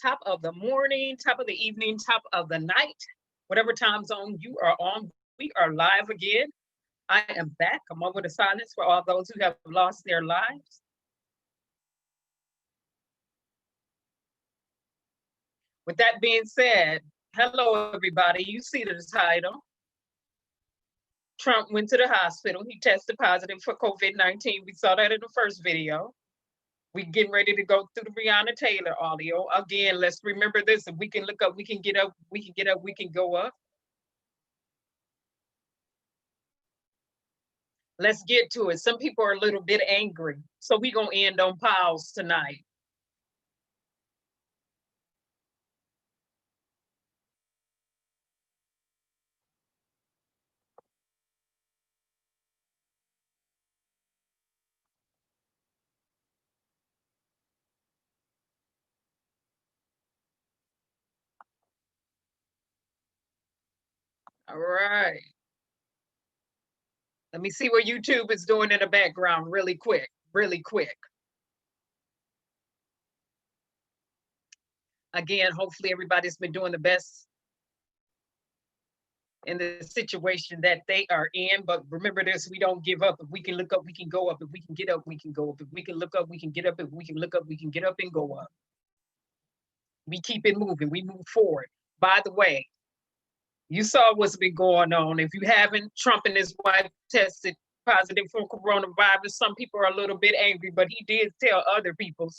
top of the morning, top of the evening, top of the night, whatever time zone you are on. We are live again. I am back. I'm over the silence for all those who have lost their lives. With that being said, hello, everybody. You see the title. Trump went to the hospital. He tested positive for COVID-19. We saw that in the first video. We getting ready to go through the Breonna Taylor audio. Again, let's remember this. If we can look up, we can get up, we can get up, we can go up. Let's get to it. Some people are a little bit angry. So we're going to end on pause tonight. All right. Let me see what YouTube is doing in the background really quick, really quick. Again, hopefully everybody's been doing the best in the situation that they are in. But remember this, we don't give up. If we can look up, we can go up. If we can get up, we can go up. If we can look up, we can get up. If we can look up, we can get up and go up. We keep it moving. We move forward. By the way, you saw what's been going on. If you haven't, Trump and his wife tested positive for coronavirus. Some people are a little bit angry, but he did tell other people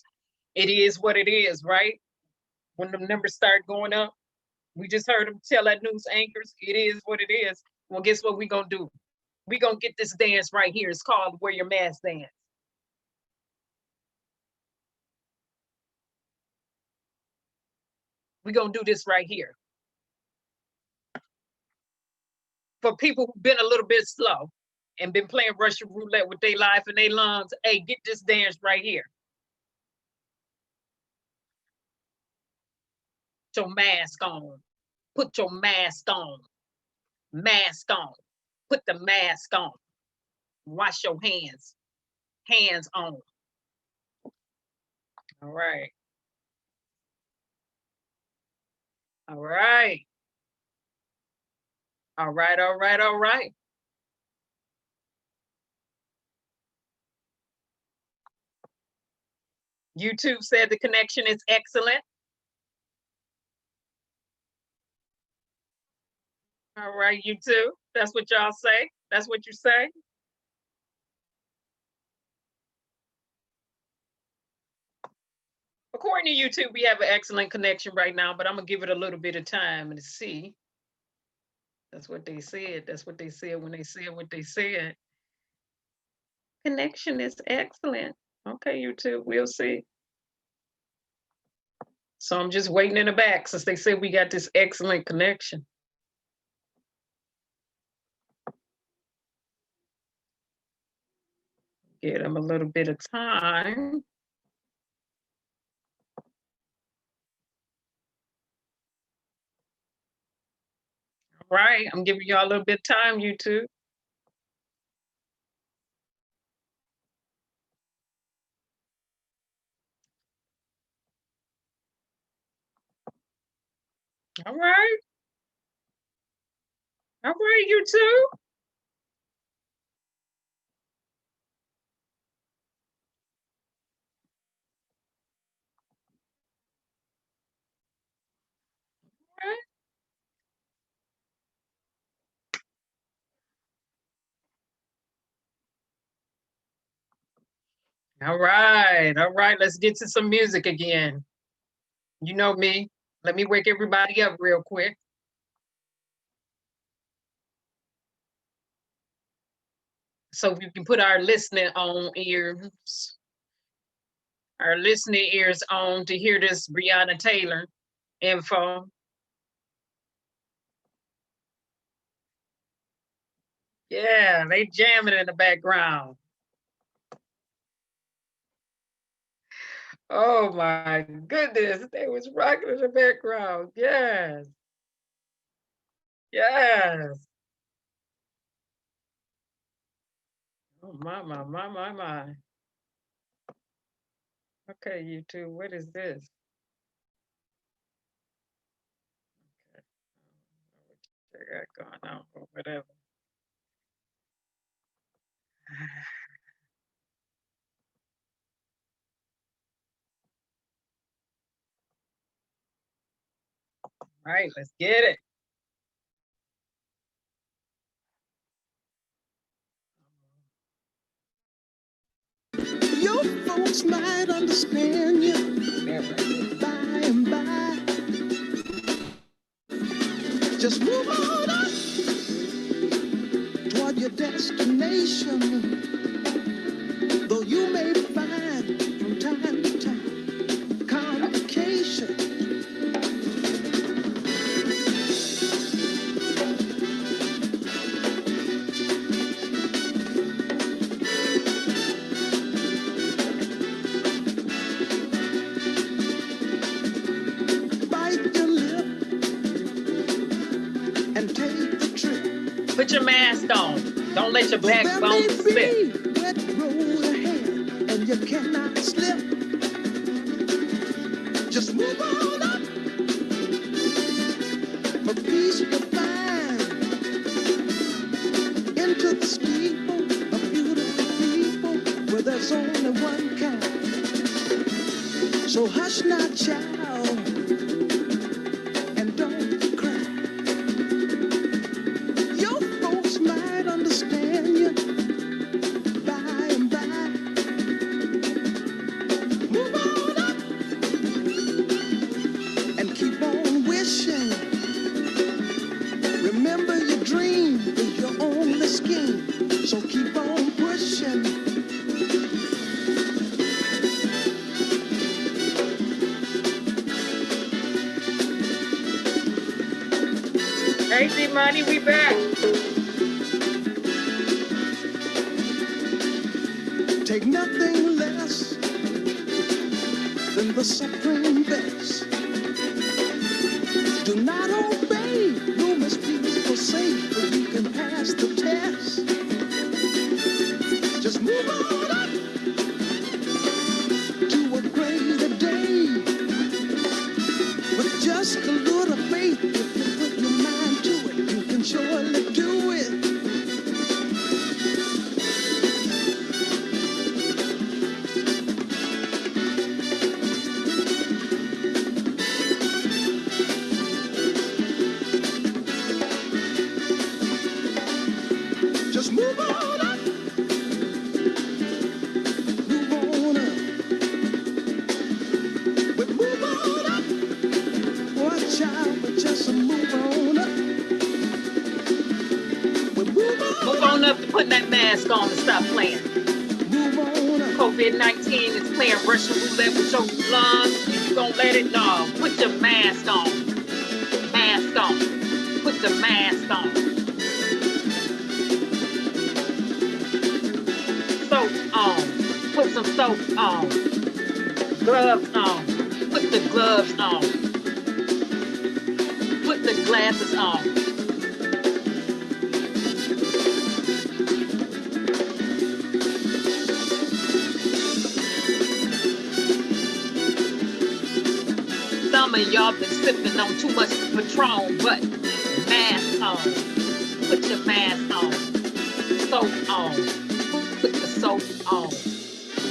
it is what it is, right? When the numbers start going up, we just heard him tell that news anchors, it is what it is. Well, guess what we're going to do? We're going to get this dance right here. It's called Wear Your Mask Dance. We're going to do this right here. For people who've been a little bit slow and been playing Russian roulette with their life and their lungs, hey, get this dance right here. Put your mask on. Put your mask on. Mask on. Put the mask on. Wash your hands. Hands on. All right. All right. All right, all right, all right. YouTube said the connection is excellent. All right, YouTube. That's what y'all say. That's what you say. According to YouTube, we have an excellent connection right now, but I'm going to give it a little bit of time and see. That's what they said. That's what they said when they said what they said. Connection is excellent. Okay, YouTube, we'll see. So I'm just waiting in the back since they said we got this excellent connection. Give them a little bit of time. All right, I'm giving y'all a little bit of time, YouTube. All right. All right, YouTube. All right, all right, let's get to some music again. You know me. Let me wake everybody up real quick. So we can put our listening ears on to hear this Breonna Taylor info. Yeah, they jamming in the background. Oh my goodness, they was rocking in the background. Yes. Yes. Oh my. Okay, YouTube, what is this? got going on or whatever. All right, let's get it. Your folks might understand you by and by. Just move on up toward your destination. Though you may find from time to time complications. Put your mask on. Don't let your backbone slip. Wet road ahead, and you cannot slip. Just move on up. For peace to find into the steeple of beautiful people where there's only one kind. So hush not, child, and don't cry. Your folks might understand you by and by. Move on up and keep on wishing. Remember your dream is your only scheme, so keep on pushing. Hey, D-Money, we back. Take nothing less than the supreme best. Do not obey rumors people say, but you can pass the test. Just move on up to a greater day. With just a little faith, if you put your mind to it, you can surely do it. Just move on up. Move on up. But move on up. Watch out, but just move on up. But move on up to putting that mask on and stop playing. Move on up. COVID-19 is playing Russian roulette with your lungs. You gon' let it know. Put your mask on. Mask on. Put the mask on. Soap on. Put some soap on. Gloves on. Put the gloves on. Put the glasses on. Some of y'all been sipping on too much Patron, but mask on. Put your mask on. Soap on. Put the soap on.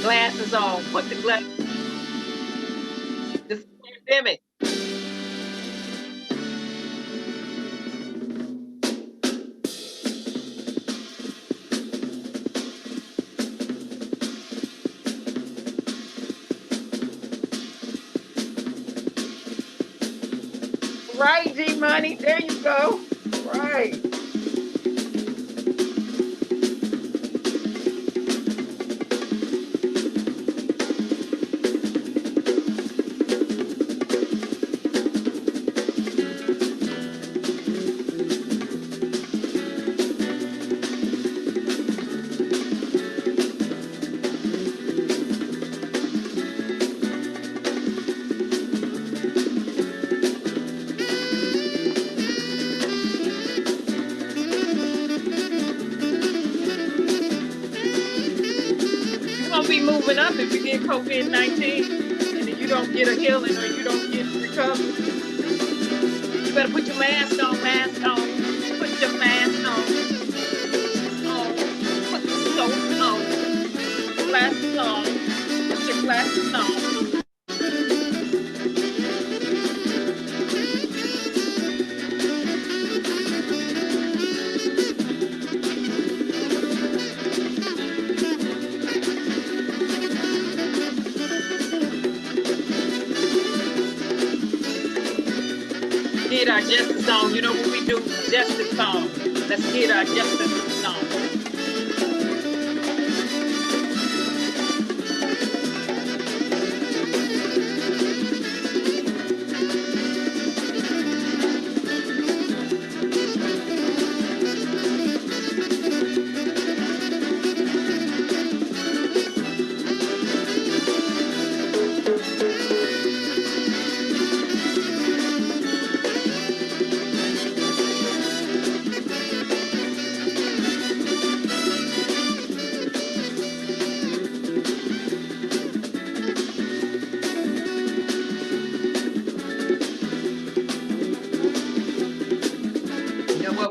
Glasses on. Put the glasses. This is a pandemic. Right, G-Money. There you go. Right. Be moving up if you get COVID-19 and then you don't get a healing or you don't get recovery. You better put your mask on, put get our justice on. You know what we do? Justice song. Let's get our justice on.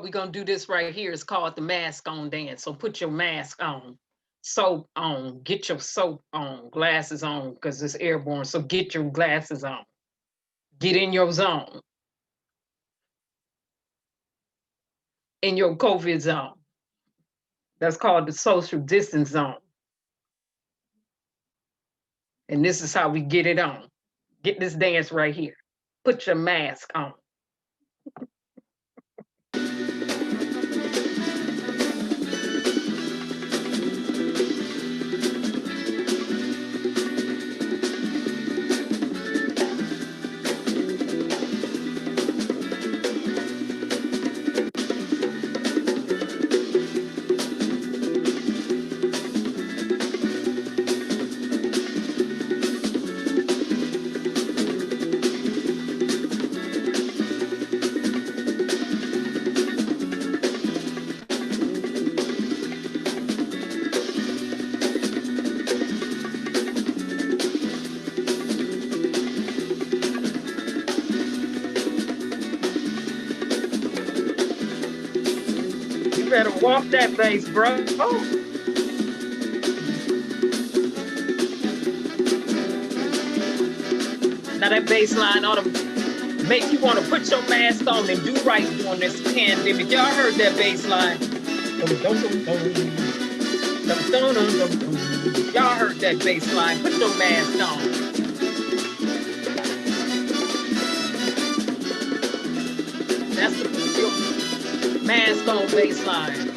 We're gonna do this right here. It's called the mask on dance. So put your mask on, soap on, get your soap on, glasses on, because it's airborne. So get your glasses on. Get in your zone. In your COVID zone. That's called the social distance zone. And this is how we get it on. Get this dance right here. Put your mask on. You better walk that bass, bro. Oh. Now that bass line ought to make you want to put your mask on and do right during this pandemic. Y'all heard that bass line. Y'all heard that bass line. Put your mask on. That's the mask on bass line.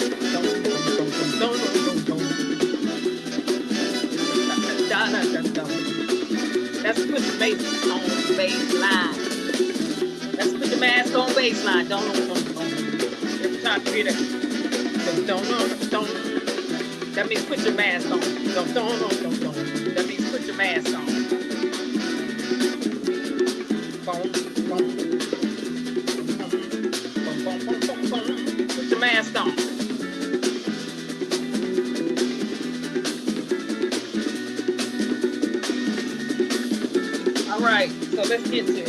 Let's put the bass on bass line. Let's put the mask on bass line. Every time you hear that, that means put your mask on. That means put your mask on. Put your mask on. All right, so let's get to it.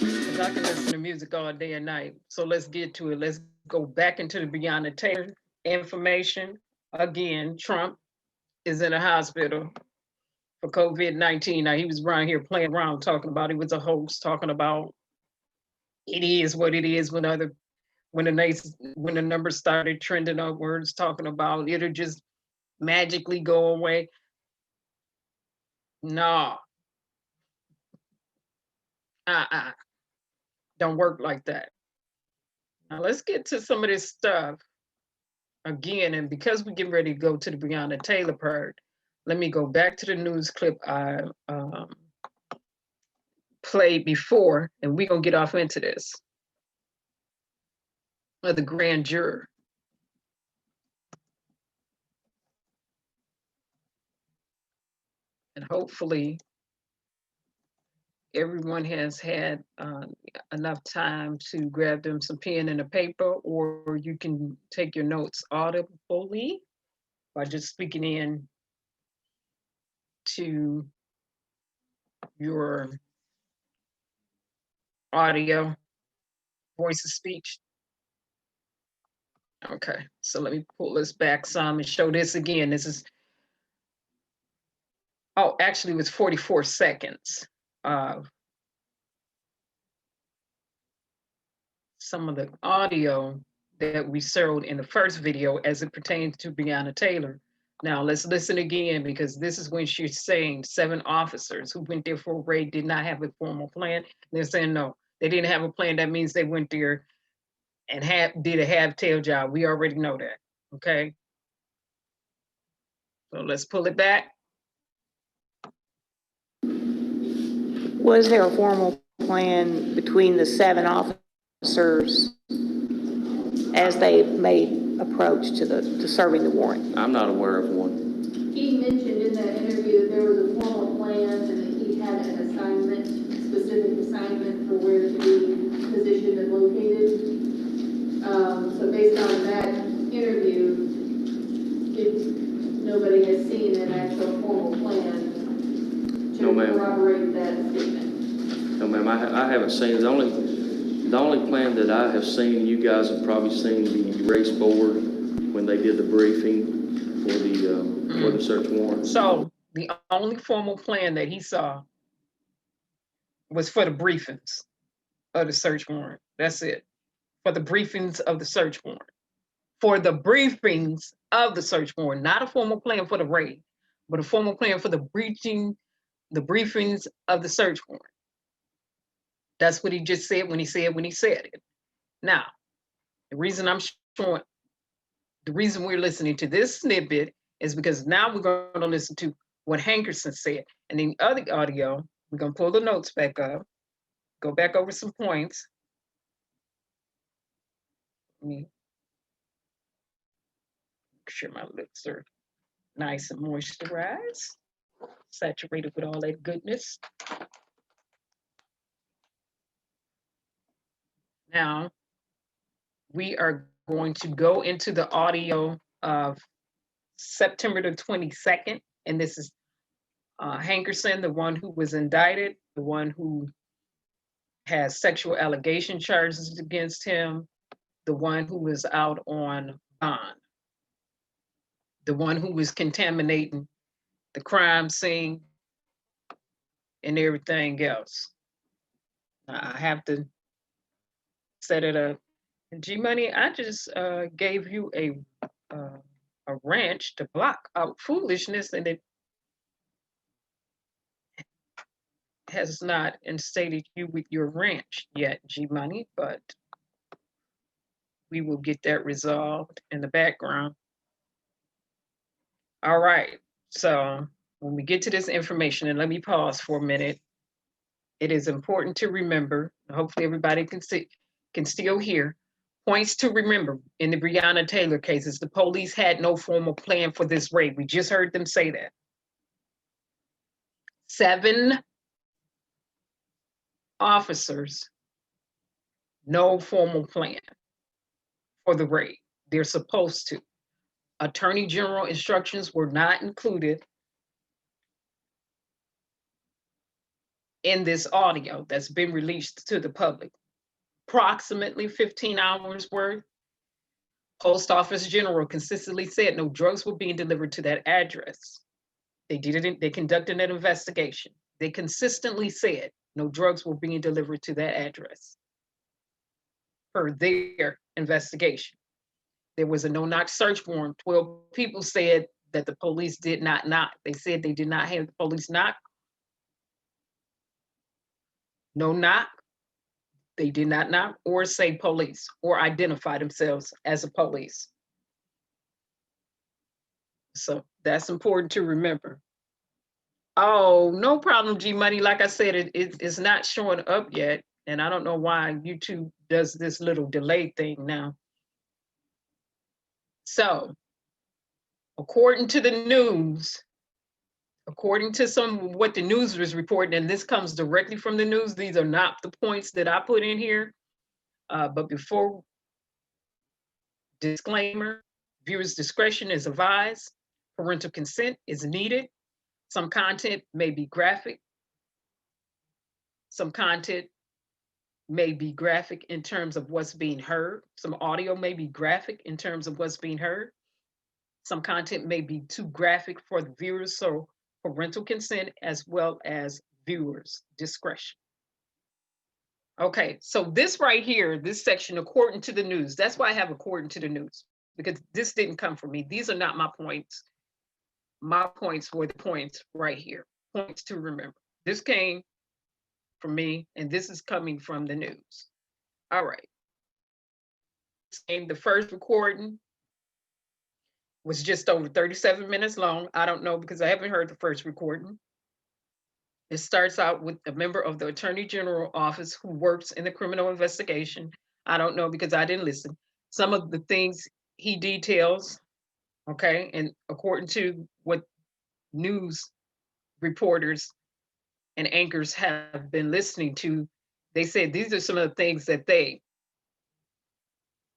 Because I can listen to music all day and night. So let's get to it. Let's go back into the Breonna Taylor information. Again, Trump is in a hospital for COVID-19. Now, he was around here playing around, talking about he was a hoax, talking about it is what it is when the numbers started trending upwards, talking about it'll just magically go away. No. Don't work like that. Now let's get to some of this stuff again. And because we're getting ready to go to the Breonna Taylor part, let me go back to the news clip I played before, and we're gonna get off into this. Of the grand juror. And hopefully everyone has had enough time to grab them some pen and a paper, or you can take your notes audibly by just speaking in to your audio, voice of speech. Okay, so let me pull this back some and show this again. This is, oh, actually it was 44 seconds of some of the audio that we showed in the first video as it pertains to Breonna Taylor. Now let's listen again, because this is when she's saying 7 officers who went there for a raid did not have a formal plan. They're saying no, they didn't have a plan. That means they went there and did a half-tail job. We already know that. Okay. So let's pull it back. Was there a formal plan between the 7 officers as they made approach to serving the warrant? I'm not aware of one. He mentioned in that interview that there was a formal plan and that he had an assignment, specific assignment for where to be positioned and located. So based on that interview, nobody has seen an actual formal plan to corroborate that statement. No, ma'am, I haven't seen. The only plan that I have seen, you guys have probably seen the race board when they did the briefing for the search warrant. So the only formal plan that he saw was for the briefings of the search warrant. That's it. For the briefings of the search warrant. For the briefings of the search warrant, not a formal plan for the raid, but a formal plan for the briefings of the search warrant. That's what he just said when he said it. Now, the reason we're listening to this snippet is because now we're going to listen to what Hankerson said. And in the other audio, we're going to pull the notes back up, go back over some points. Let me make sure my lips are nice and moisturized, saturated with all that goodness. Now, we are going to go into the audio of September the 22nd, and this is Hankerson, the one who was indicted, the one who has sexual allegation charges against him, the one who was out on bond, the one who was contaminating the crime scene and everything else. I have to set it up. G-Money, I just gave you a wrench to block out foolishness, and it has not instated you with your wrench yet, G-Money, but we will get that resolved in the background. All right, so when we get to this information, and let me pause for a minute, it is important to remember, hopefully everybody can still hear, points to remember in the Breonna Taylor cases, the police had no formal plan for this raid. We just heard them say that. 7 officers, no formal plan for the raid. They're supposed to. Attorney General instructions were not included in this audio that's been released to the public. Approximately 15 hours worth. Post Office General consistently said no drugs were being delivered to that address. They conducted an investigation. They consistently said no drugs were being delivered to that address per their investigation. There was a no-knock search warrant. 12 people said that the police did not knock. They said they did not have the police knock. No knock. They did not knock or say police or identify themselves as a police. So that's important to remember. Oh, no problem, G-Money. Like I said, it's not showing up yet. And I don't know why YouTube does this little delay thing now. So, according to the news, according to what the news was reporting, and this comes directly from the news, these are not the points that I put in here. But before, disclaimer, viewers' discretion is advised. Parental consent is needed. Some content may be graphic. Some content may be graphic in terms of what's being heard. Some audio may be graphic in terms of what's being heard. Some content may be too graphic for the viewers, so parental consent as well as viewers' discretion. Okay, so this right here, this section, according to the news, that's why I have according to the news, because this didn't come from me. These are not my points. my points were the points right here. Points to remember. This came from me, and this is coming from the news. All right. The first recording was just over 37 minutes long. I don't know because I haven't heard the first recording. It starts out with a member of the Attorney General office who works in the criminal investigation. I don't know because I didn't listen. Some of the things he details, okay, and according to what news reporters and anchors have been listening to, they said these are some of the things that they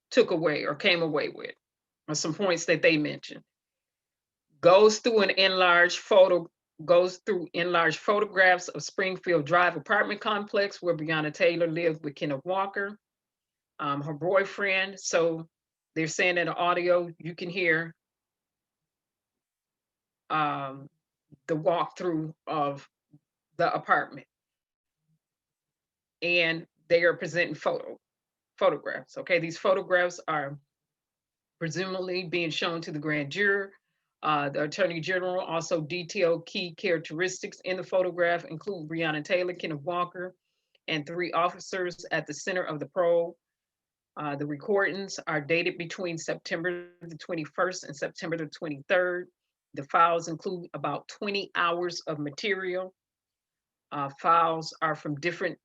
took away or came away with, or some points that they mentioned. Goes through enlarged photographs of Springfield Drive apartment complex where Breonna Taylor lived with Kenneth Walker, her boyfriend. So they're saying in the audio, you can hear the walkthrough of the apartment. And they are presenting photographs. Okay, these photographs are presumably being shown to the grand juror. The Attorney General also detailed key characteristics in the photograph, include Breonna Taylor, Kenneth Walker, and 3 officers at the center of the probe. The recordings are dated between September the 21st and September the 23rd. The files include about 20 hours of material. Files are from different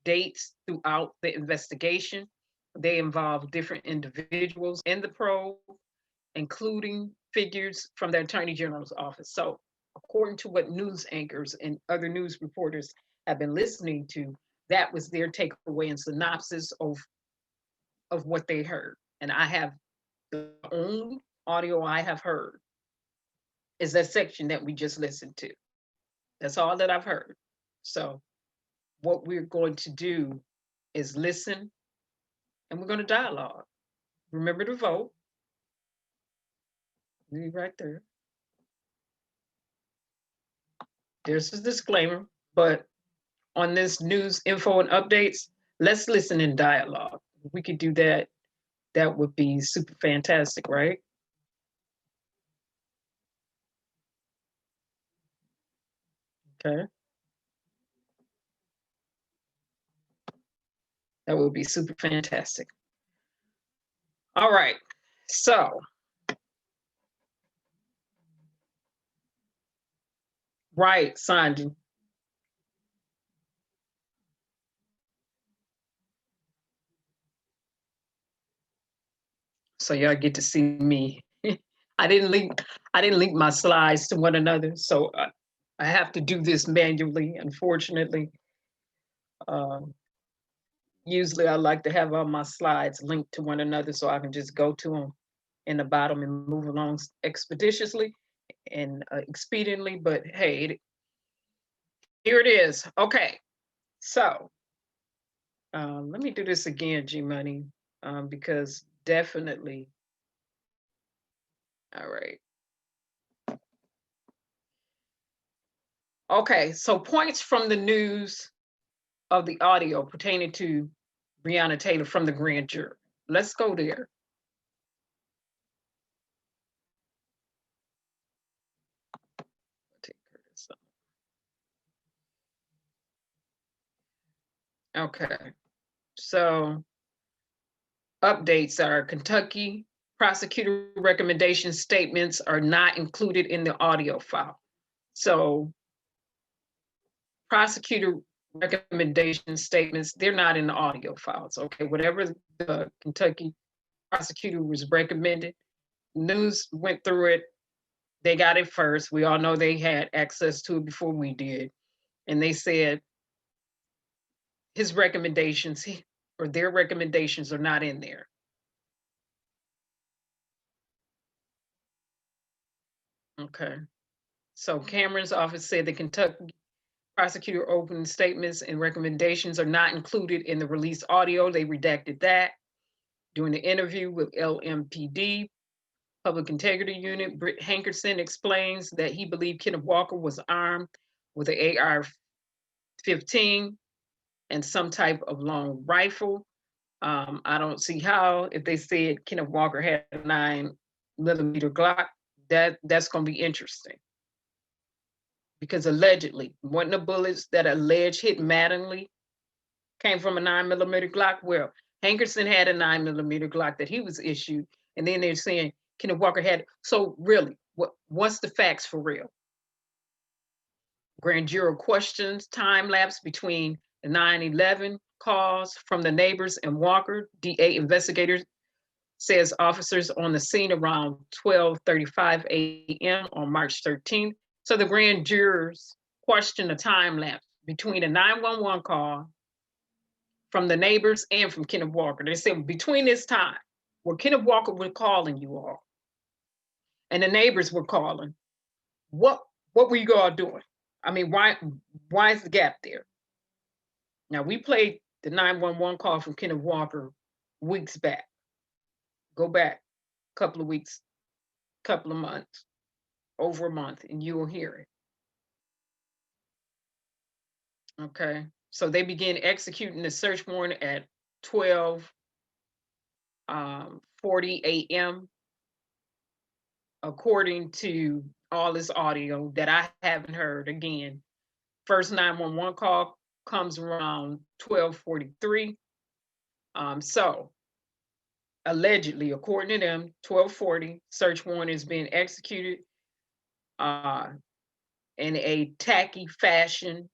dates throughout the investigation. They involve different individuals in the probe, including figures from the Attorney General's office. So according to what news anchors and other news reporters have been listening to, that was their takeaway and synopsis of what they heard. And I have the only audio I have heard is that section that we just listened to. That's all that I've heard. So what we're going to do is listen and we're going to dialogue. Remember to vote. Right there. There's a disclaimer, but on this news info and updates, let's listen in dialogue. If we could do that, that would be super fantastic, right? Okay. That would be super fantastic. All right. So, right, Sanji. So y'all get to see me. I didn't link my slides to one another, so I have to do this manually, unfortunately. Usually I like to have all my slides linked to one another so I can just go to them in the bottom and move along expeditiously and expediently, but hey, here it is. Okay, so let me do this again, G Money, because definitely, all right. Okay, so points from the news of the audio pertaining to Breonna Taylor from the grand jury. Let's go there. Okay, so updates are Kentucky prosecutor recommendation statements are not included in the audio file. So prosecutor recommendation statements, they're not in the audio files, okay? Whatever the Kentucky prosecutor was recommended, news went through it, they got it first. We all know they had access to it before we did. And they said his recommendations or their recommendations are not in there. Okay. So Cameron's office said the Kentucky prosecutor opening statements and recommendations are not included in the released audio. They redacted that. During the interview with LMPD, Public Integrity Unit, Britt Hankerson explains that he believed Kenneth Walker was armed with an AR-15 and some type of long rifle. I don't see how, if they said Kenneth Walker had a 9mm Glock, That's going to be interesting. Because allegedly, one of the bullets that alleged hit Mattingly came from a 9mm Glock. Well, Hankerson had a 9mm Glock that he was issued, and then they're saying Kenneth Walker had. So really, what's the facts for real? Grand jury questions time lapse between the 9/11 calls from the neighbors and Walker. DA investigators says officers on the scene around 12:35 a.m. on March 13th. So the grand jurors questioned the time lapse between a 911 call from the neighbors and from Kenneth Walker. They said between this time where Kenneth Walker was calling you all and the neighbors were calling, what were you all doing? I mean, why is the gap there? Now we played the 911 call from Kenneth Walker weeks back. Go back a couple of weeks, couple of months, over a month, and you will hear it. Okay, so they began executing the search warrant at 12:40 a.m. according to all this audio that I haven't heard. Again, first 911 call comes around 12:43. So allegedly, according to them, 12:40, search warrant is being executed in a tacky fashion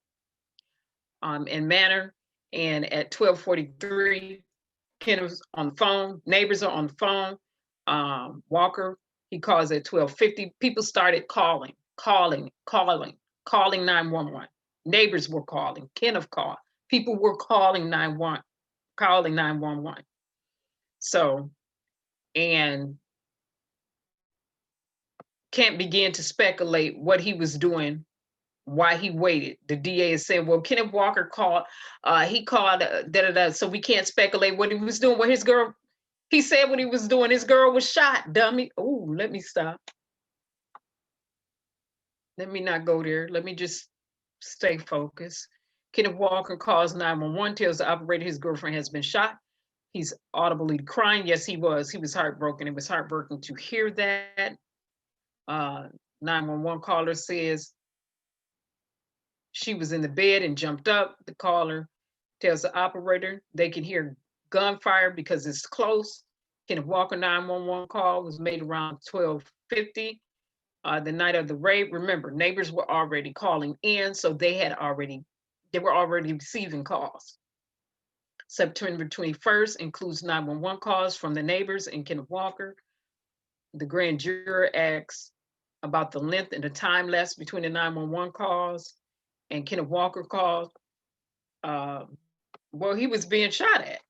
and manner. And at 12:43, Ken was on the phone. Neighbors are on the phone. Walker, he calls at 12:50. People started calling 911. Neighbors were calling. Kenneth called. People were calling 911. So, and can't begin to speculate what he was doing, why he waited. The DA is saying, well, Kenneth Walker called, he called, so we can't speculate what he was doing. Well, his girl, he said what he was doing. His girl was shot, dummy. Oh, let me stop. Let me not go there. Let me just stay focused. Kenneth Walker calls 911, tells the operator his girlfriend has been shot. He's audibly crying. Yes, he was. He was heartbroken. It was heartbreaking to hear that. 911 caller says she was in the bed and jumped up. The caller tells the operator they can hear gunfire because it's close. Kenneth Walker 911 call was made around 12:50. The night of the raid. Remember, neighbors were already calling in, so they were already receiving calls. September 21st includes 911 calls from the neighbors and Kenneth Walker. The grand juror asks about the length and the time lapse between the 911 calls and Kenneth Walker calls. Well, he was being shot at.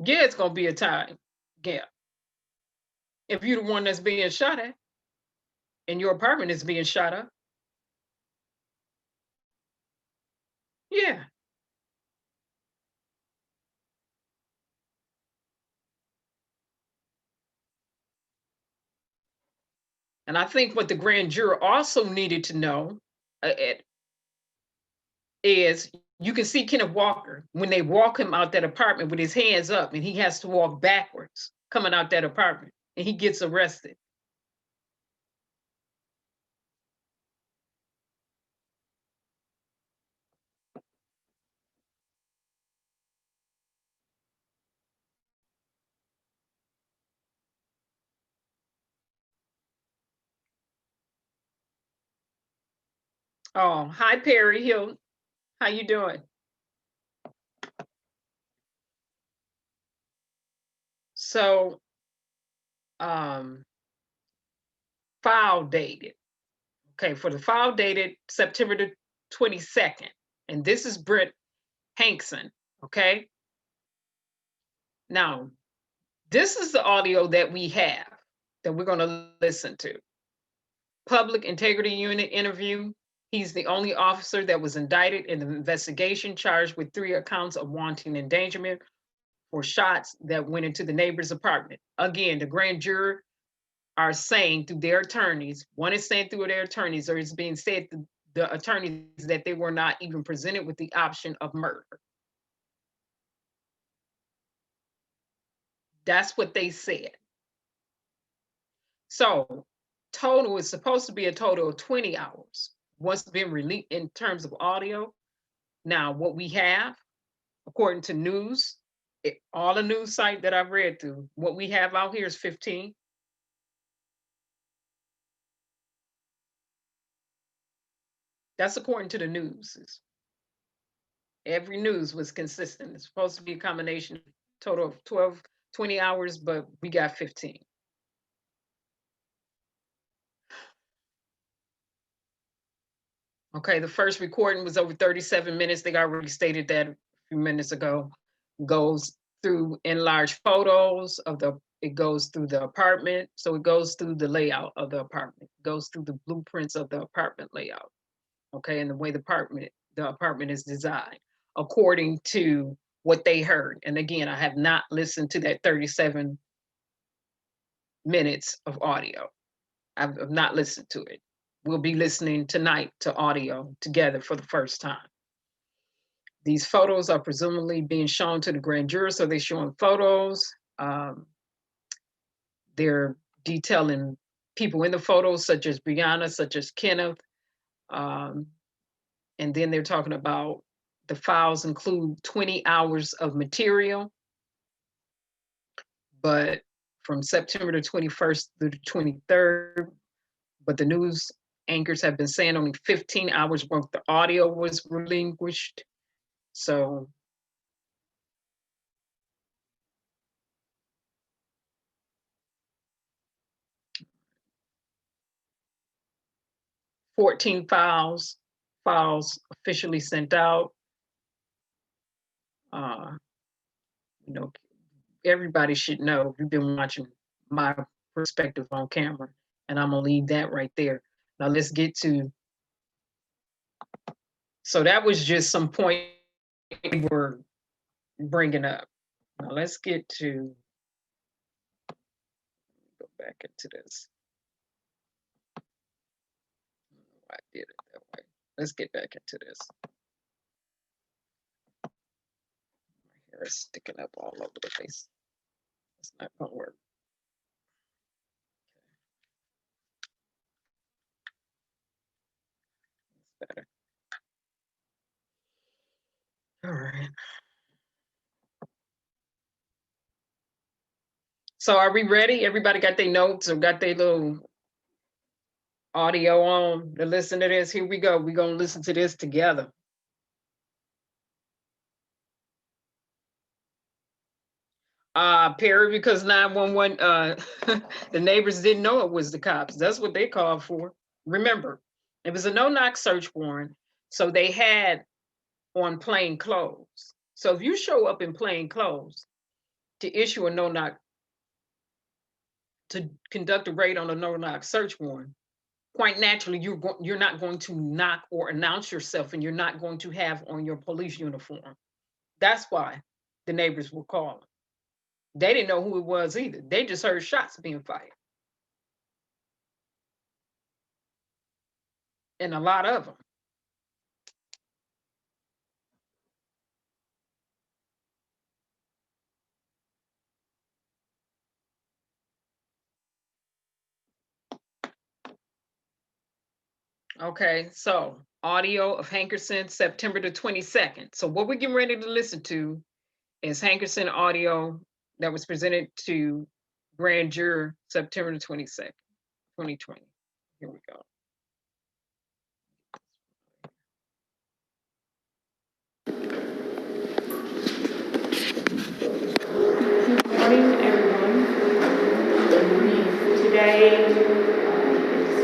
Yeah, it's gonna be a time gap. If you're the one that's being shot at and your apartment is being shot up. Yeah. And I think what the grand juror also needed to know is you can see Kenneth Walker when they walk him out that apartment with his hands up and he has to walk backwards coming out that apartment and he gets arrested. Oh, hi Perry Hill. How you doing? So file dated. Okay, for the file dated September the 22nd. And this is Britt Hankson. Okay. Now, this is the audio that we have that we're going to listen to. Public Integrity Unit interview. He's the only officer that was indicted in the investigation, charged with 3 accounts of wanton endangerment for shots that went into the neighbor's apartment. Again, the grand jury are saying through their attorneys, one is saying through their attorneys, or it's being said through the attorneys that they were not even presented with the option of murder. That's what they said. So total is supposed to be a total of 20 hours. What's been released in terms of audio. Now, what we have, according to news, all the news site that I've read through, what we have out here is 15. That's according to the news. Every news was consistent. It's supposed to be a combination, total of 12, 20 hours, but we got 15. Okay, the first recording was over 37 minutes. They already stated that a few minutes ago. Goes through enlarged photos of it goes through the apartment. So it goes through the layout of the apartment, goes through the blueprints of the apartment layout. Okay, and the way the apartment is designed according to what they heard. And again, I have not listened to that 37 minutes of audio. I've not listened to it. We'll be listening tonight to audio together for the first time. These photos are presumably being shown to the grand jury, so they're showing photos. They're detailing people in the photos, such as Breonna, such as Kenneth. And then they're talking about the files include 20 hours of material, but from September the 21st through the 23rd, but the news anchors have been saying only 15 hours worth of audio was relinquished. So $14 files officially sent out. You know, everybody should know. You've been watching my perspective on camera, and I'm gonna leave that right there. Now let's get to. So that was just some point we were bringing up. Now let's get to. Go back into this. I did it that way. Let's get back into this. My hair is sticking up all over the place. It's not gonna work. It's better. All right. So are we ready? Everybody got their notes or got their little audio on to listen to this? Here we go. We're gonna listen to this together. Perry, because 911, the neighbors didn't know it was the cops. That's what they called for. Remember, it was a no-knock search warrant, so they had on plain clothes. So if you show up in plain clothes to issue a no-knock, to conduct a raid on a no-knock search warrant, quite naturally, you're not going to knock or announce yourself, and you're not going to have on your police uniform. That's why the neighbors were calling. They didn't know who it was either. They just heard shots being fired. And a lot of them. Okay, so audio of Hankerson, September the 22nd. So what we're getting ready to listen to is Hankerson audio that was presented to grand juror September the 22nd, 2020. Here we go. Good morning, everyone. Today is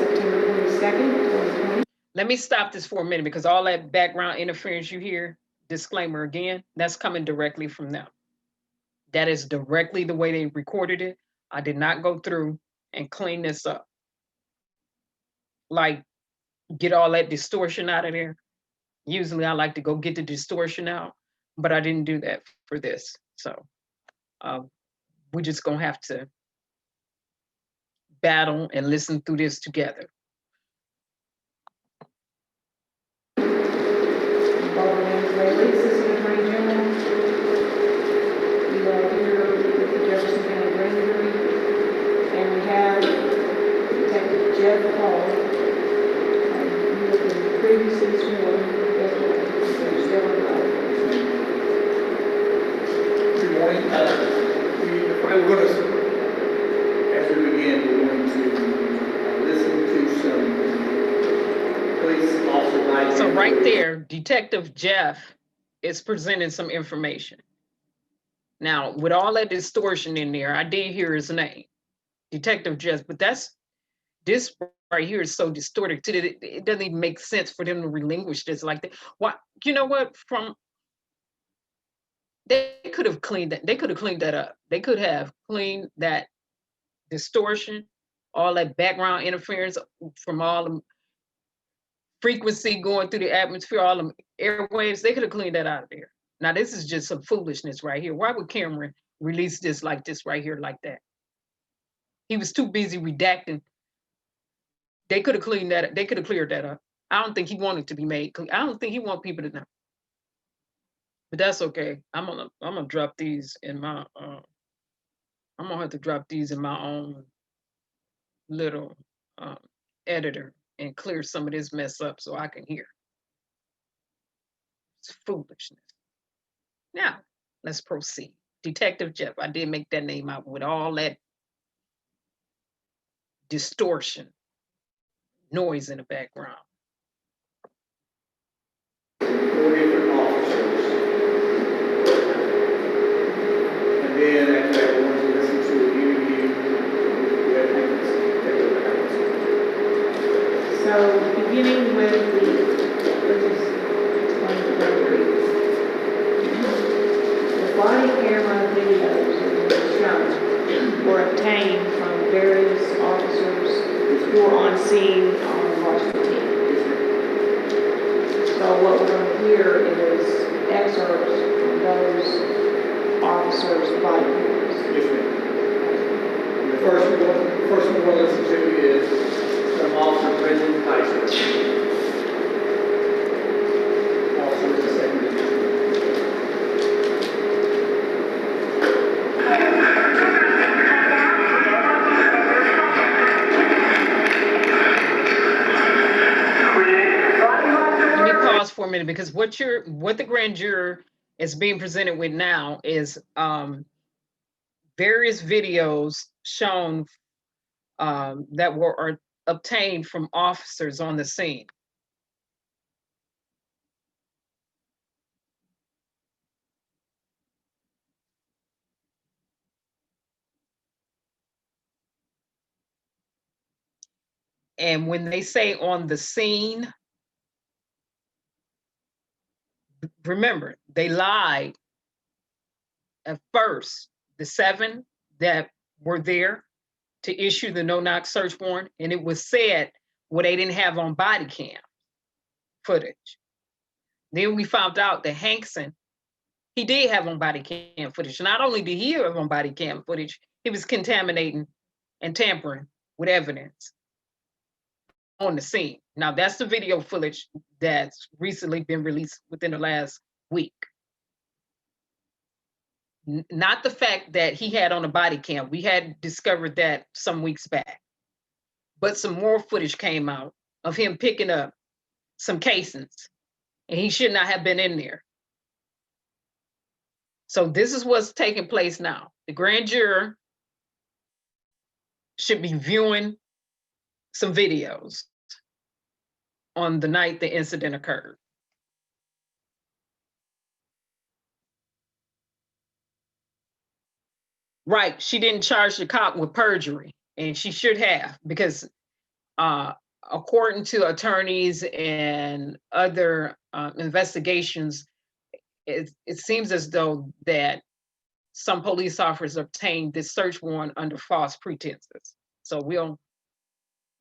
September 22nd, 2020. Let me stop this for a minute because all that background interference you hear, disclaimer again, that's coming directly from them. That is directly the way they recorded it. I did not go through and clean this up. Like, get all that distortion out of there. Usually I like to go get the distortion out, but I didn't do that for this. So we're just gonna have to battle and listen through this together. Assistant Attorney General. We are here with the Jefferson County Grand Jury, and we have Detective morning. We're going to, as we begin, we're going to listen to some police officer. So right there, Detective Jeff is presenting some information. Now, with all that distortion in there, I did hear his name, Detective Jeff, but this right here is so distorted. It doesn't even make sense for them to relinquish this like that. Why? You know what? They could have cleaned that. They could have cleaned that up. They could have cleaned that distortion, all that background interference from all the frequency going through the atmosphere, all the airwaves. They could have cleaned that out of there. Now, this is just some foolishness right here. Why would Cameron release this like this right here like that? He was too busy redacting. They could have cleaned that. They could have cleared that up. I don't think he wanted to be made clear. I don't think he want people to know. But that's okay. I'm gonna drop these in my I'm gonna have to drop these in my own little editor and clear some of this mess up so I can hear. It's foolishness. Now, let's proceed. Detective Jeff, I did make that name out with all that distortion, noise in the background. 4 different officers. And then after that, we're going to listen to an interview with So beginning with let's just explain the boundary. The body camera videos that were shown were obtained from various officers who were on scene on Washington. So what we're going to hear is excerpts from those officers' body cameras. Yes, ma'am. The first one we're going to listen to is from Officer Brendan Tyson. Officer with the second. Let me pause for a minute because what the grand juror is being presented with now is various videos shown that were obtained from officers on the scene. And when they say on the scene, remember, they lied at first, the 7 that were there to issue the no-knock search warrant, and it was said what they didn't have on body cam footage. Then we found out that Hankson, he did have on body cam footage. Not only did he have on body cam footage, he was contaminating and tampering with evidence on the scene. Now that's the video footage that's recently been released within the last week. Not the fact that he had on a body cam. We had discovered that some weeks back. But some more footage came out of him picking up some casings, and he should not have been in there. So this is what's taking place now. The grand juror should be viewing some videos on the night the incident occurred. Right, she didn't charge the cop with perjury, and she should have, because according to attorneys and other investigations, it seems as though that some police officers obtained this search warrant under false pretenses. So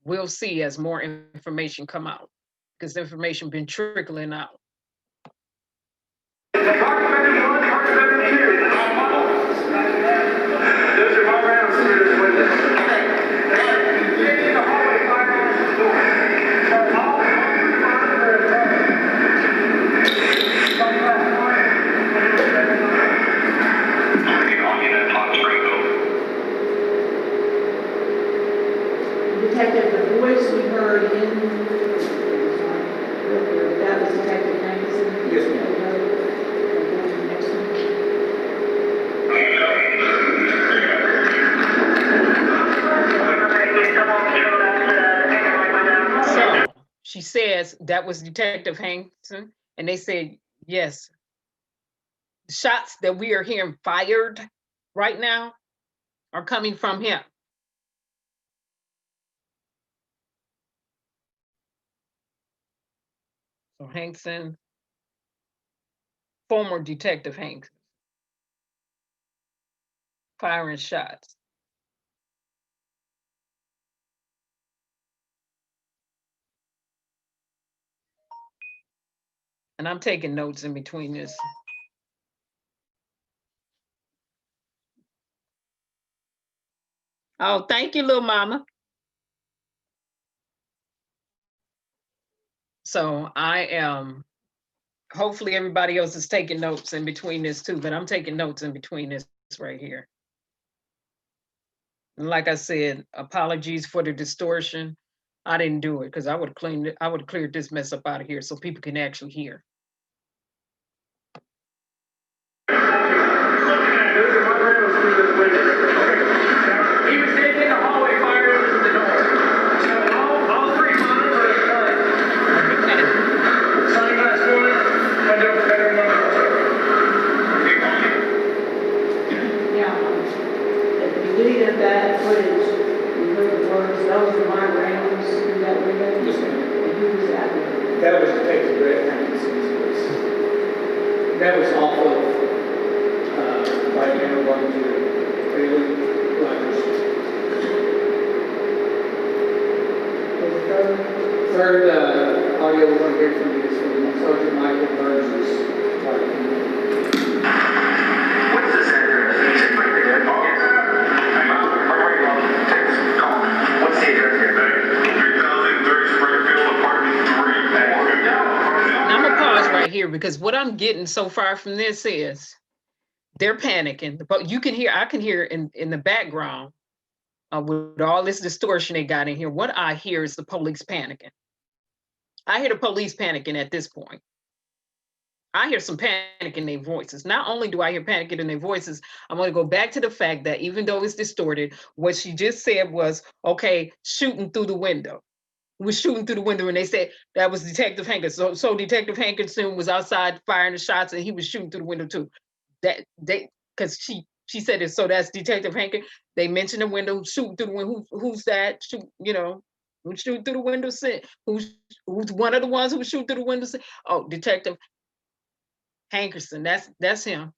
we'll see as more information come out, because information been trickling out. Detective, the voice we heard in that was Detective Hankson. Yes, ma'am. she says that was Detective Hankson, and they said, yes, shots that we are hearing fired right now are coming from him. So Hankson, former Detective Hankson, firing shots. And I'm taking notes in between this. Oh, thank you, little mama. So I am, hopefully everybody else is taking notes in between this too, but I'm taking notes in between this right here. And like I said, apologies for the distortion. I didn't do it because I would have cleaned it, I would have cleared this mess up out of here so people can actually hear. He was taking the hallway fire into the door. So all three monitors are done. Sunglass one, window better than Yeah. At the beginning of that footage, we heard the words, those are my rounds through that window. Yes, ma'am. And who was that with? That was Detective Breonna Taylor's voice. That was off of, right now, going to Taylor Rogers. Third audio we're going to hear from is from Sergeant Michael Burns' wife. What's the center? He's right there. Oh, yes. What's the address here? 3030 Springfield, apartment 3. Now I'm gonna pause right here because what I'm getting so far from this is they're panicking. But you can hear, I can hear in the background with all this distortion they got in here. What I hear is the police panicking. I hear the police panicking at this point. I hear some panic in their voices. Not only do I hear panic in their voices, I'm going to go back to the fact that even though it's distorted, what she just said was, okay, shooting through the window. Was shooting through the window, and they said that was Detective Hankinson. So Detective Hankinson was outside firing the shots, and he was shooting through the window too. That they, because she said it. So that's Detective Hankinson. They mentioned the window, shooting through the window. Who's that? Shoot, you know, who's shooting through the window? Who's one of the ones who was shooting through the window? Oh, Detective Hankinson. That's him.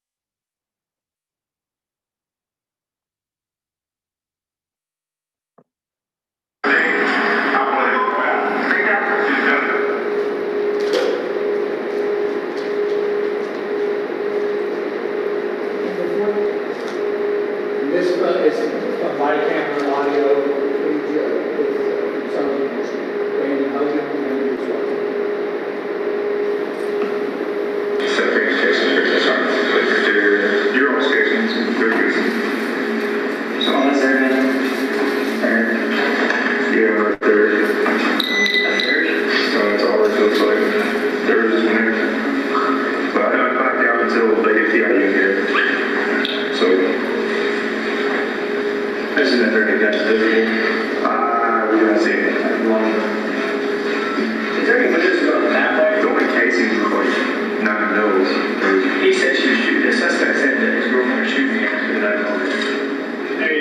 This is a body camera audio footage with Sergeant Brandon Hogan and his wife. Separate stations, you're all stations, good reason. So on this area, yeah, right there. So that's all it looks like. There's this one here. But I haven't backed out until they get the idea here. So this is not very good. We're gonna see it. Is there any witness about that way? The only casing look like 9 mils. He said she was shooting. The suspect said that his girlfriend was shooting after the 9 mils. Hey,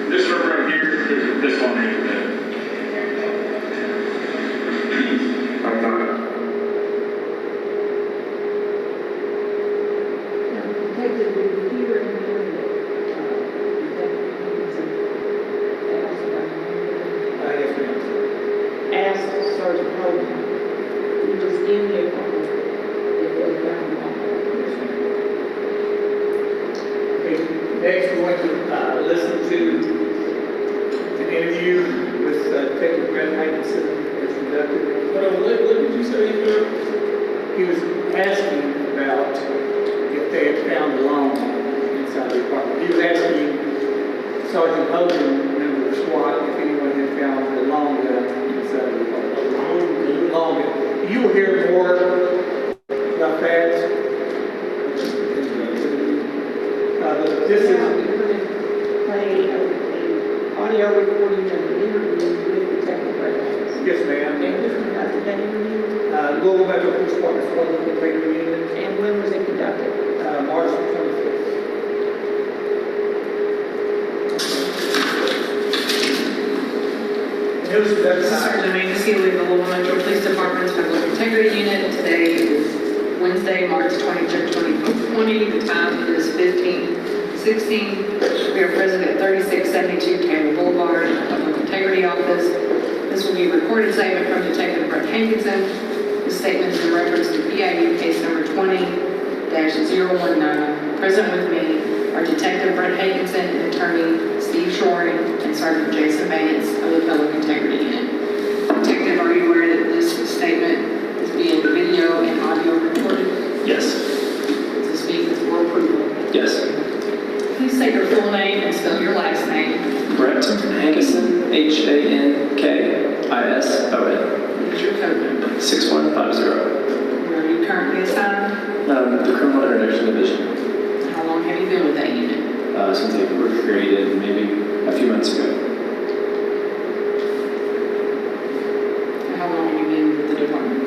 this room right here, this one right here. I'm not. Detective, did you hear in here that Yes, ma'am. asked Sergeant Hogan, he was in the apartment if they found him? Okay, next we're going to listen to an interview with Detective Breonna Taylor as conducted. What did you say? He was asking about if they had found the long inside the apartment. He was asking Sergeant Hogan, member of SWAT, if anyone had found the long gun inside the apartment. Long gun. You will hear more about that. This is Play an audio recording of the interview with Detective Harris. yes, ma'am. And just that interview? Louisville Metro Police Department's one of the integrity units, And when was it conducted? March 25th. It was This is Sergeant Magnus Healy, the Louisville Metro Police Department's Public Integrity Unit. Today is Wednesday, March 23rd, 2020. The time is 15:16. We are present at 3672 Taylor Boulevard, Public Integrity Office. This will be a recorded statement from Detective Brett Hankinson. This statement is in reference to PIU case number 20-019. Present with me are Detective Brett Hankinson and Attorney Steve Shoring and Sergeant Jason Vance of the Public Integrity Unit. Detective, are you aware that this statement is being video and audio recorded? Yes. To speak with for approval. Yes. Please say your full name and spell your last name. Brett Hankison, Hankison. What is your code number? 6150. Where are you currently assigned? The Criminal Interdiction Division. How long have you been with that unit? Since they were created maybe a few months ago. And how long have you been with the department?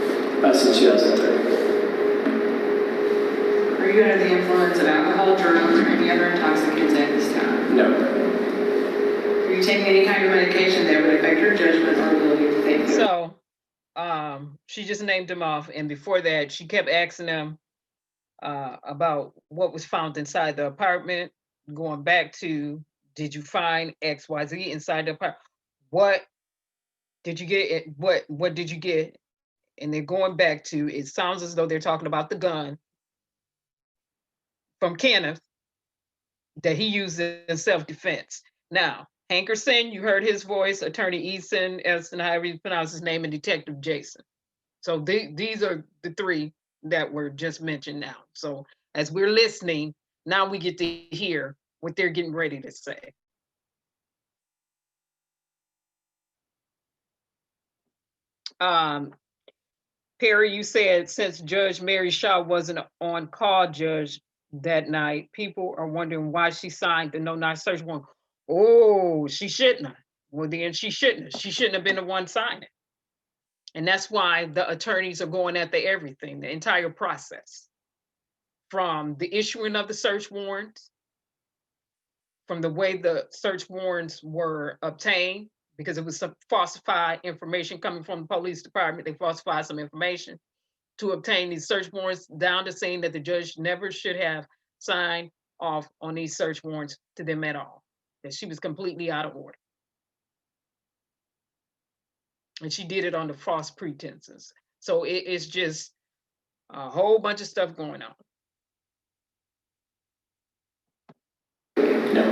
Since 2003. Are you under the influence of alcohol, drugs, or any other intoxicants at this time? No. Are you taking any kind of medication that would affect your judgment or ability to think? So, she just named him off, and before that, she kept asking him about what was found inside the apartment, going back to, did you find XYZ inside the apartment? What did you get? What did you get? And they're going back to, it sounds as though they're talking about the gun from Kenneth that he used in self-defense. Now, Hankerson, you heard his voice, Attorney Eason, Elson, however you pronounce his name, and Detective Jason. So these are the three that were just mentioned now. So as we're listening, now we get to hear what they're getting ready to say. Perry, you said since Judge Mary Shaw wasn't on call, Judge, that night, people are wondering why she signed the no-knock search warrant. Oh, she shouldn't have. Well, then she shouldn't have. She shouldn't have been the one signing. And that's why the attorneys are going after everything, the entire process. From the issuing of the search warrants, from the way the search warrants were obtained, because it was some falsified information coming from the police department. They falsified some information to obtain these search warrants, down to saying that the judge never should have signed off on these search warrants to them at all, that she was completely out of order. And she did it on the false pretenses. So it's just a whole bunch of stuff going on. No.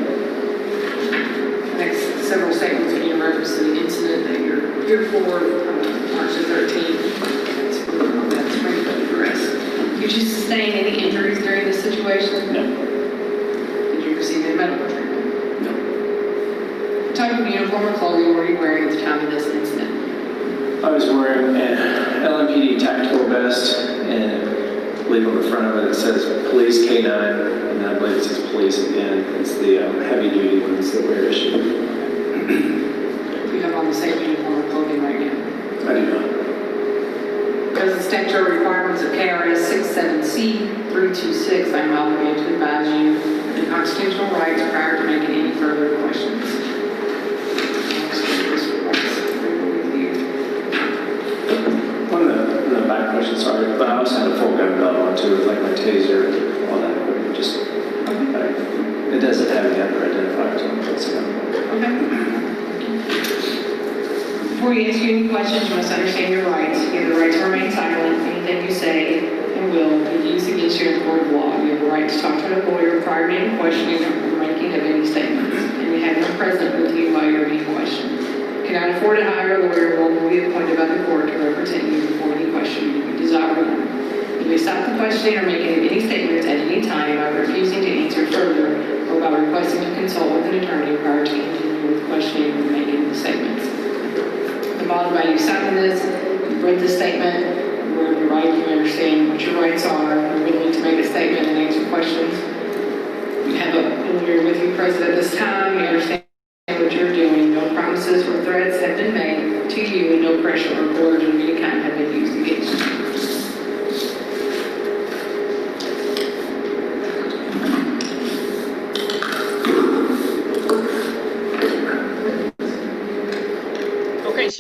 Next, several statements will be in reference to the incident that you're here for, March the 13th. That's Springfield arrest. Did you sustain any injuries during this situation? No. Did you receive any medical treatment? No. What type of uniform or clothing were you wearing at the time of this incident? I was wearing an LMPD tactical vest, and I believe on the front of it, it says Police K9, and I believe it says Police at the end. It's the heavy duty ones that we're issued. Do you have on the same uniform or clothing right now? I do not. Because the statutory requirements of KRS 67C326, I'm obligated to advise you of the constitutional rights prior to making any further questions. One of the back questions, sorry, but I also had a full gun belt on too, with like my taser and all that equipment. Just, it doesn't have any other identifiers on it. So. Okay. Before you ask you any questions, you must understand your rights. You have the right to remain silent. Anything you say and will be used against you in the court of law. You have the right to talk to a lawyer prior to any questioning or making of any statements. And you have no present with you while you're being questioned. You cannot afford to hire a lawyer who will be appointed by the court to represent you before any questioning you desire one. You may stop the questioning or making any statements at any time by refusing to answer further or by requesting to consult with an attorney prior to continuing with questioning or making the statements. The bottom line, you sign this, you've read the statement, you're right, you understand what your rights are, you're willing to make a statement and answer questions. You have a lawyer with you present at this time, you understand what you're doing, no promises or threats have been made to you, and no pressure or coercion of any kind have been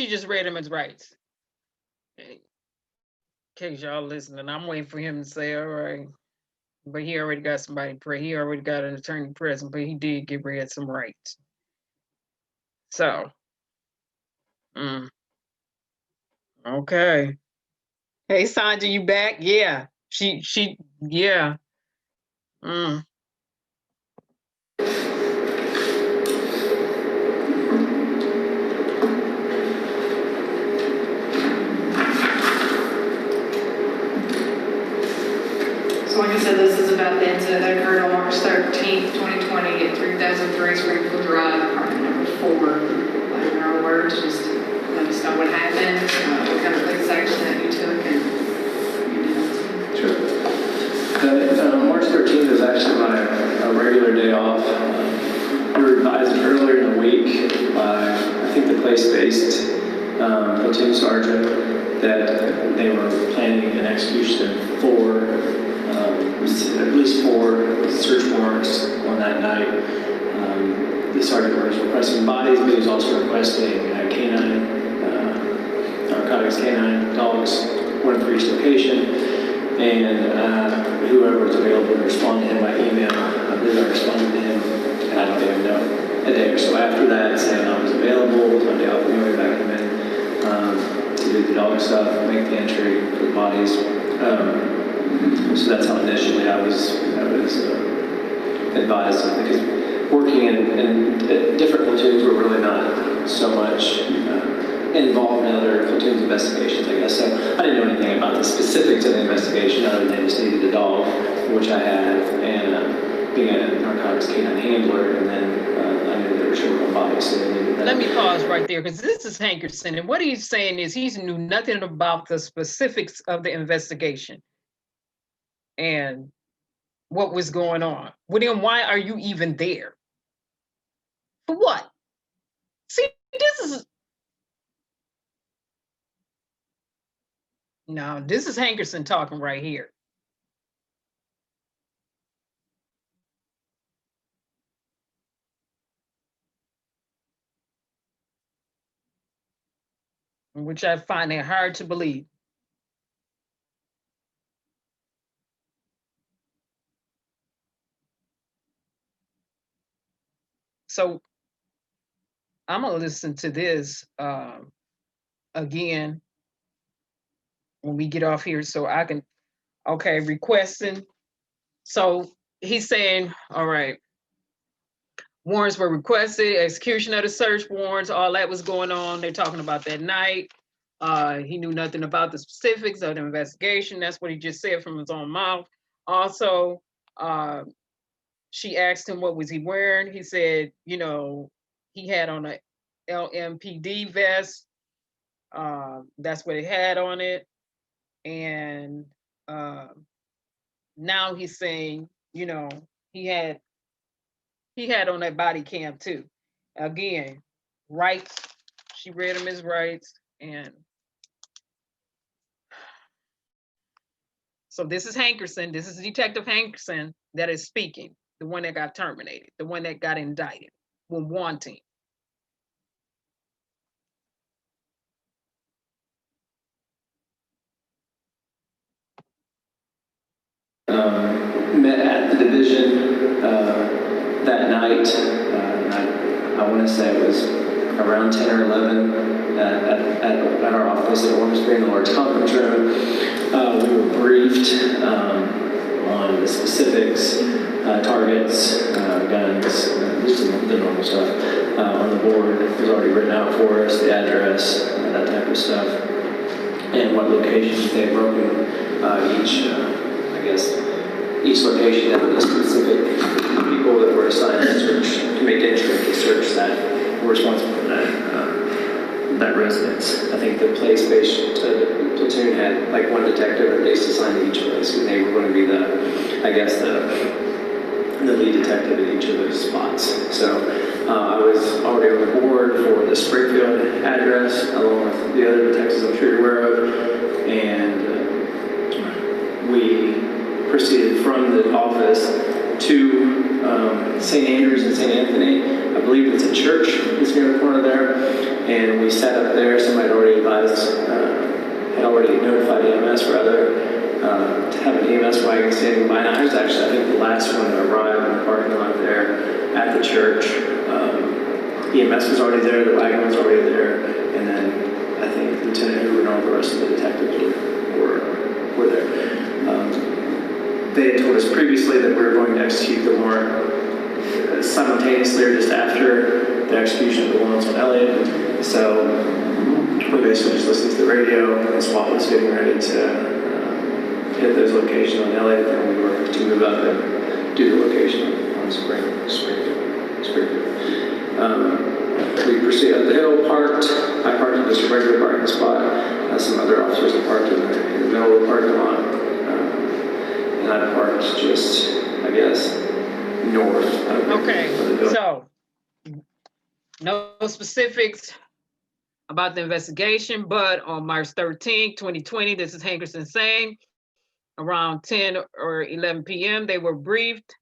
she just read him his rights. In case y'all listening, I'm waiting for him to say, all right. But he already got somebody present. He already got an attorney present, but he did get read some rights. So, okay. Hey, Sandra, you back? Yeah. Yeah. So like I said, this is about the incident that occurred on March 13th, 2020 at 3003 Springfield Drive, apartment number 4. Like in our words, just let us know what happened, what kind of police action that you took, and you did. Sure. March 13th is actually my regular day off. We were advised earlier in the week by, I think, the place-based platoon sergeant that they were planning an execution for at least 4 search warrants on that night. The sergeant was requesting bodies, but he was also requesting canine, narcotics canine dogs, 1 for each location, and whoever was available to respond to him by email. I believe I responded to him, and I don't even know, a day or so after that, saying I was available, with my day off anyway, back in to do the dog stuff, make the entry for the bodies. So that's how initially I was advised, because working in different platoons were really not so much involved in other platoons investigations, I guess. So I didn't know anything about the specifics of the investigation other than just needed a dog, which I had, and being a narcotics canine handler, and then I knew they were short on bodies, so they needed that. Let me pause right there, because this is Hankerson, and what he's saying is he knew nothing about the specifics of the investigation and what was going on. Well, then why are you even there? For what? See, this is Hankerson talking right here. Which I find it hard to believe. So I'm gonna listen to this again when we get off here, so I can, okay, requesting. So he's saying, all right, warrants were requested, execution of the search warrants, all that was going on. They're talking about that night. He knew nothing about the specifics of the investigation. That's what he just said from his own mouth. Also, she asked him what was he wearing. He said, you know, he had on a LMPD vest. That's what it had on it. And now he's saying, you know, he had on that body cam too. Again, rights. She read him his rights, and so this is Hankerson. This is Detective Hankerson that is speaking. The one that got terminated, the one that got indicted when wanting. Met at the division that night. I want to say it was around 10 or 11 at our office at Ormsby in the large conference room. We were briefed on the specifics, targets, guns, just the normal stuff. On the board, it was already written out for us, the address, that type of stuff, and what locations they had broken each, I guess, each location had a specific people that were assigned to search, to make entry to search that were responsible for that residence. I think the place-based platoon had like 1 detective at least assigned to each place, and they were going to be the, I guess, the lead detective at each of those spots. So I was already on the board for the Springfield address, along with the other detectives I'm sure you're aware of, and we proceeded from the office to St. Andrews and St. Anthony. I believe it's a church that's near the corner there. And we sat up there, somebody had already advised, had already notified EMS rather, to have an EMS wagon standing by. And I was actually, I think, the last one to arrive in the parking lot there at the church. EMS was already there, the wagon was already there, and then I think Lieutenant Hoover and all the rest of the detectives were there. They had told us previously that we were going to execute the warrant simultaneously or just after the execution of the warrants on Elliott. So we basically just listened to the radio, and SWAT was getting ready to hit those locations on Elliott, and we were to move up and do the location on Springfield. We proceeded up the hill, parked. I parked in just a regular parking spot. Some other officers had parked in the middle of the parking lot. And I parked just, I guess, north of Okay, of the building. so no specifics about the investigation, but on March 13th, 2020, this is Hankerson saying, around 10 or 11 p.m., they were briefed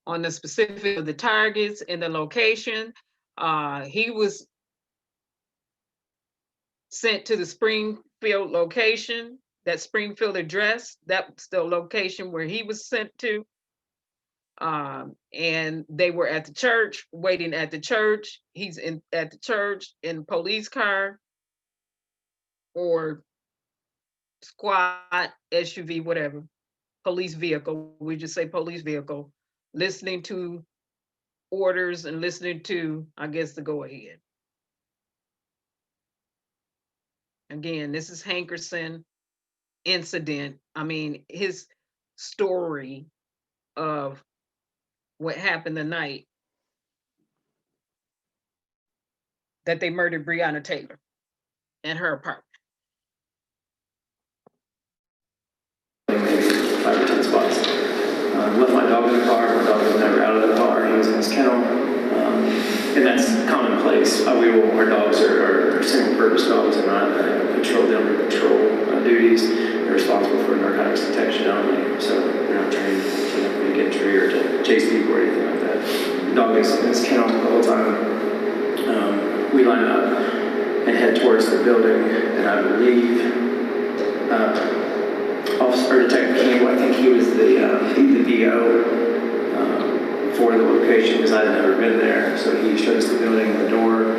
on the specific of the targets and the location. He was sent to the Springfield location, that Springfield address, that's the location where he was sent to. And they were at the church, waiting at the church. He's at the church in a police car or squad, SUV, whatever, police vehicle. We just say police vehicle, listening to orders and listening to, I guess, the go ahead. Again, this is Hankerson incident. I mean, his story of what happened the night that they murdered Breonna Taylor in her apartment. Maybe 5 or 10 spots. Left my dog in the car. My dog was never out of the car. He was in his kennel. And that's commonplace. Our dogs are single-purpose dogs and not patrol duties. They're responsible for narcotics detection only, so they're not trained to get a tree or to chase people or anything like that. The dog is in his kennel the whole time. We line up and head towards the building, and I believe Officer Detective Campbell, I think he was the DO for the location because I had never been there. So he showed us the building and the door.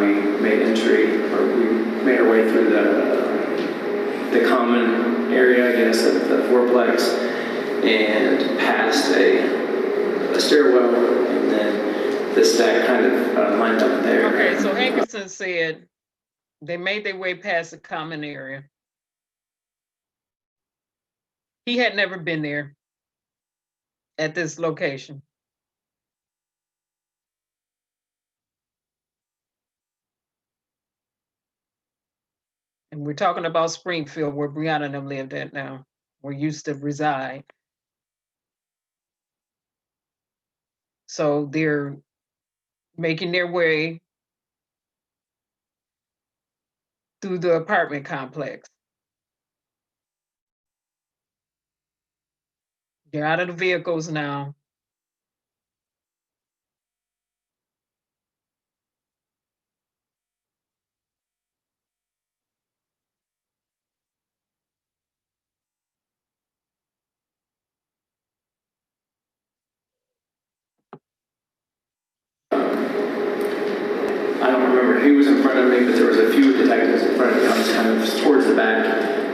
We made entry, or we made our way through the common area, I guess, of the fourplex, and past a stairwell, and then the stack kind of lined up there. Okay, so Hankerson said they made their way past the common area. He had never been there at this location. And we're talking about Springfield, where Breonna and them lived at now, where used to reside. So they're making their way through the apartment complex. They're out of the vehicles now. I don't remember who was in front of me, but there was a few detectives in front of me. I was kind of towards the back,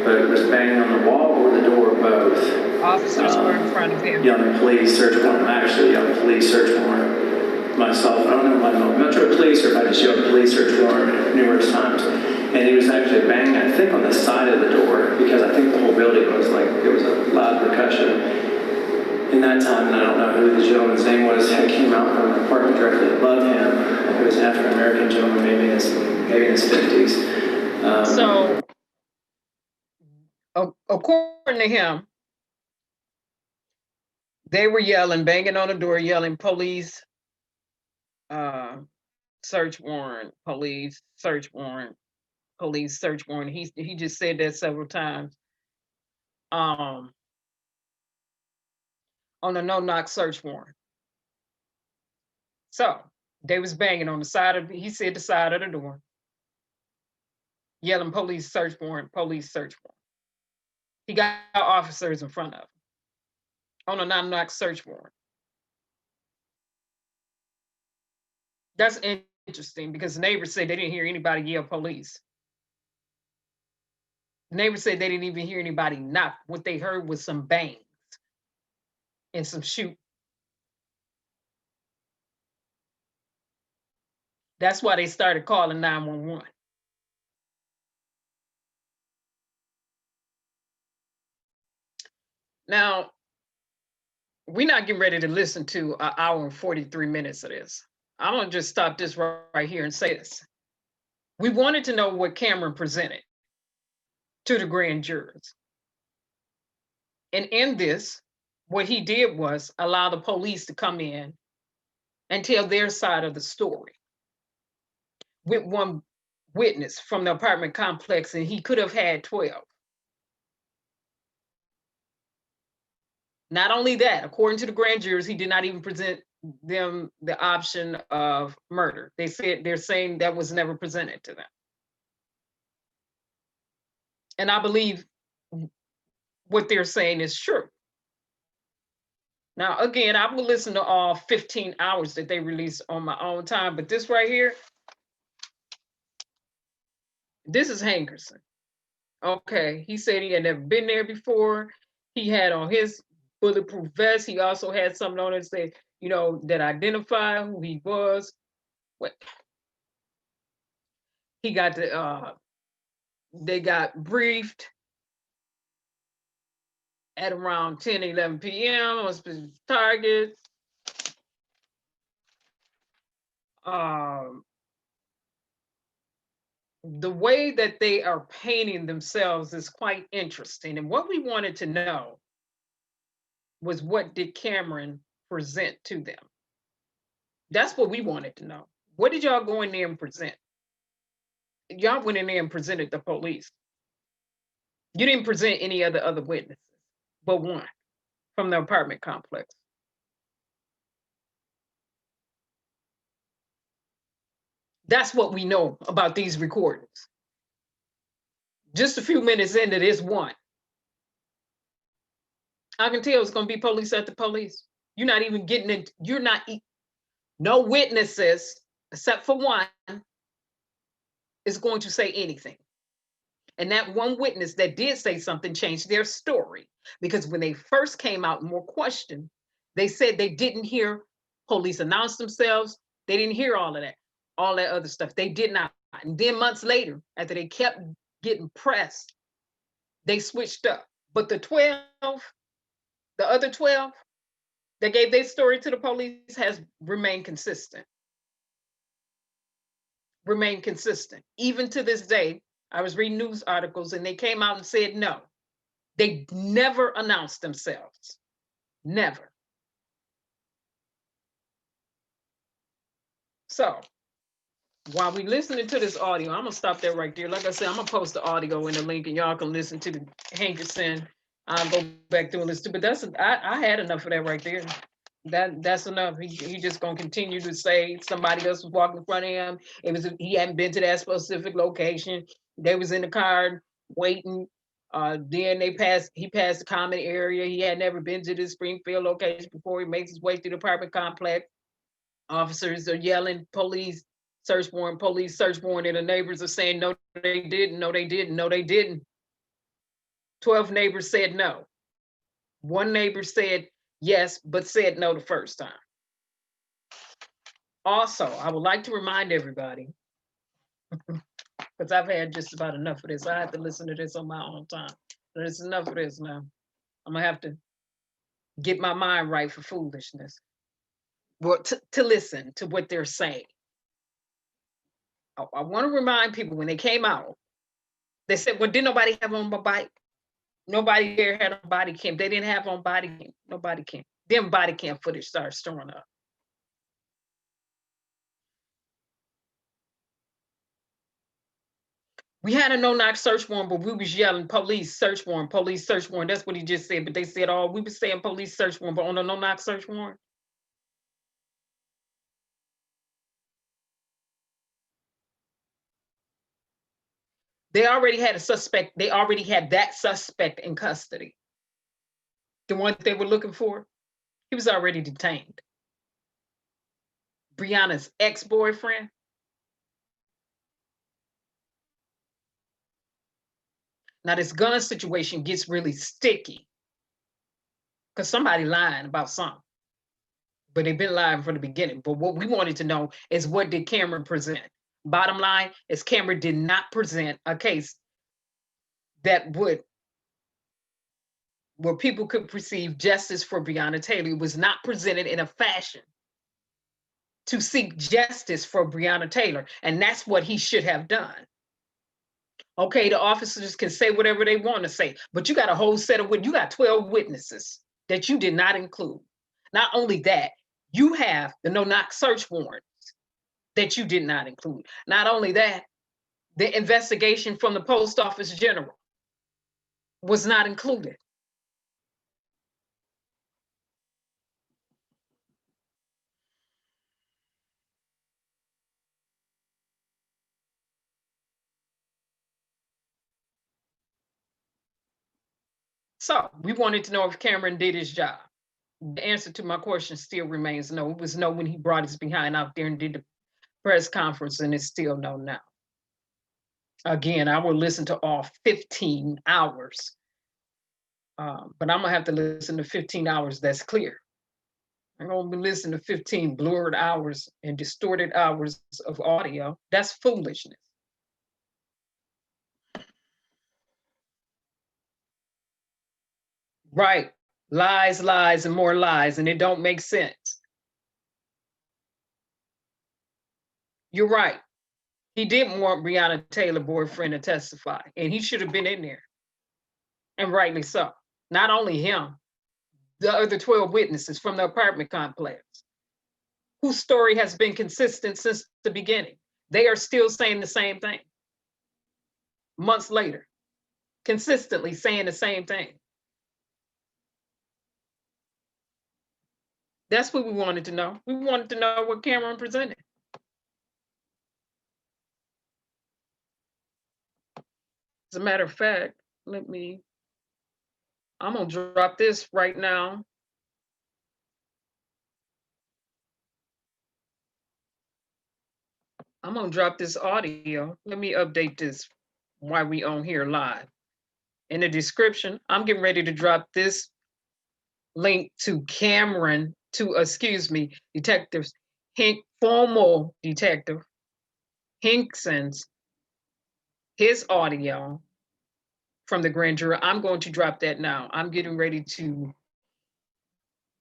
but it was banging on the wall or the door, both. Officers were in front of him. Yelling police search warrant. I actually yelled police search warrant myself. I don't know if I'm Metro Police or if I just yelled police search warrant numerous times. And he was actually banging, I think, on the side of the door because I think the whole building was like, it was a loud percussion. In that time, and I don't know who the gentleman's name was, had came out from an apartment directly above him. It was an African-American gentleman, maybe in his 50s. So, according to him, they were yelling, banging on the door, yelling police, search warrant, police, search warrant, police, search warrant. He just said that several times. On a no-knock search warrant. So They was banging on the side of, he said the side of the door, yelling police search warrant, police search warrant. He got officers in front of him on a non-knock search warrant. That's interesting because the neighbors said they didn't hear anybody yell police. The neighbors said they didn't even hear anybody knock. What they heard was some bangs and some shoot. That's why they started calling 911. Now, we're not getting ready to listen to an hour and 43 minutes of this. I'm gonna just stop this right here and say this. We wanted to know what Cameron presented to the grand jurors. And in this, what he did was allow the police to come in and tell their side of the story with one witness from the apartment complex, and he could have had 12. Not only that, according to the grand jurors, he did not even present them the option of murder. They're saying that was never presented to them. And I believe what they're saying is true. Now, again, I will listen to all 15 hours that they release on my own time, but this right here, this is Hankerson. Okay, he said he had never been there before. He had on his bulletproof vest. He also had something on it that, that identified who he was. What he got they got briefed at around 10, 11 p.m. on a specific target. The way that they are painting themselves is quite interesting. And what we wanted to know was, what did Cameron present to them? That's what we wanted to know. What did y'all go in there and present? Y'all went in there and presented the police. You didn't present any of the other witnesses, but one from the apartment complex. That's what we know about these recordings. Just a few minutes into this one, I can tell it's going to be police at the police. You're not even getting it. No witnesses, except for one, is going to say anything. And that one witness that did say something changed their story, because when they first came out and were questioned, they said they didn't hear police announce themselves. They didn't hear all of that other stuff. They did not. And then months later, after they kept getting pressed, they switched up. But the other 12 that gave their story to the police has remained consistent. Remained consistent. Even to this day, I was reading news articles and they came out and said no. They never announced themselves. Never. So while we listening to this audio, I'm gonna stop that right there. Like I said, I'm gonna post the audio in the link and y'all can listen to the Hankerson. I'll go back through and listen to, but I had enough of that right there. That's enough. He just gonna continue to say somebody else was walking in front of him. He hadn't been to that specific location. They was in the car waiting. Then he passed the common area. He had never been to the Springfield location before. He makes his way through the apartment complex. Officers are yelling, police search warrant, police search warrant, and the neighbors are saying, no, they didn't, no, they didn't, no, they didn't. 12 neighbors said no. One neighbor said yes, but said no the first time. Also, I would like to remind everybody, because I've had just about enough of this. I have to listen to this on my own time. But it's enough of this now. I'm gonna have to get my mind right for foolishness. But to listen to what they're saying. I want to remind people, when they came out, they said, well, didn't nobody have on my bike? Nobody there had a body cam. They didn't have on body cam. Nobody cam. Then body cam footage started showing up. We had a no-knock search warrant, but we was yelling police search warrant, police search warrant. That's what he just said. But they said, oh, we were saying police search warrant, but on a no-knock search warrant. They already had a suspect. They already had that suspect in custody. The one they were looking for, he was already detained. Breonna's ex-boyfriend. Now this gun situation gets really sticky because somebody lying about something, but they've been lying from the beginning. But what we wanted to know is, what did Cameron present? Bottom line is, Cameron did not present a case that where people could perceive justice for Breonna Taylor. It was not presented in a fashion to seek justice for Breonna Taylor, and that's what he should have done. Okay, the officers can say whatever they want to say, but you got a whole set of you got 12 witnesses that you did not include. Not only that, you have the no-knock search warrants that you did not include. Not only that, the investigation from the post office general was not included. So we wanted to know if Cameron did his job. The answer to my question still remains no. It was no when he brought his behind out there and did the press conference, and it's still no now. Again, I will listen to all 15 hours, but I'm gonna have to listen to 15 hours that's clear. I'm gonna be listening to 15 blurred hours and distorted hours of audio. That's foolishness. Right. Lies, lies, and more lies, and it don't make sense. You're right. He didn't want Breonna Taylor boyfriend to testify, and he should have been in there. And rightly so. Not only him, the other 12 witnesses from the apartment complex, whose story has been consistent since the beginning. They are still saying the same thing. Months later, consistently saying the same thing. That's what we wanted to know. We wanted to know what Cameron presented. As a matter of fact, I'm gonna drop this right now. I'm gonna drop this audio. Let me update this while we on here live. In the description, I'm getting ready to drop this link to detectives, formal detective Hinkson's, his audio from the grand jury. I'm going to drop that now. I'm getting ready to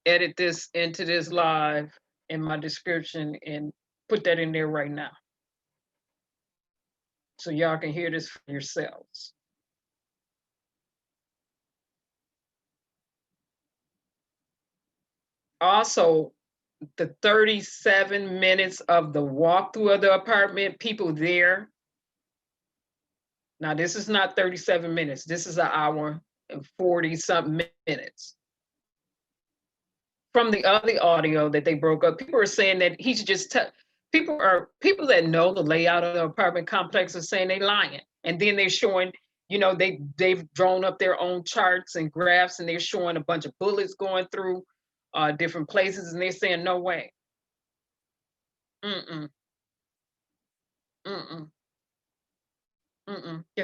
edit this into this live in my description and put that in there right now, so y'all can hear this for yourselves. Also, the 37 minutes of the walkthrough of the apartment, people there. Now, this is not 37 minutes. This is an hour and 40-something minutes. From the other audio that they broke up, people are saying that he should just people that know the layout of the apartment complex are saying they lying. And then they're showing, they've drawn up their own charts and graphs, and they're showing a bunch of bullets going through different places, and they're saying no way. They're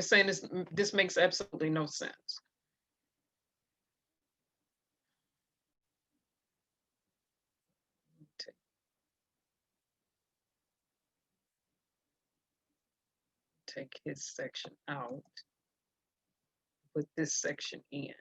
saying this makes absolutely no sense. Take his section out, put this section in.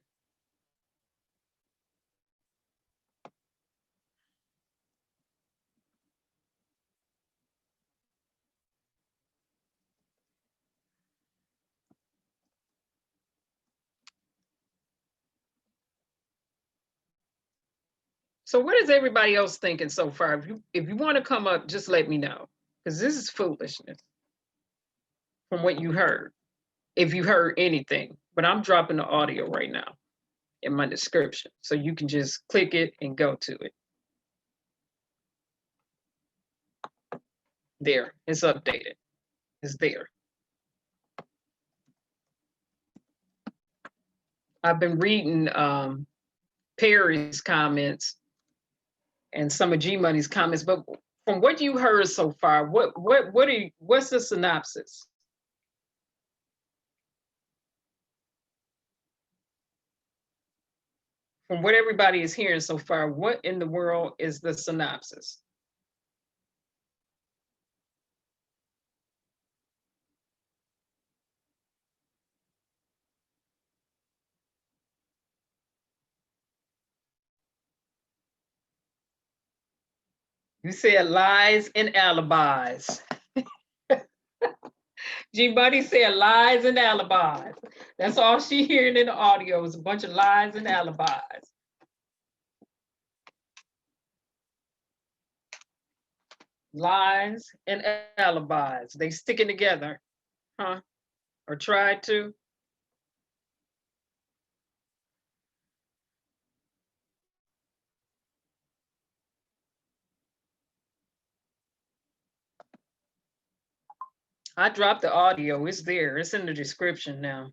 So what is everybody else thinking so far? If you want to come up, just let me know, because this is foolishness from what you heard, if you heard anything. But I'm dropping the audio right now in my description, so you can just click it and go to it. There, it's updated. It's there. I've been reading Perry's comments and some of G Money's comments, but from what you heard so far, what's the synopsis? From what everybody is hearing so far, what in the world is the synopsis? You said lies and alibis. G Buddy said lies and alibis. That's all she hearing in the audio is a bunch of lies and alibis. Lies and alibis. They sticking together, huh? Or tried to. I dropped the audio. It's there. It's in the description now.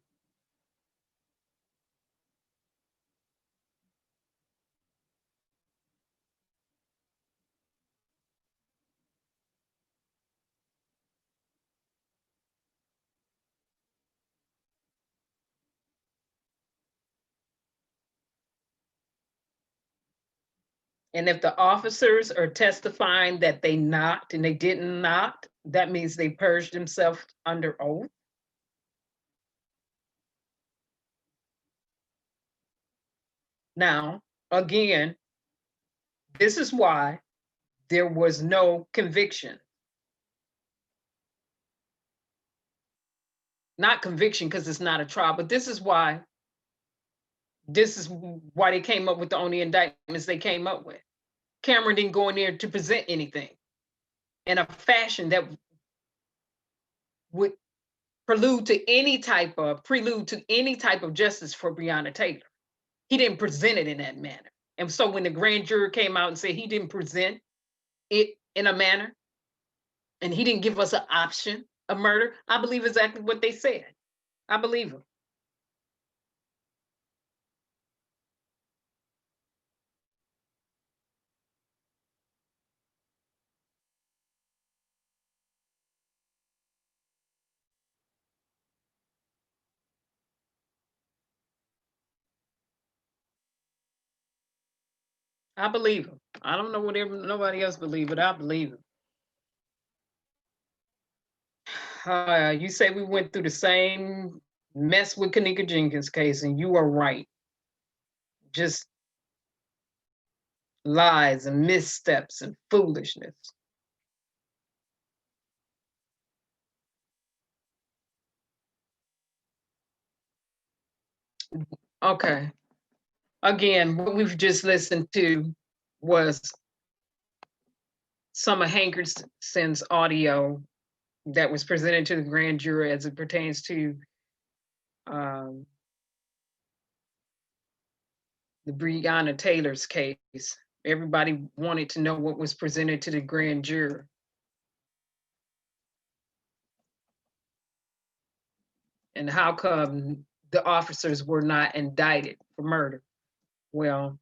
And if the officers are testifying that they knocked and they didn't knock, that means they purged themselves under oath. Now, again, this is why there was no conviction. Not conviction because it's not a trial, but this is why they came up with the only indictments they came up with. Cameron didn't go in there to present anything in a fashion that would prelude to any type of justice for Breonna Taylor. He didn't present it in that manner. And so when the grand juror came out and said he didn't present it in a manner and he didn't give us an option of murder, I believe exactly what they said. I believe him. I believe him. I don't know what nobody else believe, but I believe him. You say we went through the same mess with Kanika Jenkins case, and you are right. Just lies and missteps and foolishness. Okay. Again, what we've just listened to was some of Hankerson's audio that was presented to the grand jury as it pertains to the Breonna Taylor's case. Everybody wanted to know what was presented to the grand jury. And how come the officers were not indicted for murder? Well,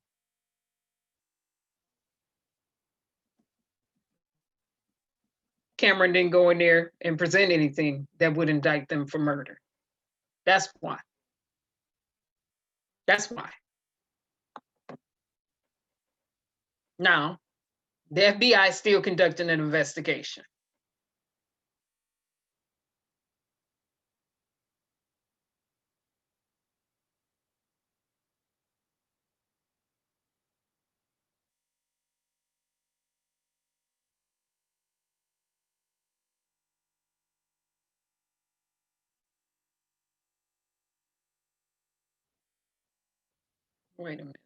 Cameron didn't go in there and present anything that would indict them for murder. That's why. That's why. Now, the FBI is still conducting an investigation. Wait a minute.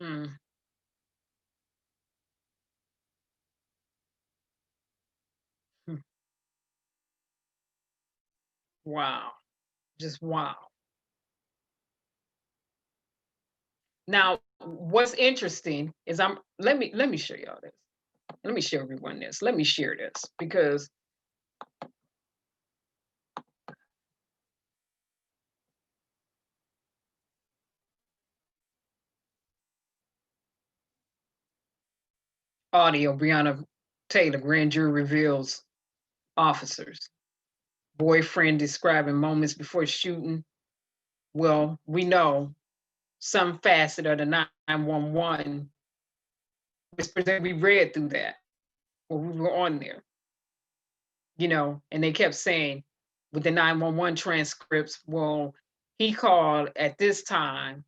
Hmm. Wow. Just wow. Now, what's interesting is let me show y'all this. Let me show everyone this. Let me share this because audio, Breonna Taylor, grand jury reveals officers. Boyfriend describing moments before shooting. Well, we know some facet of the 911 that we read through that when we were on there, you know, and they kept saying with the 911 transcripts, well, he called at this time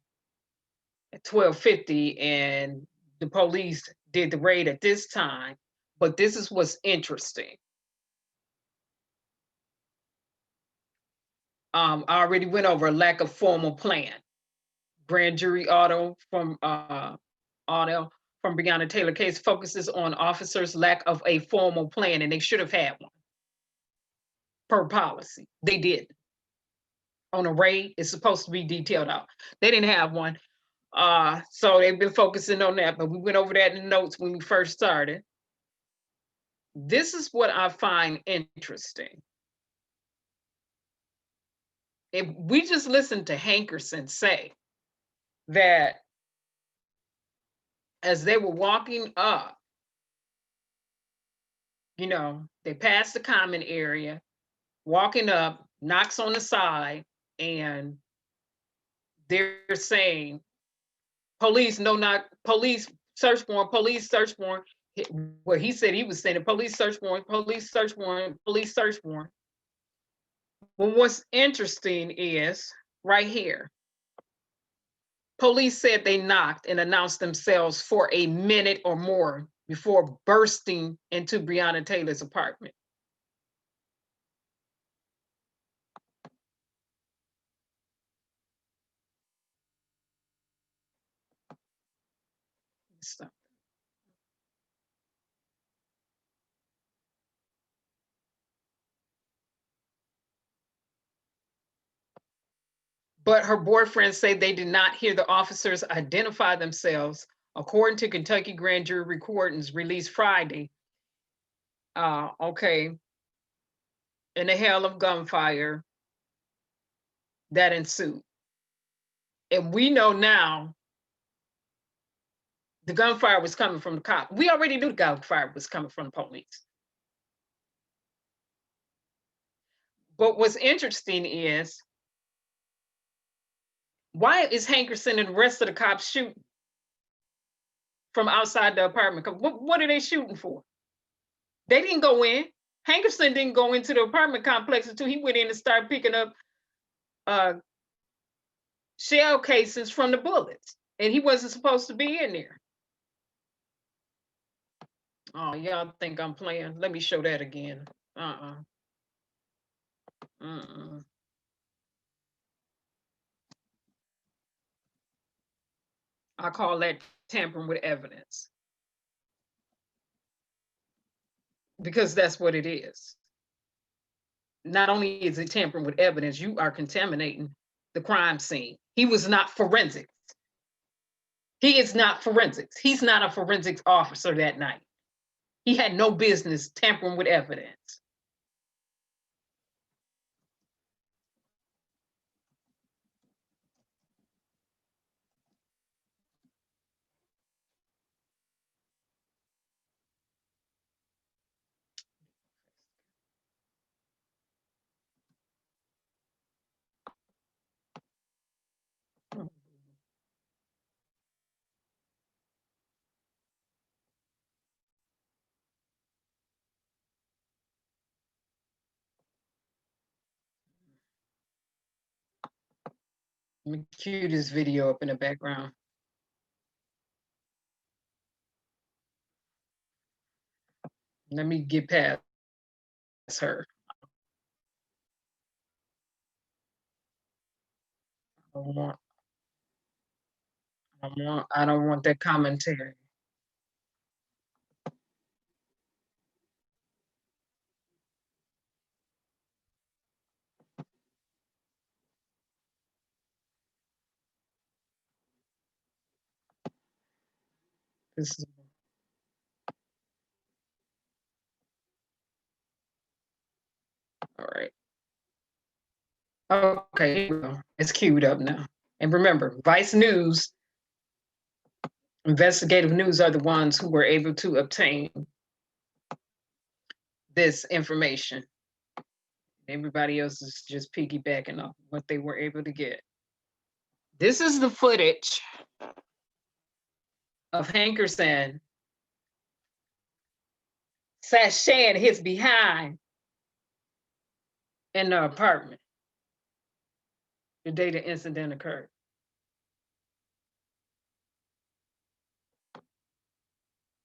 at 12:50 and the police did the raid at this time. But this is what's interesting. I already went over a lack of formal plan. Grand jury audio from Breonna Taylor case focuses on officers' lack of a formal plan, and they should have had one per policy. They did. On a raid, it's supposed to be detailed out. They didn't have one. So they've been focusing on that, but we went over that in the notes when we first started. This is what I find interesting. If we just listen to Hankerson say that as they were walking up, you know, they passed the common area, walking up, knocks on the side, and they're saying, police, no, not police, search warrant, police search warrant. Well, he said he was saying police search warrant, police search warrant, police search warrant. Well, what's interesting is right here. Police said they knocked and announced themselves for a minute or more before bursting into Breonna Taylor's apartment. Stop. But her boyfriend said they did not hear the officers identify themselves. According to Kentucky grand jury recordings released Friday, okay, in the hail of gunfire that ensued. And we know now the gunfire was coming from the cop. We already knew the gunfire was coming from the police. But what's interesting is, why is Hankerson and the rest of the cops shooting from outside the apartment? What are they shooting for? They didn't go in. Hankerson didn't go into the apartment complex until he went in and started picking up shell casings from the bullets. And he wasn't supposed to be in there. Oh, y'all think I'm playing? Let me show that again. I call that tampering with evidence. Because that's what it is. Not only is it tampering with evidence, you are contaminating the crime scene. He was not forensics. He is not forensics. He's not a forensics officer that night. He had no business tampering with evidence. Let me cue this video up in the background. Let me get past her. I don't want that commentary. This is all right. Okay, here we go. It's queued up now. And remember, Vice News, investigative news are the ones who were able to obtain this information. Everybody else is just piggybacking off what they were able to get. This is the footage of Hankerson sashaying his behind in the apartment the day the incident occurred.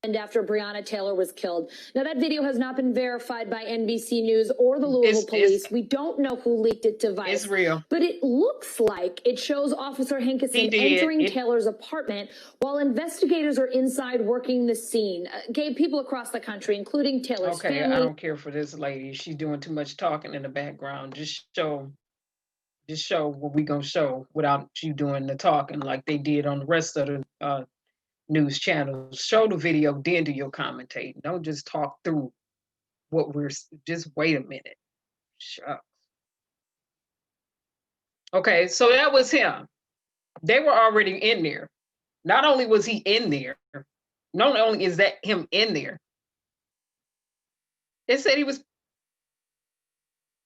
And after Breonna Taylor was killed. Now, that video has not been verified by NBC News or the Louisville police. We don't know who leaked it to Vice. It's real. But it looks like it shows Officer Hankerson entering Taylor's apartment while investigators are inside working the scene. Gay people across the country, including Taylor's family. I don't care for this lady. She's doing too much talking in the background. Just show what we gonna show without you doing the talking like they did on the rest of the news channels. Show the video, then do your commentating. Don't just talk through what just wait a minute. Shucks. Okay, so that was him. They were already in there. Not only was he in there, not only is that him in there, they said he was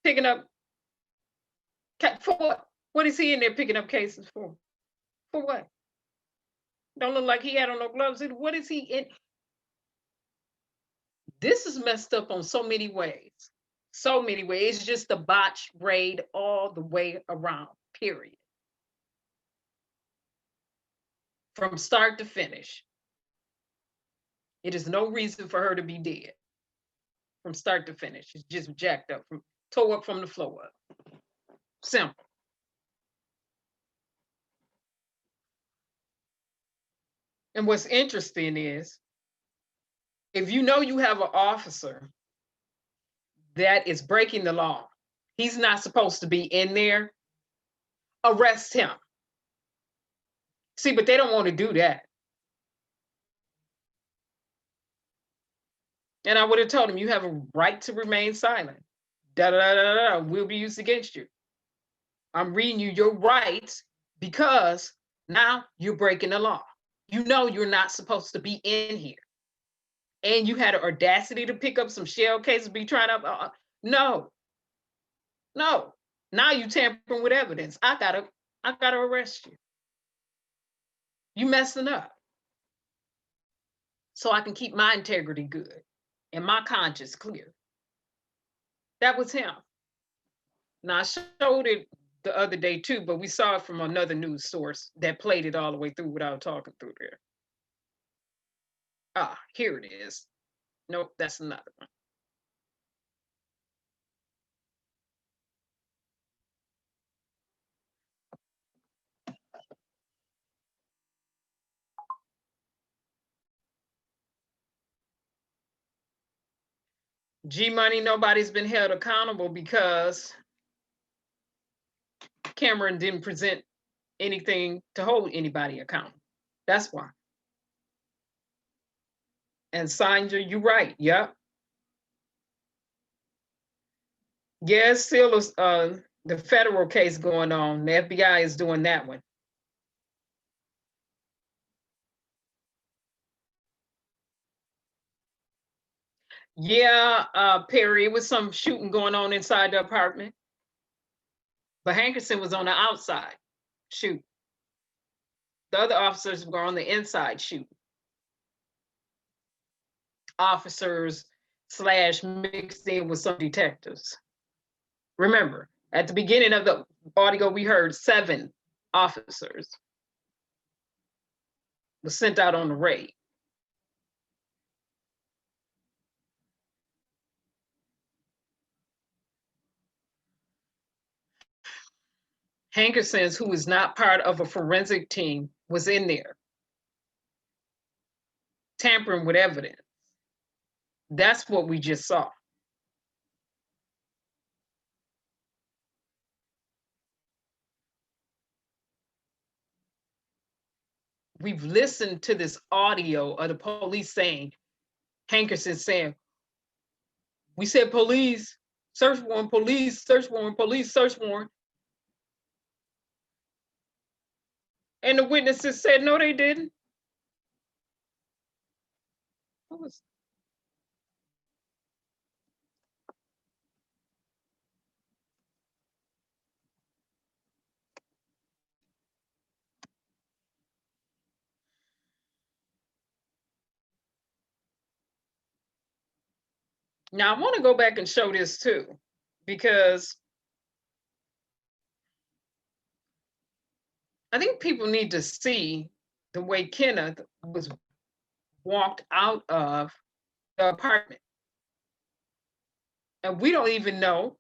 picking up, for what? What is he in there picking up cases for? For what? Don't look like he had on no gloves. What is he in? This is messed up on so many ways. So many ways. It's just a botch raid all the way around, period. From start to finish. It is no reason for her to be dead. From start to finish. It's just jacked up, tore up from the floor up. Simple. And what's interesting is, if you know you have an officer that is breaking the law, he's not supposed to be in there, arrest him. See, but they don't want to do that. And I would have told him, you have a right to remain silent. Will be used against you. I'm reading you your rights because now you're breaking the law. You know you're not supposed to be in here. And you had the audacity to pick up some shell cases, be trying to, no. Now you tampering with evidence. I gotta arrest you. You messing up. So I can keep my integrity good and my conscience clear. That was him. Now I showed it the other day too, but we saw it from another news source that played it all the way through without talking through there. Ah, here it is. Nope, that's another one. G-Money, nobody's been held accountable because Cameron didn't present anything to hold anybody accountable. That's why. And Sandra, you're right. Yep. Yeah, it's still the federal case going on. The FBI is doing that one. Yeah, Perry, it was some shooting going on inside the apartment. But Hankerson was on the outside shooting. The other officers were on the inside shooting. Officers / mixed in with some detectives. Remember, at the beginning of the audio, we heard 7 officers were sent out on the raid. Hankerson, who is not part of a forensic team, was in there tampering with evidence. That's what we just saw. we've listened to this audio of the police saying, Hankerson saying, we said police, search warrant, police, search warrant, police, search warrant. And the witnesses said, no, they didn't. What was Now, I want to go back and show this too, because I think people need to see the way Kenneth was walked out of the apartment. And we don't even know.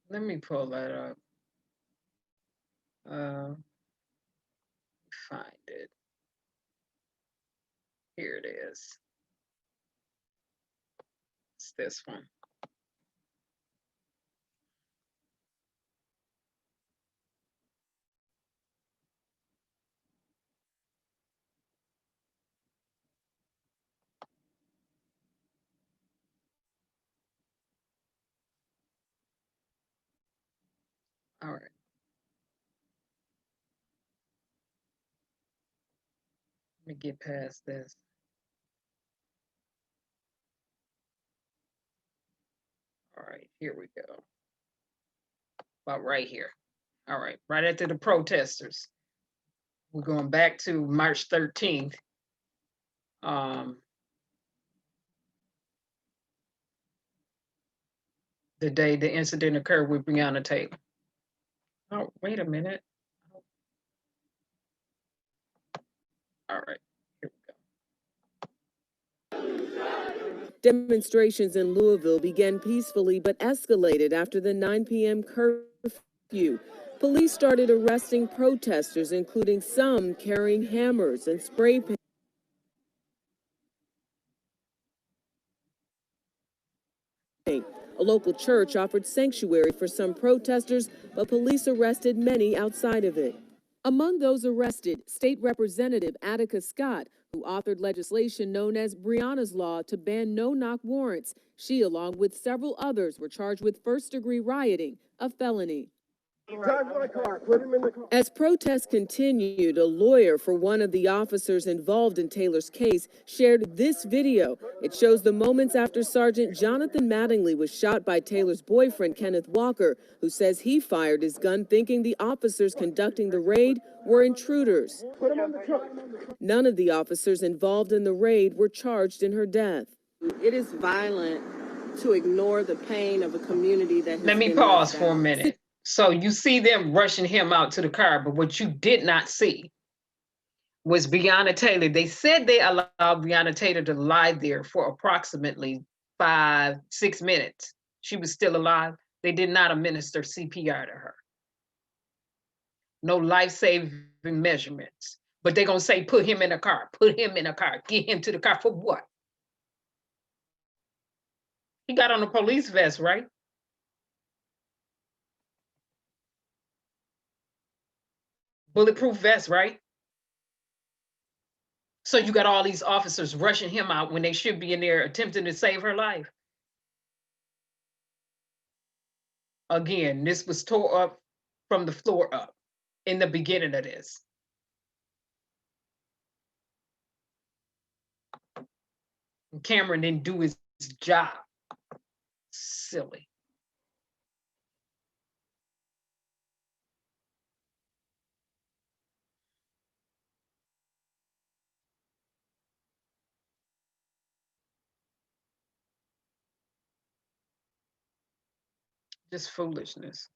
Let me pull that up. Find it. Here it is. It's this one. All right. Let me get past this. All right, here we go. About right here. All right, right after the protesters. We're going back to March 13th. The day the incident occurred with Breonna Taylor. Oh, wait a minute. All right, here we go. Demonstrations in Louisville began peacefully but escalated after the 9 p.m. curfew. Police started arresting protesters, including some carrying hammers and spray paint. A local church offered sanctuary for some protesters, but police arrested many outside of it. Among those arrested, State Representative Attica Scott, who authored legislation known as Breonna's Law to ban no-knock warrants. She, along with several others, were charged with first-degree rioting, a felony. As protests continued, a lawyer for one of the officers involved in Taylor's case shared this video. It shows the moments after Sergeant Jonathan Mattingly was shot by Taylor's boyfriend, Kenneth Walker, who says he fired his gun thinking the officers conducting the raid were intruders. None of the officers involved in the raid were charged in her death. It is violent to ignore the pain of a community that has Let me pause for a minute. So you see them rushing him out to the car, but what you did not see was Breonna Taylor. They said they allowed Breonna Taylor to lie there for approximately 5-6 minutes. She was still alive. They did not administer CPR to her. No life-saving measurements. But they're going to say, put him in a car, put him in a car, get him to the car for what? He got on a police vest, right? Bulletproof vest, right? So you got all these officers rushing him out when they should be in there attempting to save her life. Again, this was tore up from the floor up in the beginning of this. Cameron didn't do his job. Silly. Just foolishness.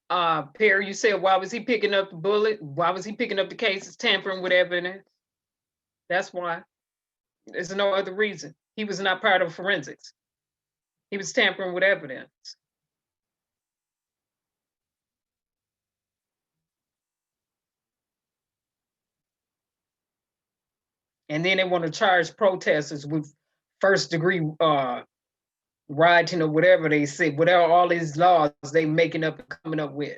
Perry, you said, why was he picking up the bullet? Why was he picking up the cases, tampering with evidence? That's why. There's no other reason. He was not part of forensics. He was tampering with evidence. And then they want to charge protesters with first degree rioting or whatever they say, whatever all these laws they making up and coming up with.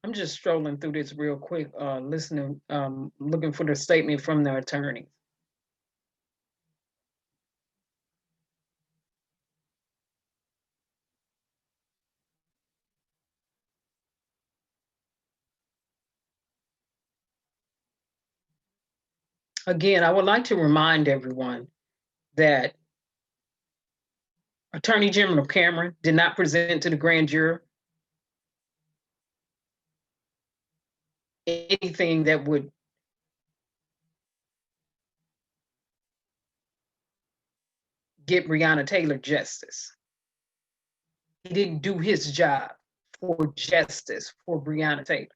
I'm just strolling through this real quick, listening, looking for the statement from the attorney. Again, I would like to remind everyone that Attorney General Cameron did not present to the grand jury anything that would get Breonna Taylor justice. He didn't do his job for justice for Breonna Taylor.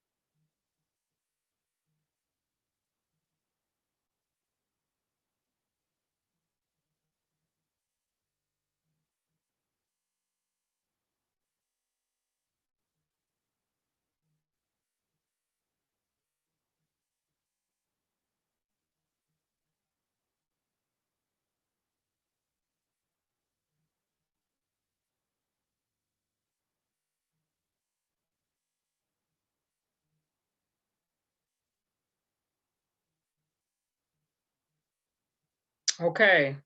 Okay.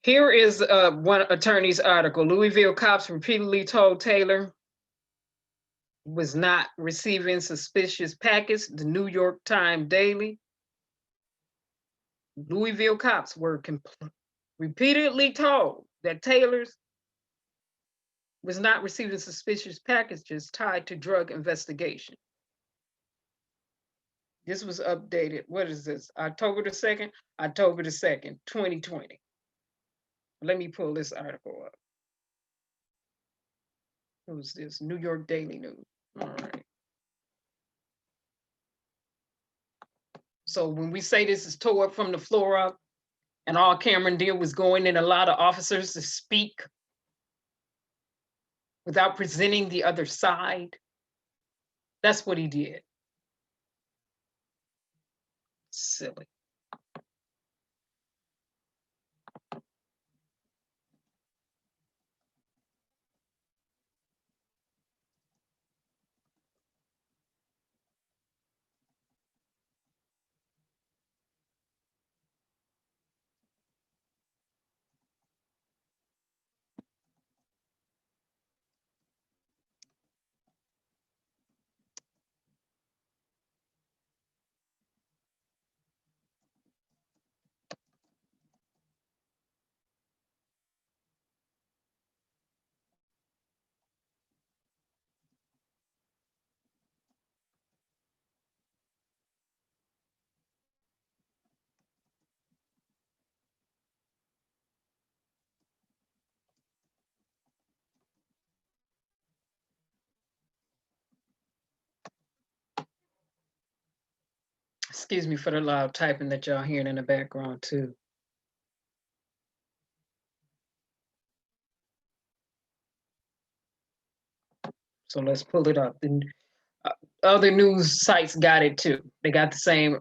Here is one attorney's article. Louisville cops repeatedly told Taylor was not receiving suspicious packets. The New York Times Daily. Louisville cops were repeatedly told that Taylor's was not receiving suspicious packages tied to drug investigation. This was updated. What is this? October the 2nd? October the 2nd, 2020. Let me pull this article up. Who's this? New York Daily News. All right. So when we say this is tore up from the floor up, and all Cameron did was going in a lot of officers to speak without presenting the other side, that's what he did. Silly. Excuse me for the loud typing that y'all hearing in the background too. So let's pull it up. And other news sites got it too. They got the same,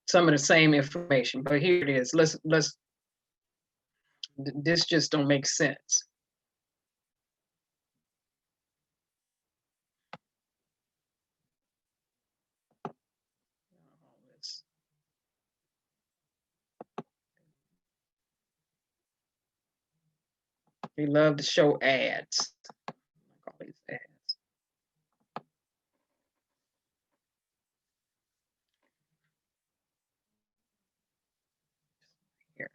some of the same information. But here it is. Let's. This just don't make sense. They love to show ads. All these ads. Here.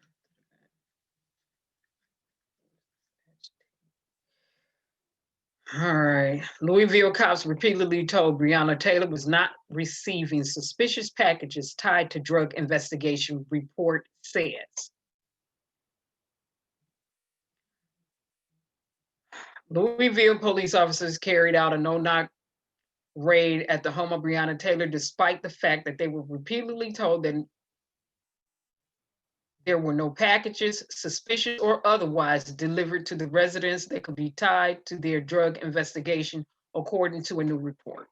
All right. Louisville cops repeatedly told Breonna Taylor was not receiving suspicious packages tied to drug investigation, report says. Louisville police officers carried out a no-knock raid at the home of Breonna Taylor, despite the fact that they were repeatedly told that there were no packages, suspicious or otherwise, delivered to the residents that could be tied to their drug investigation, according to a new report.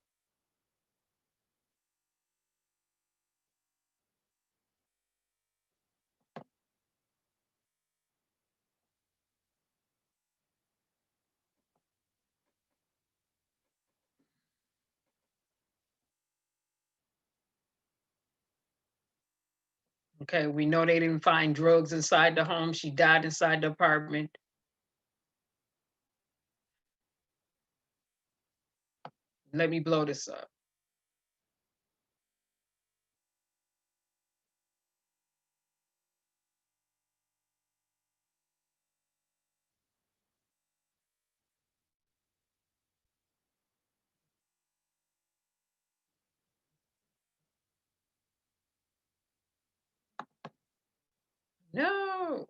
Okay, we know they didn't find drugs inside the home. She died inside the apartment. Let me blow this up. No.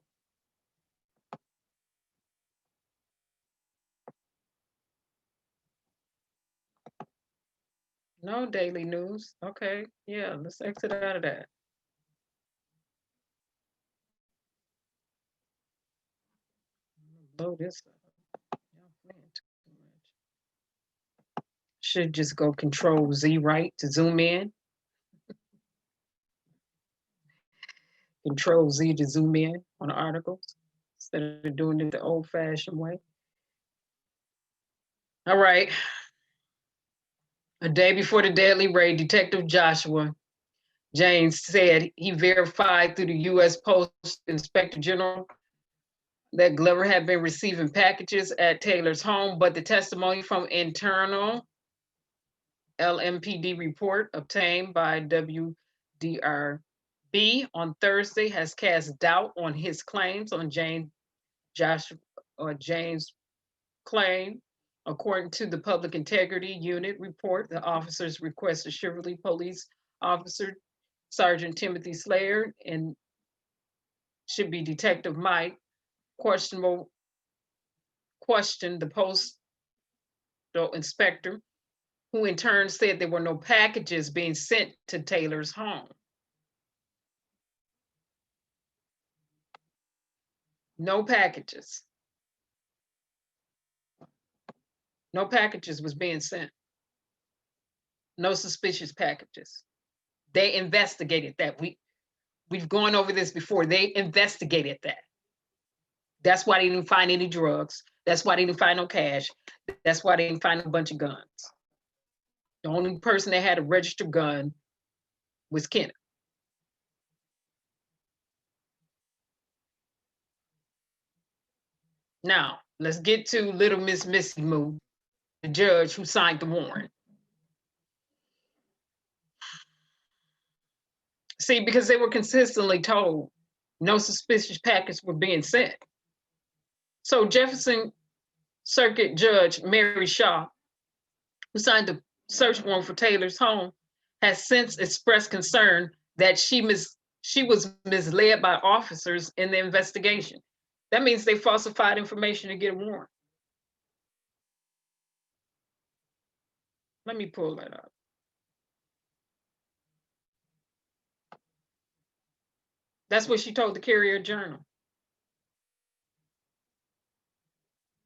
No daily news. Okay, yeah, let's exit out of that. Blow this up. Should just go Control Z right to zoom in. Control Z to zoom in on articles instead of doing it the old-fashioned way. All right. A day before the deadly raid, Detective Joshua James said he verified through the U.S. Post Inspector General that Glover had been receiving packages at Taylor's home, but the testimony from internal LMPD report obtained by WDRB on Thursday has cast doubt on his claims on James claim. According to the Public Integrity Unit report, the officers requested Cheverly Police Officer Sergeant Timothy Slayer and should be Detective Mike questioned the postal inspector, who in turn said there were no packages being sent to Taylor's home. No packages. No packages was being sent. No suspicious packages. They investigated that. We've gone over this before. They investigated that. That's why they didn't find any drugs. That's why they didn't find no cash. That's why they didn't find a bunch of guns. The only person that had a registered gun was Kenneth. Now, let's get to Little Miss Missy Moo, the judge who signed the warrant. See, because they were consistently told no suspicious packets were being sent. So Jefferson Circuit Judge Mary Shaw, who signed the search warrant for Taylor's home, has since expressed concern that she was misled by officers in the investigation. That means they falsified information to get a warrant. Let me pull that up. That's what she told the Courier Journal.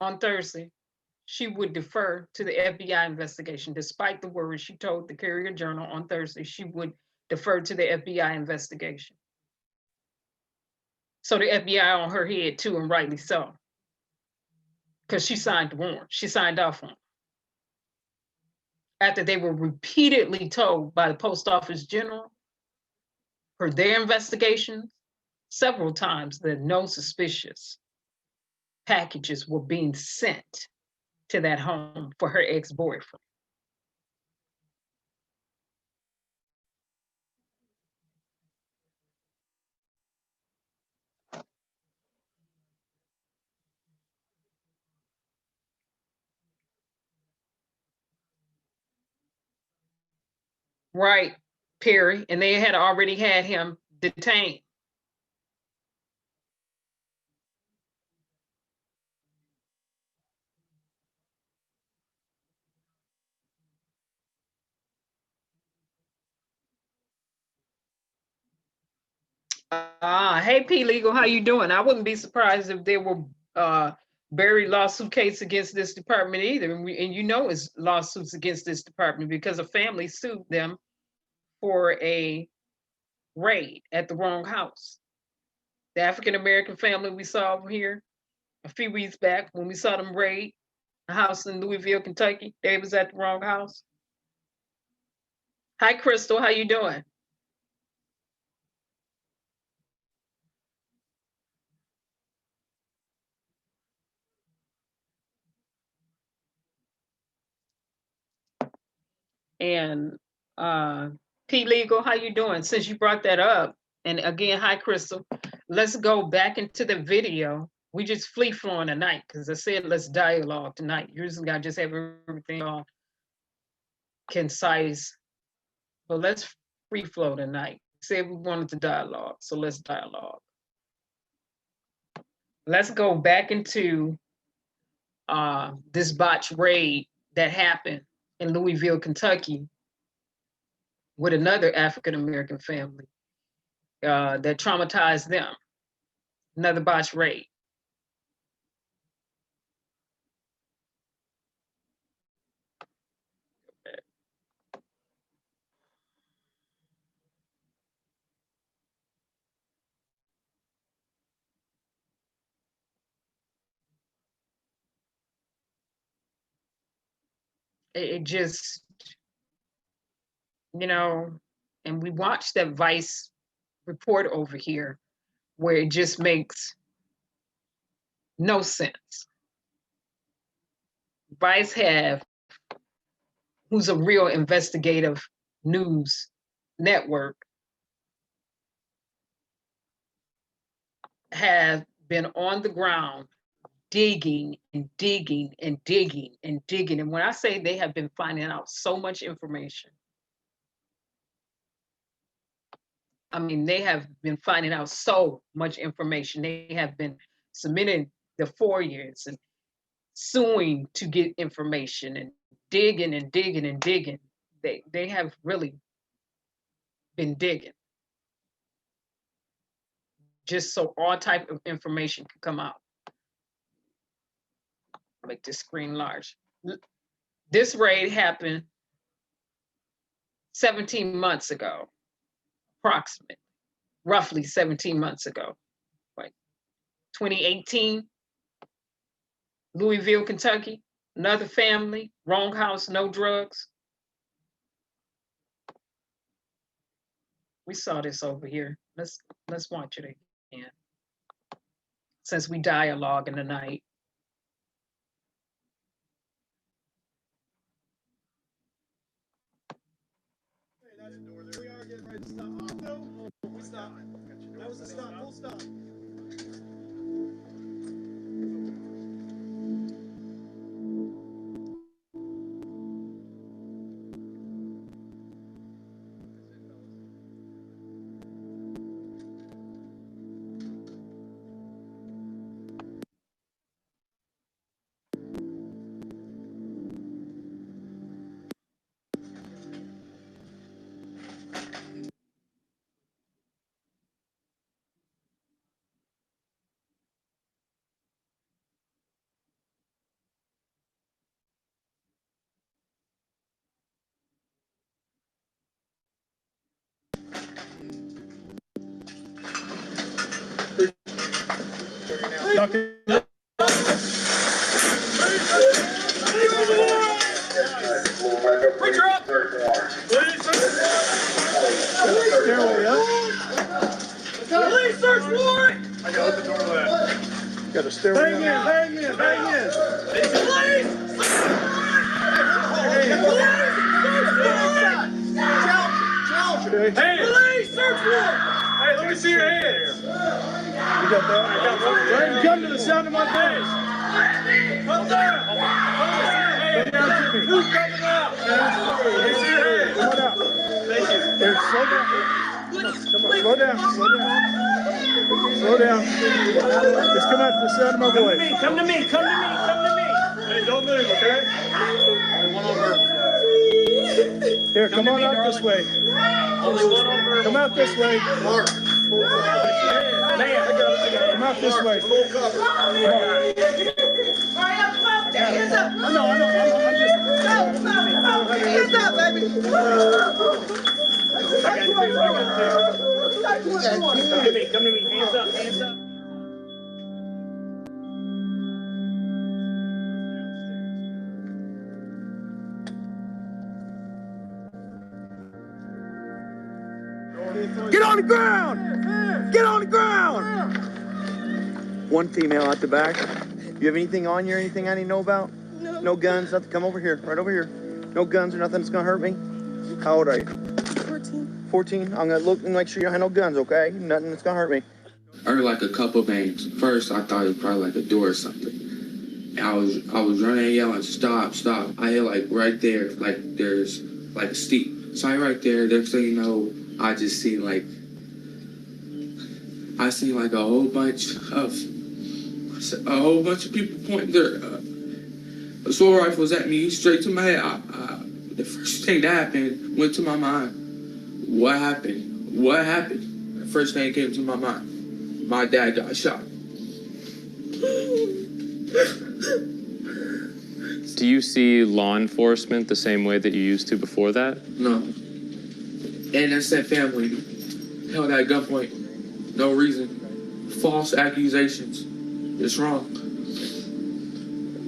On Thursday, she would defer to the FBI investigation. Despite the worries, she told the Courier Journal on Thursday she would defer to the FBI investigation. So the FBI on her head too, and rightly so. Because she signed the warrant. She signed off on it. After they were repeatedly told by the Post Office General for their investigations several times that no suspicious packages were being sent to that home for her ex-boyfriend. Right, Perry, and they had already had him detained. Hey, P Legal, how you doing? I wouldn't be surprised if there were buried lawsuit case against this department either. And you know it's lawsuits against this department because a family sued them for a raid at the wrong house. The African-American family we saw over here a few weeks back when we saw them raid a house in Louisville, Kentucky, they was at the wrong house. Hi, Crystal, how you doing? And P Legal, how you doing? Since you brought that up, and again, hi Crystal, let's go back into the video. We just free flowing tonight because I said let's dialogue tonight. Usually I just have everything all concise, but let's free flow tonight. Said we wanted to dialogue, so let's dialogue. Let's go back into this botched raid that happened in Louisville, Kentucky, with another African-American family that traumatized them. Another botched raid. It just, you know, and we watched that Vice report over here where it just makes no sense. Vice have, who's a real investigative news network, have been on the ground digging and digging and digging and digging. And when I say they have been finding out so much information, I mean, they have been finding out so much information. They have been submitting the FOIAs and suing to get information and digging and digging and digging. They have really been digging just so all type of information can come out. Make this screen large. This raid happened 17 months ago, approximately, roughly 17 months ago, like 2018, Louisville, Kentucky, another family, wrong house, no drugs. We saw this over here. Let's watch it again. Since we dialoguing tonight. We are getting ready to stop. Oh, no. We stop. That was a stop. Full stop. Police search warrant! I got the door left. Got a stairway. Hang in. Okay. Police, search warrant. Hey, let me see your hands. You got that? I got one. Right, come to the sound of my voice. Come down. Come down to me. Who's coming out? Let me see your hands. Come on out. Thank you. Here, slow down. Come on, slow down. Slow down. Just come out to the sound of my voice. Come to me. Hey, don't move, okay? One over. Here, come on out this way. Only one over. Come out this way. Mark. Come out this way. Full cover. Hurry up, come on. Hands up. I know. I'm just. Go. Hands up, baby. Come to me. Hands up. Get on the ground! Get on the ground! One female at the back. You have anything on you or anything I need to know about? No. No guns, nothing. Come over here, right over here. No guns or nothing that's gonna hurt me. How old are you? 14. 14? I'm gonna look and make sure you don't have no guns, okay? Nothing that's gonna hurt me. I heard like a couple bangs. First, I thought it was probably like a door or something. I was running and yelling, stop. I hear like right there, like there's like a steep. So I right there, next thing you know, I just see like a whole bunch of people pointing their assault rifles at me straight to my head. The first thing that happened went to my mind. What happened? The first thing that came to my mind. My dad got shot. Do you see law enforcement the same way that you used to before that? No. Innocent family held at gunpoint. No reason. False accusations. It's wrong.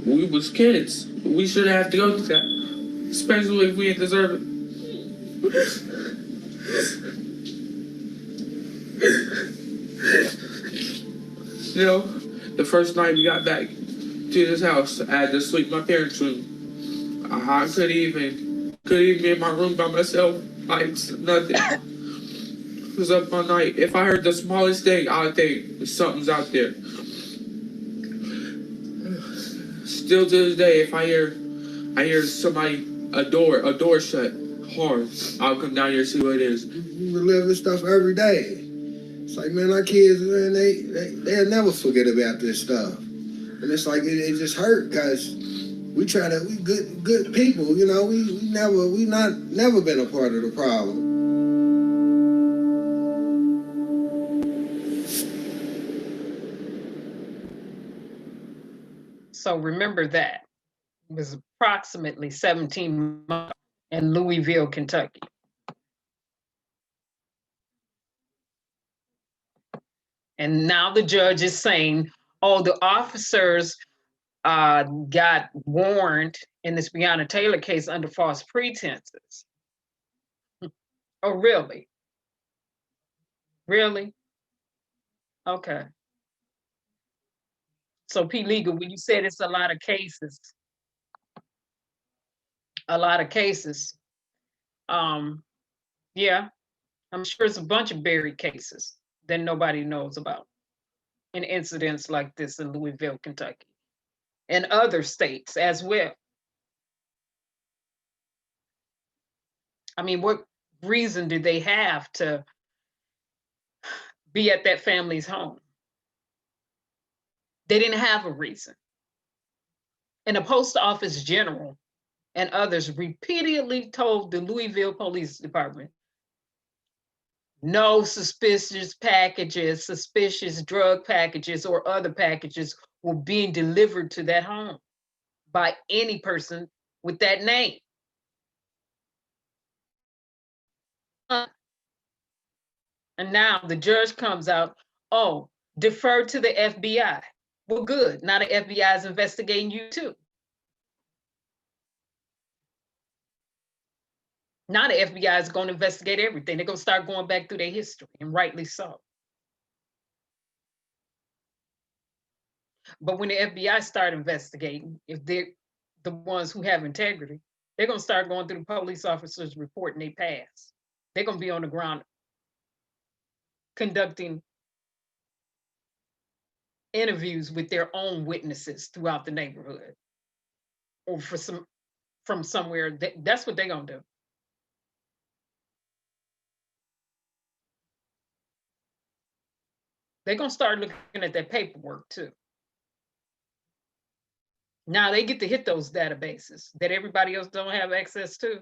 We was kids. We shouldn't have to go through that. Especially if we didn't deserve it. You know, the first night we got back to this house, I had to sleep in my parents' room. I couldn't even be in my room by myself. Like, nothing. It was up all night. If I heard the smallest thing, I would think something's out there. Still to this day, if I hear somebody, a door shut hard, I'll come down here and see what it is. We relive this stuff every day. It's like, man, our kids, man, they'll never forget about this stuff. And it's like, it just hurt, because we good people, you know, we never been a part of the problem. So remember that. It was approximately 17 months in Louisville, Kentucky. And now the judge is saying, oh, the officers got warned in this Breonna Taylor case under false pretenses. Oh, really? Really? Okay. So P. Legal, when you said it's a lot of cases, yeah, I'm sure it's a bunch of buried cases that nobody knows about, and incidents like this in Louisville, Kentucky, and other states as well. I mean, what reason did they have to be at that family's home? They didn't have a reason. And the post office general and others repeatedly told the Louisville Police Department, no suspicious packages, suspicious drug packages, or other packages were being delivered to that home by any person with that name. And now the judge comes out, oh, defer to the FBI. Well, good. Now the FBI is investigating you too. Now the FBI is going to investigate everything. They're going to start going back through their history, and rightly so. But when the FBI start investigating, if they're the ones who have integrity, they're going to start going through the police officers' report and they pass. They're going to be on the ground conducting interviews with their own witnesses throughout the neighborhood or from somewhere. That's what they're going to do. They're going to start looking at their paperwork too. Now they get to hit those databases that everybody else don't have access to.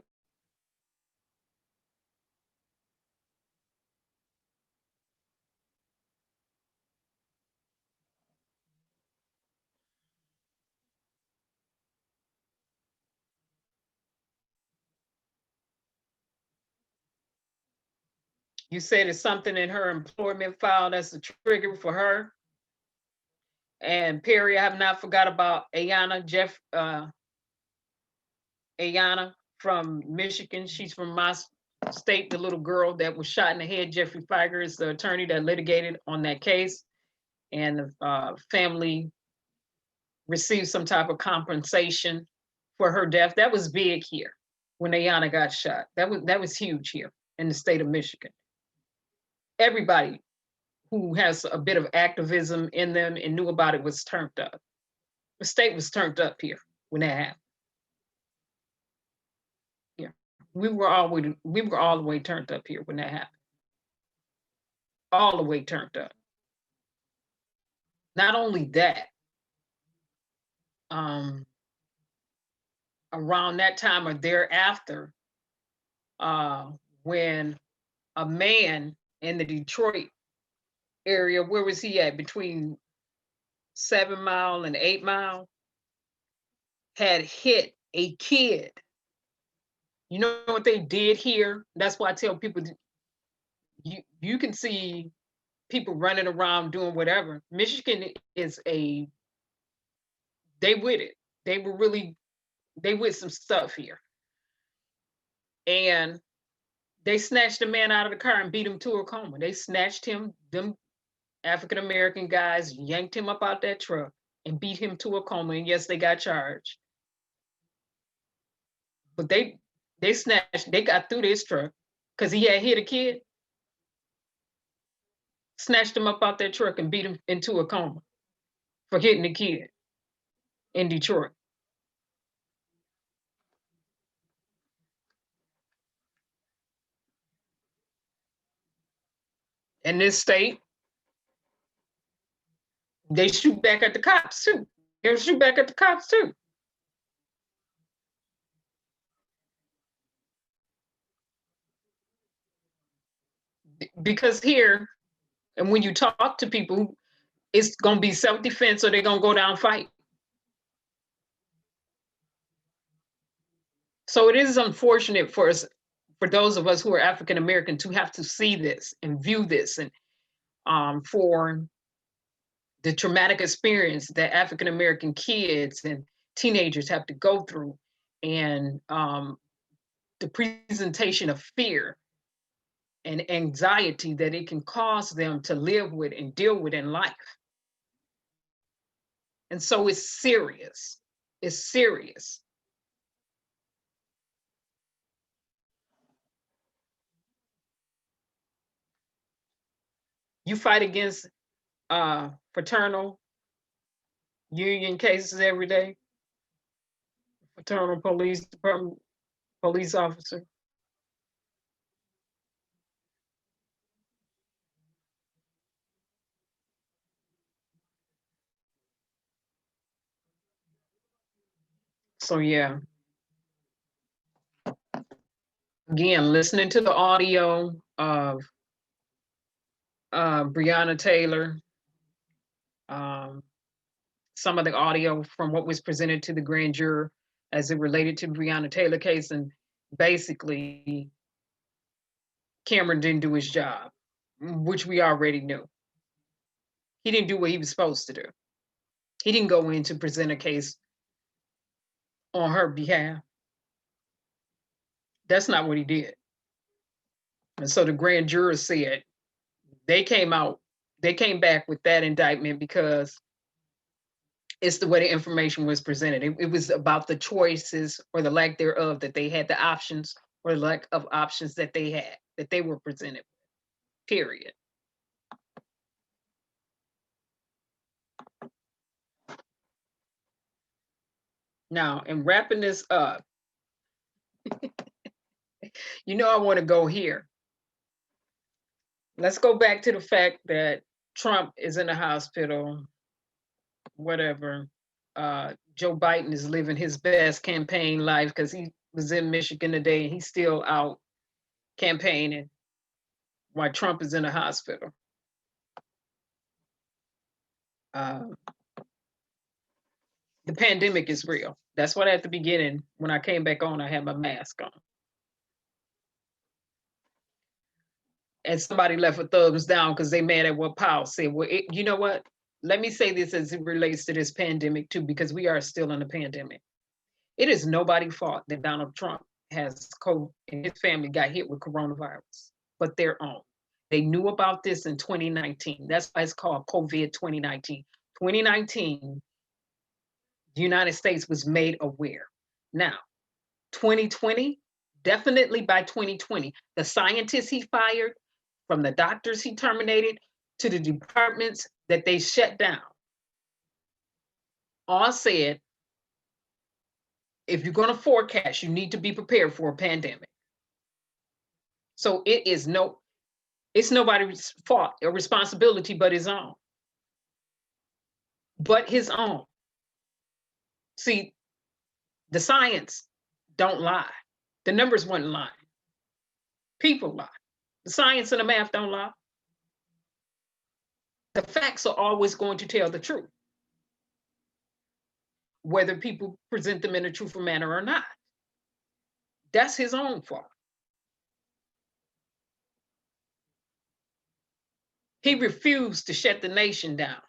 You said it's something in her employment file that's a trigger for her. And Perry, I have not forgot about Ayanna from Michigan. She's from my state, the little girl that was shot in the head. Jeffrey Feiger is the attorney that litigated on that case. And the family received some type of compensation for her death. That was big here when Ayanna got shot. That was huge here in the state of Michigan. Everybody who has a bit of activism in them and knew about it was turned up. The state was turned up here when that happened. Yeah, we were all the way turned up here when that happened. All the way turned up. Not only that, around that time or thereafter, when a man in the Detroit area, where was he at? Between 7 Mile and 8 Mile, had hit a kid. You know what they did here? That's why I tell people, you can see people running around doing whatever. Michigan is they with it. They with some stuff here. And they snatched a man out of the car and beat him to a coma. They snatched him, them African-American guys yanked him up out that truck and beat him to a coma. And yes, they got charged. But they got through this truck because he had hit a kid, snatched him up out that truck and beat him into a coma for hitting a kid in Detroit. In this state, they shoot back at the cops too. They'll shoot back at the cops too. Because here, and when you talk to people, it's going to be self-defense or they're going to go down and fight. So it is unfortunate for us, for those of us who are African-American, to have to see this and view this, and for the traumatic experience that African-American kids and teenagers have to go through, and the presentation of fear and anxiety that it can cause them to live with and deal with in life. And so it's serious. It's serious. You fight against fraternal union cases every day. Fraternal police department, police officer. So yeah. Again, listening to the audio of Breonna Taylor, some of the audio from what was presented to the grand juror as it related to Breonna Taylor case, and basically Cameron didn't do his job, which we already knew. He didn't do what he was supposed to do. He didn't go in to present a case on her behalf. That's not what he did. And so the grand juror said they came back with that indictment because It's the way the information was presented. It was about the choices or the lack thereof that they had, the options or lack of options that they had, that they were presented, period. Now, in wrapping this up, you know, I want to go here. Let's go back to the fact that Trump is in the hospital, whatever. Joe Biden is living his best campaign life because he was in Michigan today and he's still out campaigning while Trump is in the hospital. The pandemic is real. That's what at the beginning, when I came back on, I had my mask on. And somebody left a thumbs down because they mad at what Powell said. Well, you know what? Let me say this as it relates to this pandemic too, because we are still in a pandemic. It is nobody's fault that Donald Trump has COVID and his family got hit with coronavirus, but their own. They knew about this in 2019. That's why it's called COVID 2019. 2019, the United States was made aware. Now, 2020, definitely by 2020, the scientists he fired, from the doctors he terminated, to the departments that they shut down, all said, if you're going to forecast, you need to be prepared for a pandemic. So it's nobody's fault or responsibility but his own. But his own. See, the science don't lie. The numbers weren't lying. People lie. The science and the math don't lie. The facts are always going to tell the truth, whether people present them in a truthful manner or not. That's his own fault. He refused to shut the nation down.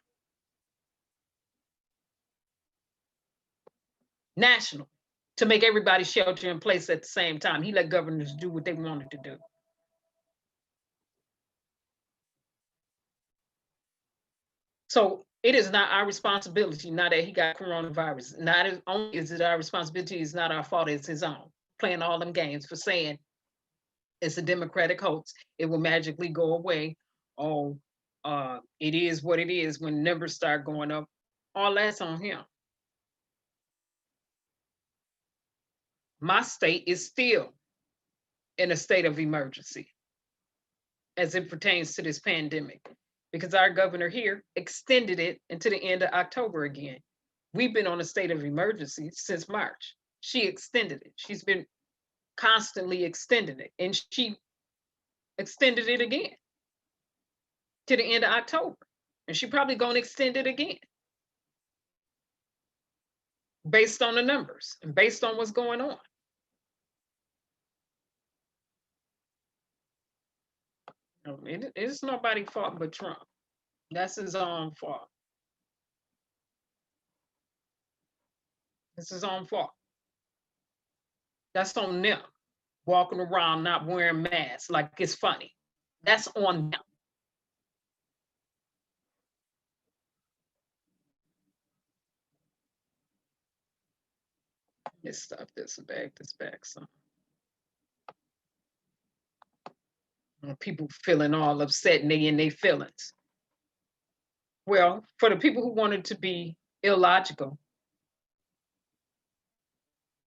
National, to make everybody shelter in place at the same time. He let governors do what they wanted to do. So it is not our responsibility, now that he got coronavirus. Not as only is it our responsibility, it's not our fault, it's his own. Playing all them games for saying it's a Democratic hoax, it will magically go away. Oh, it is what it is when numbers start going up. All that's on him. My state is still in a state of emergency as it pertains to this pandemic, because our governor here extended it into the end of October again. We've been on a state of emergency since March. She extended it. She's been constantly extending it, and she extended it again to the end of October. And she probably gonna extend it again based on the numbers and based on what's going on. It's nobody's fault but Trump. That's his own fault. It's his own fault. That's on them, walking around not wearing masks like it's funny. That's on them. Let's stop this and back this back some. People feeling all upset and they in their feelings. Well, for the people who wanted to be illogical,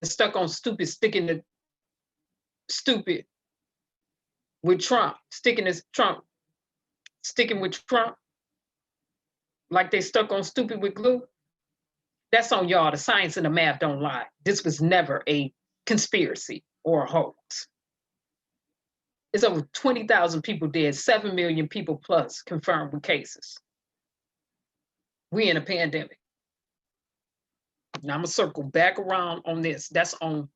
stuck on stupid, sticking to stupid with Trump, sticking with Trump, like they stuck on stupid with glue. That's on y'all. The science and the math don't lie. This was never a conspiracy or a hoax. It's over 20,000 people dead, 7 million people plus confirmed with cases. We in a pandemic. Now I'm gonna circle back around on this. That's on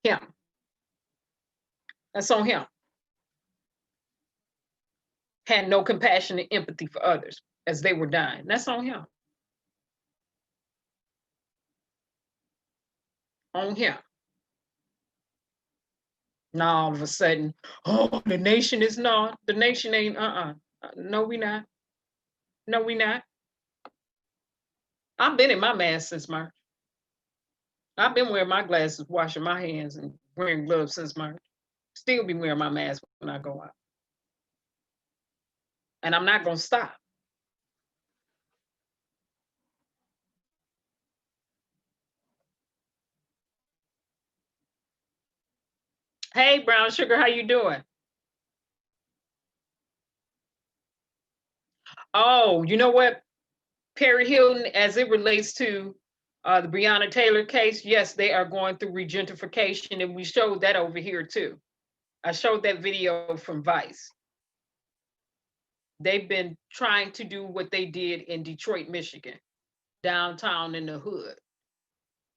him. That's on him. Had no compassion and empathy for others as they were dying. That's on him. On him. Now all of a sudden, oh, the nation is not. The nation ain't, no, we not. No, we not. I've been in my mask since March. I've been wearing my glasses, washing my hands, and wearing gloves since March. Still be wearing my mask when I go out. And I'm not going to stop. Hey, Brown Sugar, how you doing? Oh, you know what? Perry Hilton, as it relates to the Breonna Taylor case, yes, they are going through regentrification, and we showed that over here too. I showed that video from Vice. They've been trying to do what they did in Detroit, Michigan, downtown in the hood.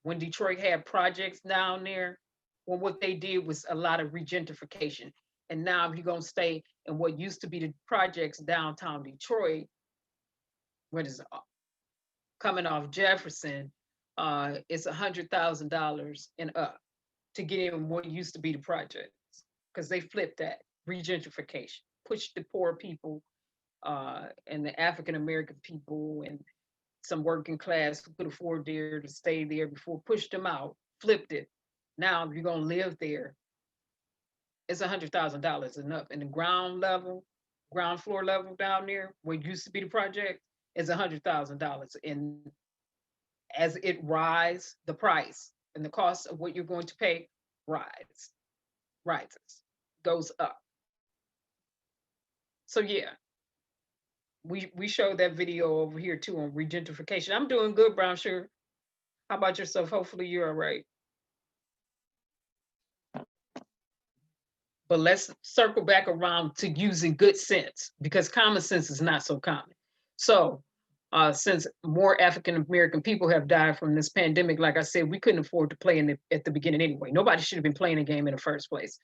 When Detroit had projects down there, well, what they did was a lot of regentrification. And now if you're going to stay in what used to be the projects downtown Detroit, what is it, coming off Jefferson, it's $100,000 and up to get in what used to be the projects, because they flipped that regentrification, pushed the poor people and the African American people and some working class who could afford there to stay there before, pushed them out, flipped it. Now if you're gonna live there, it's $100,000 and up. And the ground floor level down there, where it used to be the project, is $100,000. And as it rises, the price and the cost of what you're going to pay rises, goes up. So yeah, we showed that video over here too on regentrification. I'm doing good, Brown Sugar. How about yourself? Hopefully you're all right. But let's circle back around to using good sense, because common sense is not so common. So since more African American people have died from this pandemic, like I said, we couldn't afford to play at the beginning anyway. Nobody should have been playing a game in the first place.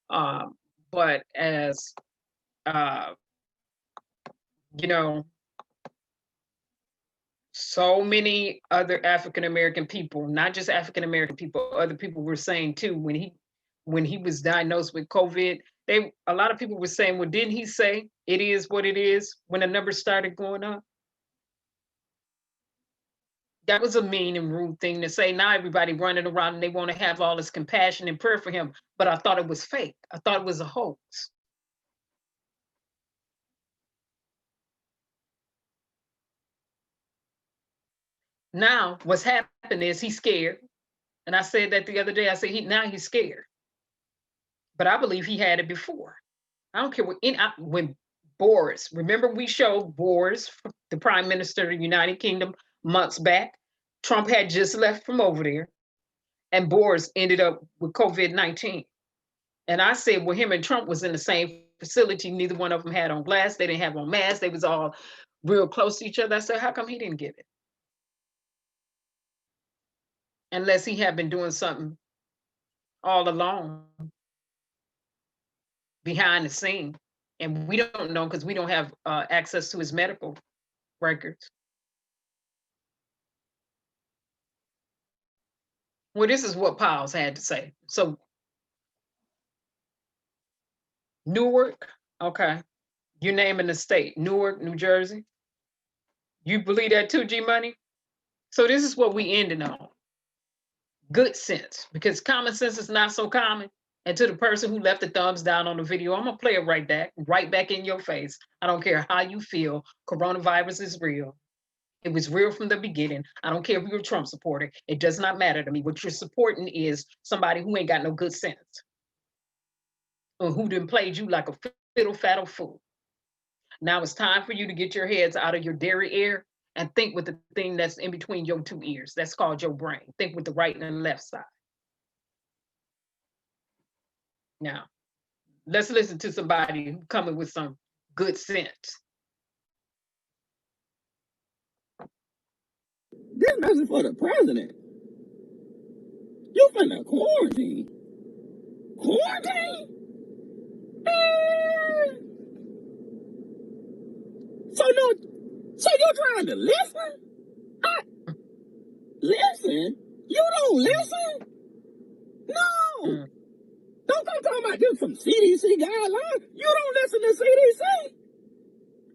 But as you know, so many other African American people, not just African American people, other people were saying too, when he was diagnosed with COVID, a lot of people were saying, well, didn't he say it is what it is when the numbers started going up? That was a mean and rude thing to say. Now everybody running around and they want to have all this compassion and prayer for him, but I thought it was fake. I thought it was a hoax. Now what's happened is he's scared. And I said that the other day. I said now he's scared. But I believe he had it before. I don't care when Boris, remember we showed Boris, the Prime Minister of the United Kingdom, months back. Trump had just left from over there, and Boris ended up with COVID-19. And I said, well, him and Trump was in the same facility. Neither one of them had on glass. They didn't have on masks. They was all real close to each other. I said, how come he didn't get it? Unless he had been doing something all along behind the scene. And we don't know because we don't have access to his medical records. Well, this is what Powell's had to say. So Newark, okay, you're naming the state, Newark, New Jersey. You believe that too, G Money? So this is what we ended on. Good sense, because common sense is not so common. And to the person who left the thumbs down on the video, I'm gonna play it right back in your face. I don't care how you feel, coronavirus is real. It was real from the beginning. I don't care if you're a Trump supporter. It does not matter to me. What you're supporting is somebody who ain't got no good sense, or who done played you like a fiddle-faddle fool. Now it's time for you to get your heads out of your dairy air and think with the thing that's in between your two ears. That's called your brain. Think with the right and the left side. Now, let's listen to somebody who's coming with some good sense. This message for the president. You finna quarantine. Quarantine? So you're trying to listen? Listen? You don't listen? No. Don't come talking about this from CDC guidelines. You don't listen to CDC.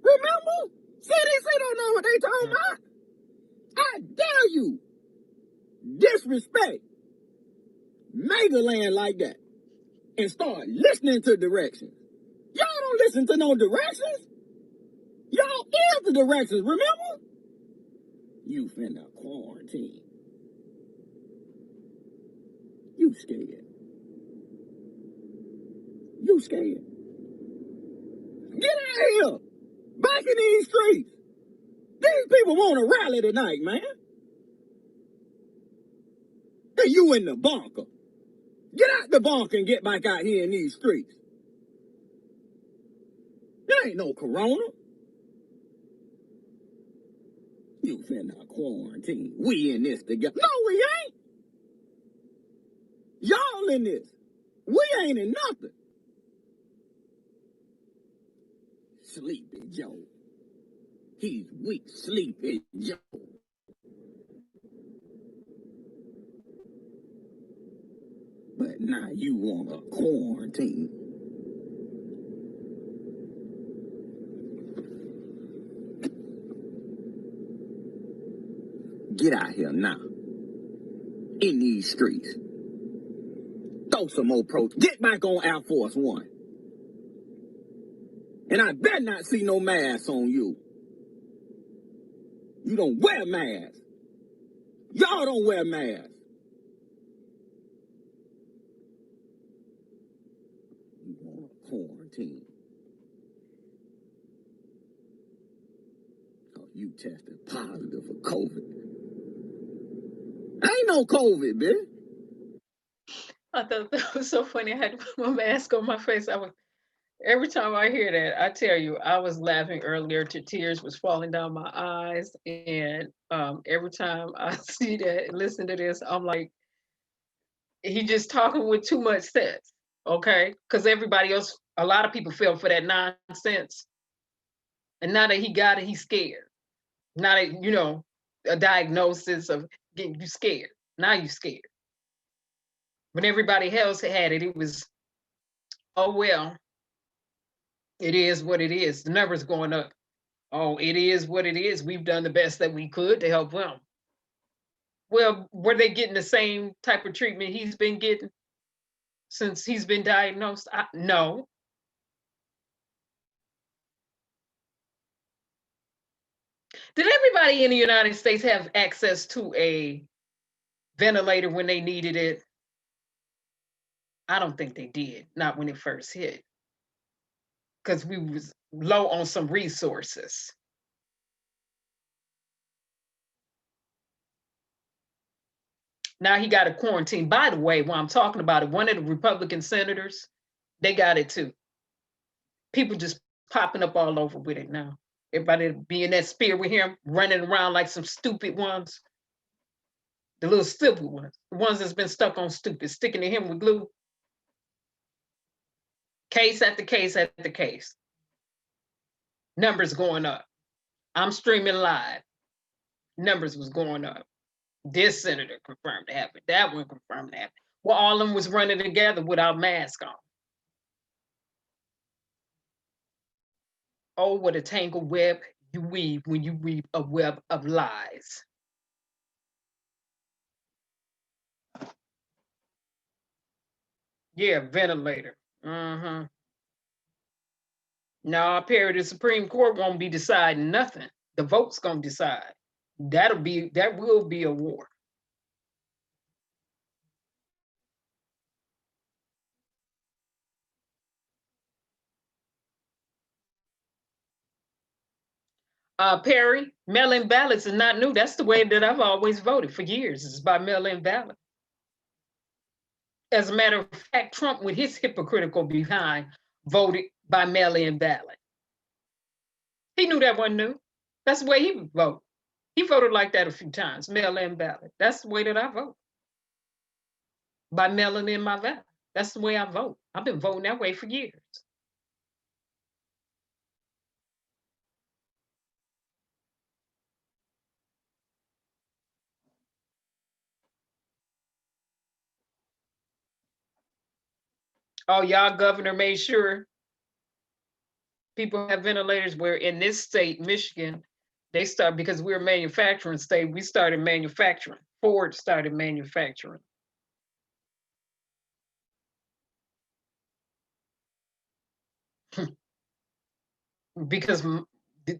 Remember? CDC don't know what they talking about. I dare you disrespect mega land like that and start listening to directions. Y'all don't listen to no directions. Y'all is the directions, remember? You finna quarantine. You scared. You scared. Get out of here. Back in these streets. These people want to rally tonight, man. And you in the bunker. Get out the bunker and get back out here in these streets. There ain't no corona. You finna quarantine. We in this together. No, we ain't. Y'all in this. We ain't in nothing. Sleepy Joe. He's weak, Sleepy Joe. But now you want to quarantine. Get out here now. In these streets. Throw some more Get back on Air Force One. And I better not see no mask on you. You don't wear masks. Y'all don't wear masks. You want to quarantine. So you tested positive for COVID. Ain't no COVID, bitch. I thought that was so funny. I had to put my mask on my face. Every time I hear that, I tell you, I was laughing earlier till tears was falling down my eyes. And every time I see that and listen to this, I'm like, he just talking with too much sense, okay? Because everybody else, a lot of people fell for that nonsense. And now that he got it, he's scared. Now that, a diagnosis of getting you scared. Now you scared. When everybody else had it, it was, oh, well, it is what it is. The numbers going up. Oh, it is what it is. We've done the best that we could to help them. Well, were they getting the same type of treatment he's been getting since he's been diagnosed? No. Did everybody in the United States have access to a ventilator when they needed it? I don't think they did, not when it first hit, because we was low on some resources. Now he got a quarantine. By the way, while I'm talking about it, one of the Republican senators, they got it too. People just popping up all over with it now. Everybody be in that spear with him, running around like some stupid ones. The little stupid ones, the ones that's been stuck on stupid, sticking to him with glue. Case after case after case. Numbers going up. I'm streaming live. Numbers was going up. This senator confirmed to happen. That one confirmed to happen. Well, all of them was running together without masks on. Oh, what a tangled web you weave when you weave a web of lies. Yeah, ventilator. No, Perry, the Supreme Court won't be deciding nothing. The vote's gonna decide. That will be a war. Perry, mail-in ballots is not new. That's the way that I've always voted for years. It's by mail-in ballot. As a matter of fact, Trump, with his hypocritical behind, voted by mail-in ballot. He knew that wasn't new. That's the way he would vote. He voted like that a few times, mail-in ballot. That's the way that I vote. By mailing in my ballot. That's the way I vote. I've been voting that way for years. Oh, y'all governor made sure people have ventilators, where in this state, Michigan, They started because we were a manufacturing state. We started manufacturing. Ford started manufacturing. Because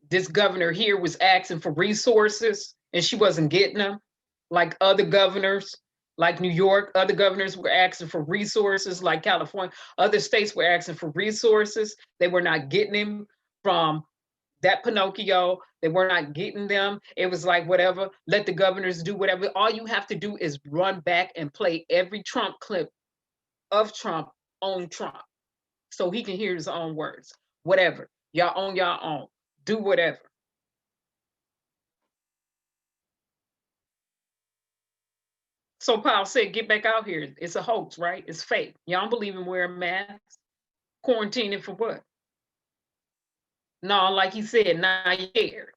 this governor here was asking for resources and she wasn't getting them. Like other governors, like New York, other governors were asking for resources, like California, other states were asking for resources. They were not getting them from that Pinocchio. They were not getting them. It was like, whatever, let the governors do whatever. All you have to do is run back and play every Trump clip of Trump on Trump so he can hear his own words. Whatever, y'all on your own, do whatever. So Paul said, get back out here. It's a hoax, right? It's fake. Y'all don't believe in wearing masks. Quarantining for what? No, like he said, now you're scared.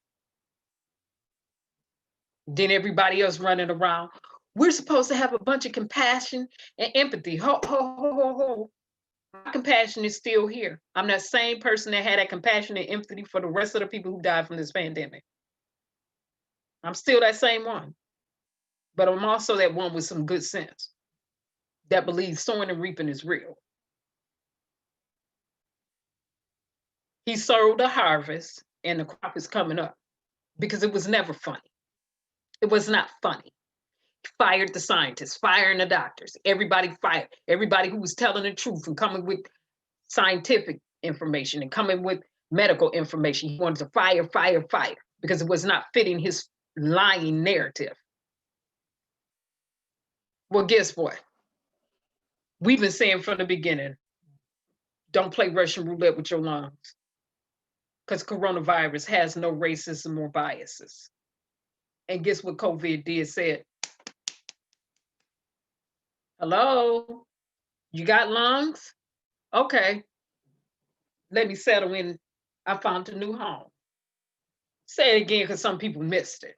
Then everybody else running around. We're supposed to have a bunch of compassion and empathy. Ho, ho, ho, ho, ho. My compassion is still here. I'm that same person that had that compassion and empathy for the rest of the people who died from this pandemic. I'm still that same one. But I'm also that one with some good sense that believes sowing and reaping is real. He sowed the harvest and the crop is coming up because it was never funny. It was not funny. He fired the scientists, firing the doctors, everybody fired, everybody who was telling the truth and coming with scientific information and coming with medical information. He wanted to fire because it was not fitting his lying narrative. Well, guess what? We've been saying from the beginning, don't play Russian roulette with your lungs because coronavirus has no racism or biases. And guess what COVID did? Said, hello, you got lungs? Okay, let me settle in. I found a new home. Say it again because some people missed it.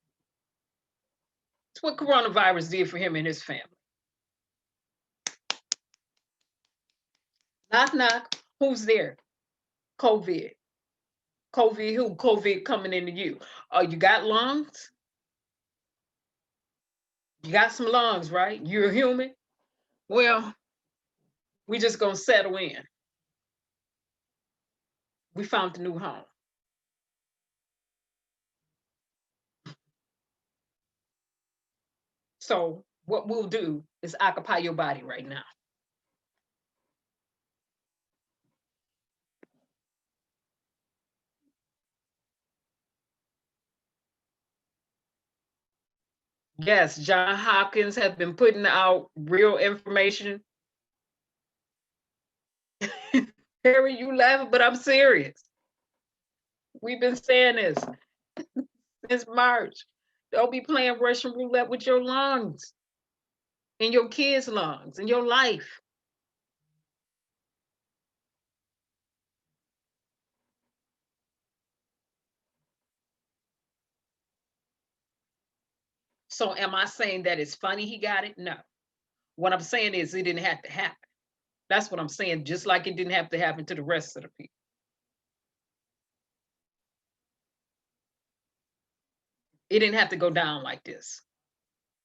It's what coronavirus did for him and his family. Knock, knock. Who's there? COVID. COVID who? COVID coming into you. Oh, you got lungs? You got some lungs, right? You're a human? Well, we just gonna settle in. We found a new home. So what we'll do is occupy your body right now. Yes, John Hopkins has been putting out real information. Harry, you laughing, but I'm serious. We've been saying this since March. Don't be playing Russian roulette with your lungs and your kids' lungs and your life. So am I saying that it's funny he got it? No. What I'm saying is it didn't have to happen. That's what I'm saying, just like it didn't have to happen to the rest of the people. It didn't have to go down like this.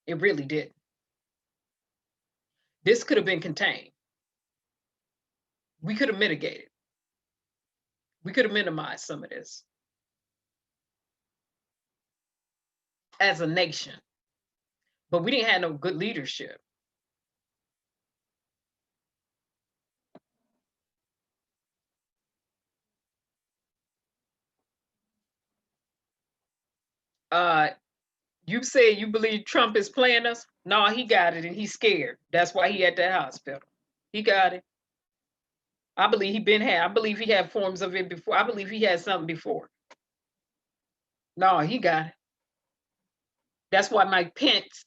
It really did. This could have been contained. We could have mitigated. We could have minimized some of this as a nation. But we didn't have no good leadership. You said you believe Trump is playing us? No, he got it and he's scared. That's why he at the hospital. He got it. I believe I believe he had forms of it before. I believe he had something before. No, he got it. That's why Mike Pence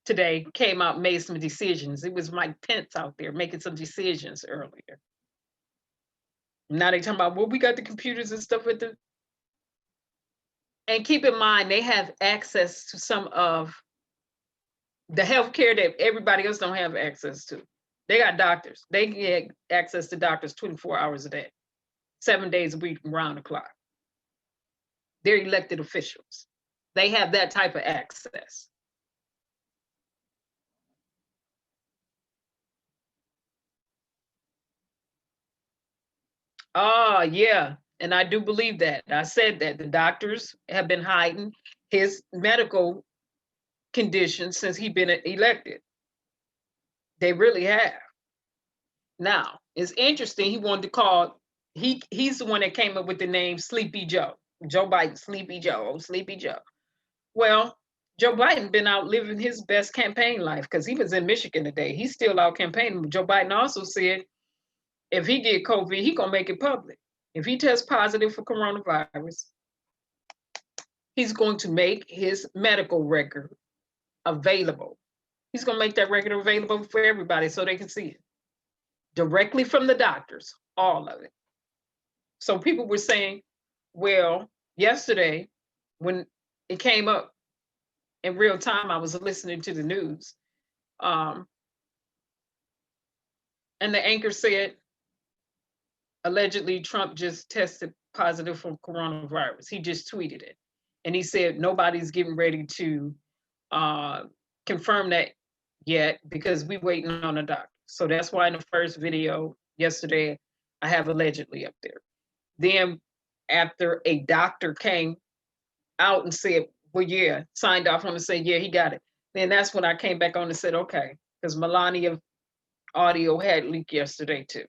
today came out and made some decisions. It was Mike Pence out there making some decisions earlier. Now they talking about, well, we got the computers and stuff with the. And keep in mind, they have access to some of the healthcare that everybody else don't have access to. They got doctors. They get access to doctors 24 hours a day, 7 days a week, around the clock. They're elected officials. They have that type of access. Oh, yeah. And I do believe that. I said that the doctors have been hiding his medical conditions since he's been elected. They really have. Now, it's interesting. He wanted to call, he's the one that came up with the name Sleepy Joe. Joe Biden, Sleepy Joe, Sleepy Joe. Well, Joe Biden been out living his best campaign life because he was in Michigan today. He's still out campaigning. Joe Biden also said if he get COVID, he gonna make it public. If he tests positive for coronavirus, he's going to make his medical record available. He's gonna make that record available for everybody so they can see it directly from the doctors, all of it. So people were saying, well, yesterday when it came up in real time, I was listening to the news. And the anchor said, allegedly, Trump just tested positive for coronavirus. He just tweeted it. And he said, nobody's getting ready to confirm that yet because we're waiting on a doctor. So that's why in the first video yesterday, I have allegedly up there. Then after a doctor came out and said, well, yeah, signed off on and said, yeah, he got it. Then that's when I came back on and said, okay, because Melania audio had leaked yesterday too,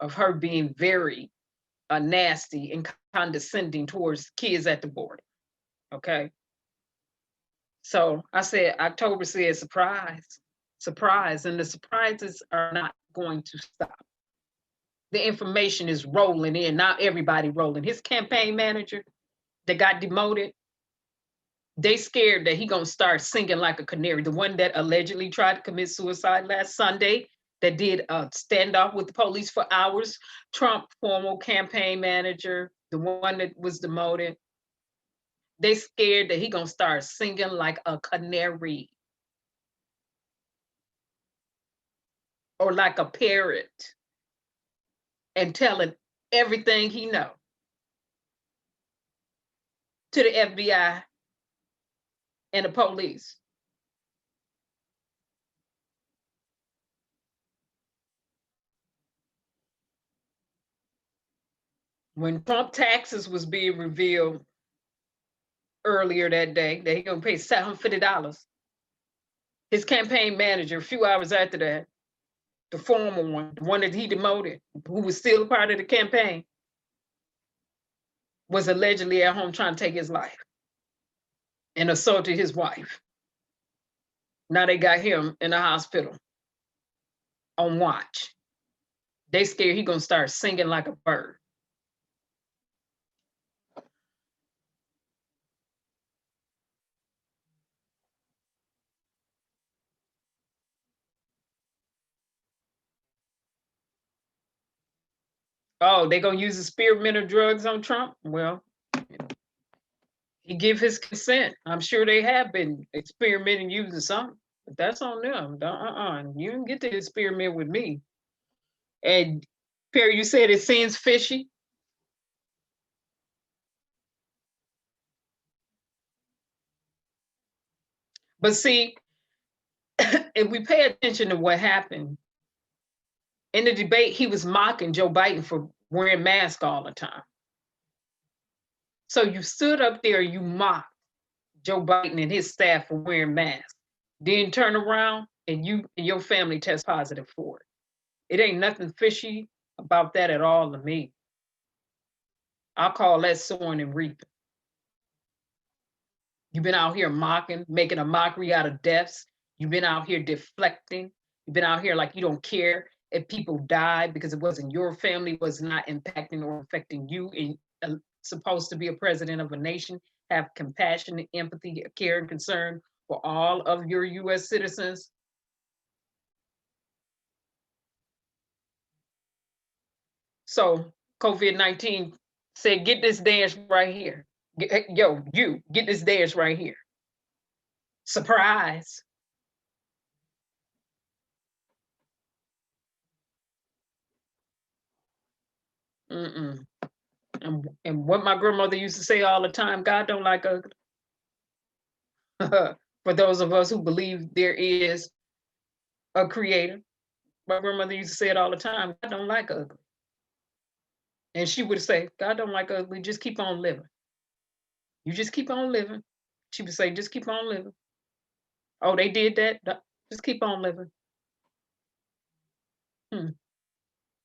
of her being very nasty and condescending towards kids at the border. Okay. So I said, October said, surprise, surprise. And the surprises are not going to stop. The information is rolling in, not everybody rolling. His campaign manager that got demoted, they scared that he gonna start singing like a canary. The one that allegedly tried to commit suicide last Sunday, that did a standoff with the police for hours, Trump former campaign manager, the one that was demoted, they scared that he gonna start singing like a canary or like a parrot and telling everything he know to the FBI and the police. When Trump taxes was being revealed earlier that day, that he gonna pay $750, his campaign manager, a few hours after that, the former one, the one that he demoted, who was still a part of the campaign, was allegedly at home trying to take his life and assaulted his wife. Now they got him in the hospital on watch. They scared he gonna start singing like a bird. Oh, they gonna use the spearmint of drugs on Trump? Well, he give his consent. I'm sure they have been experimenting using something, but that's on them. You don't get to experiment with me. And Perry, you said it seems fishy. But see, if we pay attention to what happened in the debate, he was mocking Joe Biden for wearing masks all the time. So you stood up there, you mocked Joe Biden and his staff for wearing masks, then turn around and you and your family test positive for it. It ain't nothing fishy about that at all to me. I'll call that sowing and reaping. You've been out here mocking, making a mockery out of deaths. You've been out here deflecting. You've been out here like you don't care if people died because it wasn't your family, was not impacting or affecting you. And supposed to be a president of a nation, have compassion, empathy, care, and concern for all of your U.S. citizens. So COVID-19 said, get this dance right here. Yo, you, get this dance right here. Surprise. Mm-mm. And what my grandmother used to say all the time, God don't like ugly. For those of us who believe there is a creator, my grandmother used to say it all the time, God don't like ugly. And she would say, God don't like ugly, just keep on living. You just keep on living. She would say, just keep on living. Oh, they did that? Just keep on living.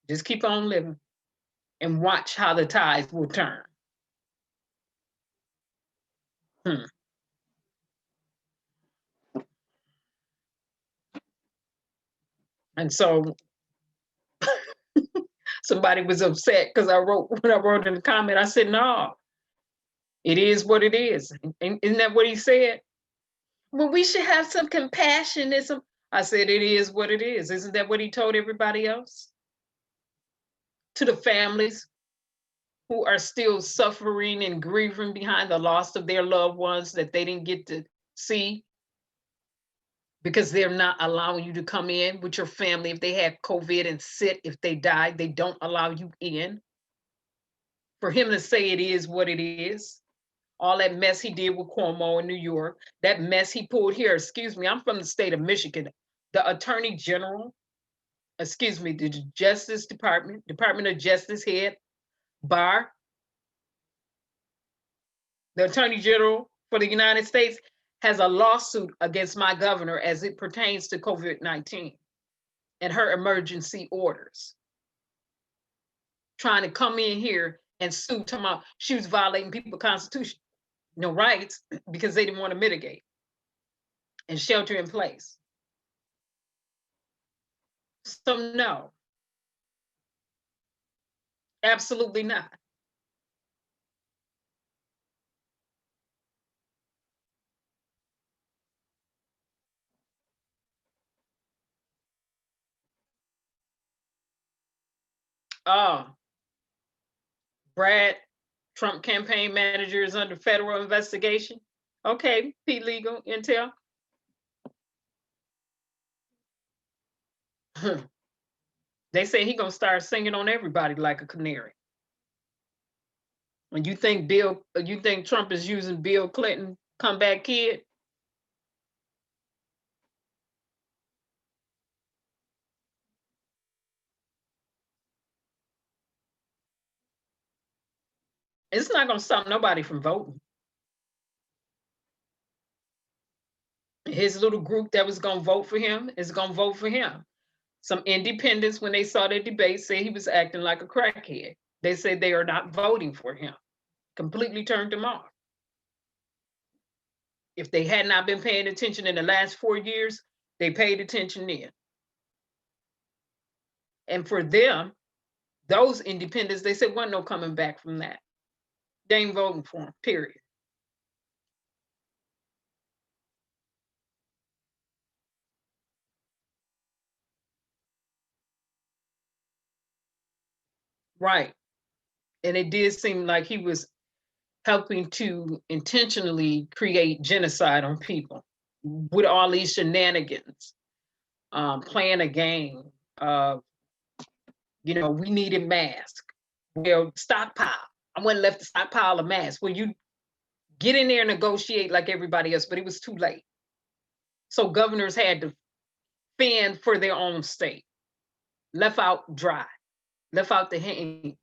Just keep on living and watch how the tides will turn. And so somebody was upset because when I wrote in the comment, I said, no, it is what it is. And isn't that what he said? Well, we should have some compassion. I said, it is what it is. Isn't that what he told everybody else? To the families who are still suffering and grieving behind the loss of their loved ones that they didn't get to see because they're not allowing you to come in with your family if they had COVID and sit. If they died, they don't allow you in. For him to say it is what it is, all that mess he did with Cuomo in New York, that mess he pulled here, excuse me, I'm from the state of Michigan. The Attorney General, the Justice Department, Department of Justice head, Barr, the Attorney General for the United States, has a lawsuit against my governor as it pertains to COVID-19 and her emergency orders. Trying to come in here and sue, talking about she was violating people's constitutional rights because they didn't want to mitigate and shelter in place. So no, absolutely not. Brad, Trump campaign manager, is under federal investigation. Okay, Pete Legal Intel. They say he gonna start singing on everybody like a canary. And you think Trump is using Bill Clinton comeback kid? It's not gonna stop nobody from voting. His little group that was gonna vote for him is gonna vote for him. Some independents, when they saw the debate, say he was acting like a crackhead. They said they are not voting for him. Completely turned him off. If they had not been paying attention in the last 4 years, they paid attention then. And for them, those independents, they said, wasn't no coming back from that. They ain't voting for him, period. Right. And it did seem like he was helping to intentionally create genocide on people with all these shenanigans, playing a game of, we needed masks. Well, stockpile. I went and left the stockpile of masks. Well, you get in there and negotiate like everybody else, but it was too late. So governors had to fend for their own state, left out dry, left out to hang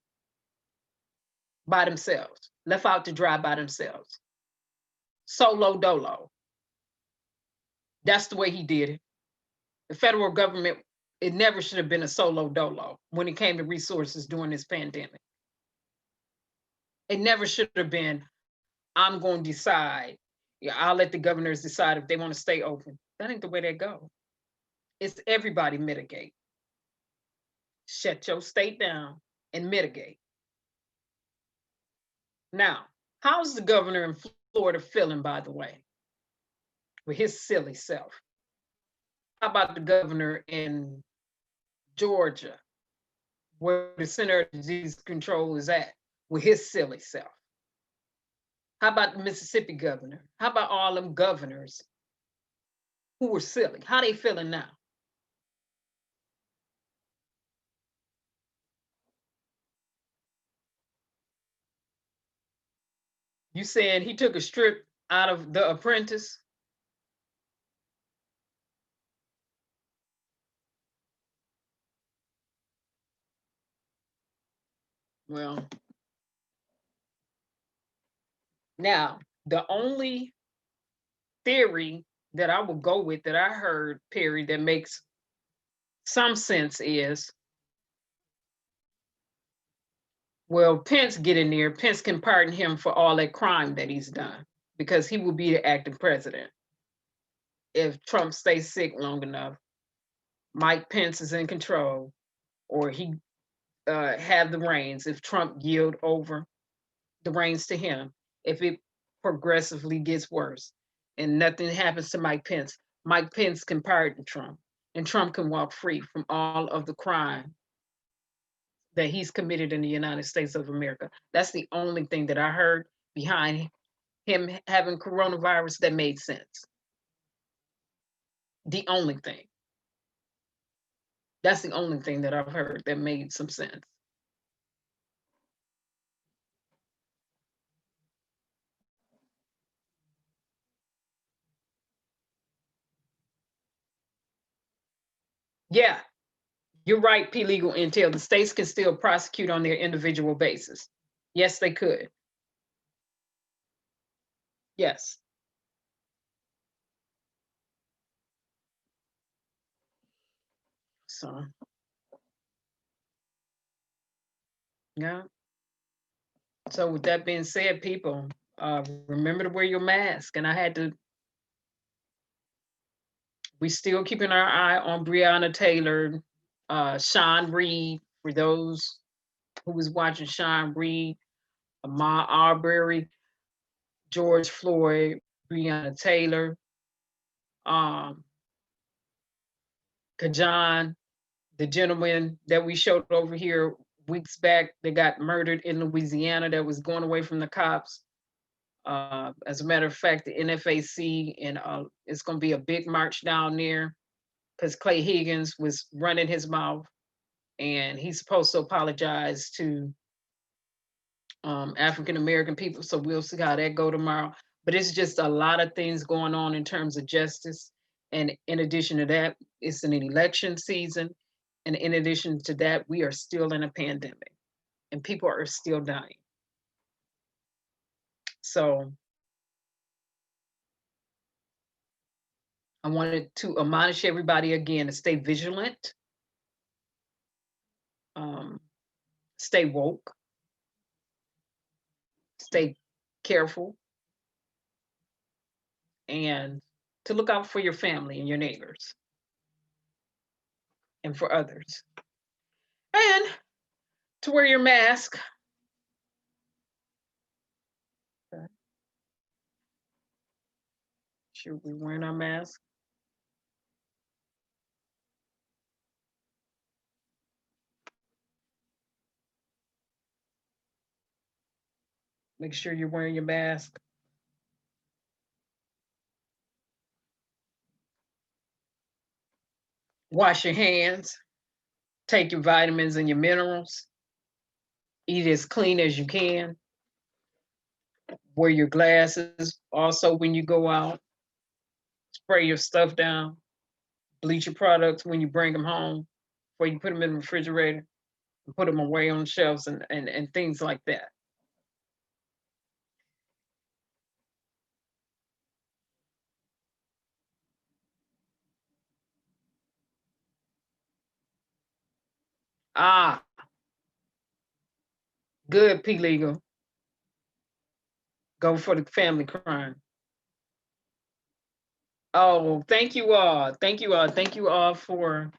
by themselves, left out to dry by themselves. Solo dolo. That's the way he did it. The federal government, it never should have been a solo dolo when it came to resources during this pandemic. It never should have been, I'm going to decide. Yeah, I'll let the governors decide if they want to stay open. That ain't the way they go. It's everybody mitigate. Shut your state down and mitigate. Now, how's the governor in Florida feeling, by the way, with his silly self? How about the governor in Georgia, where the Center of Disease Control is at, with his silly self? How about the Mississippi governor? How about all them governors who were silly? How they feeling now? You saying he took a strip out of The Apprentice? Well, now the only theory that I will go with that I heard, Perry, that makes some sense is, well, Pence get in there. Pence can pardon him for all that crime that he's done because he will be the acting president. If Trump stays sick long enough, Mike Pence is in control, or he have the reins. If Trump yield over the reins to him, if it progressively gets worse and nothing happens to Mike Pence can pardon Trump, and Trump can walk free from all of the crime that he's committed in the United States of America. That's the only thing that I heard behind him having coronavirus that made sense. The only thing. That's the only thing that I've heard that made some sense. Yeah, you're right, P legal intel. The states can still prosecute on their individual basis. Yes, they could. Yes. So, yeah. So with that being said, people, remember to wear your mask. And we still keeping our eye on Breonna Taylor, Sean Reed, for those who was watching Sean Reed, Ahmaud Arbery, George Floyd, Breonna Taylor, Kajan, the gentleman that we showed over here weeks back that got murdered in Louisiana that was going away from the cops. As a matter of fact, the NFAC, and it's going to be a big march down there because Clay Higgins was running his mouth, and he's supposed to apologize to African American people. So we'll see how that go tomorrow. But it's just a lot of things going on in terms of justice. And in addition to that, it's an election season. And in addition to that, we are still in a pandemic and people are still dying. So I wanted to admonish everybody again to stay vigilant, stay woke, stay careful, and to look out for your family and your neighbors and for others. And to wear your mask. Okay. Should we wear our mask? Make sure you're wearing your mask. Wash your hands. Take your vitamins and your minerals. Eat as clean as you can. Wear your glasses also when you go out. Spray your stuff down. Bleach your products when you bring them home, before you put them in the refrigerator, and put them away on the shelves and things like that. Ah, good, P legal. Go for the family crime. Oh, thank you all. Thank you all. Thank you all for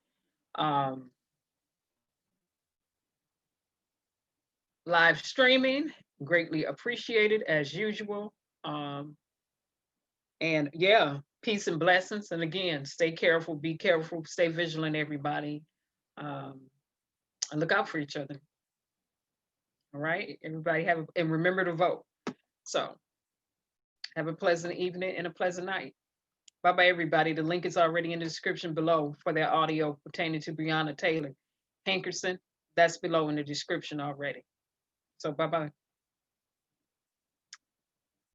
live streaming. Greatly appreciated as usual. And yeah, peace and blessings. And again, stay careful, be careful, stay vigilant, everybody. And look out for each other. All right, everybody and remember to vote. So have a pleasant evening and a pleasant night. Bye-bye, everybody. The link is already in the description below for that audio pertaining to Breonna Taylor. Hankerson, that's below in the description already. So bye-bye.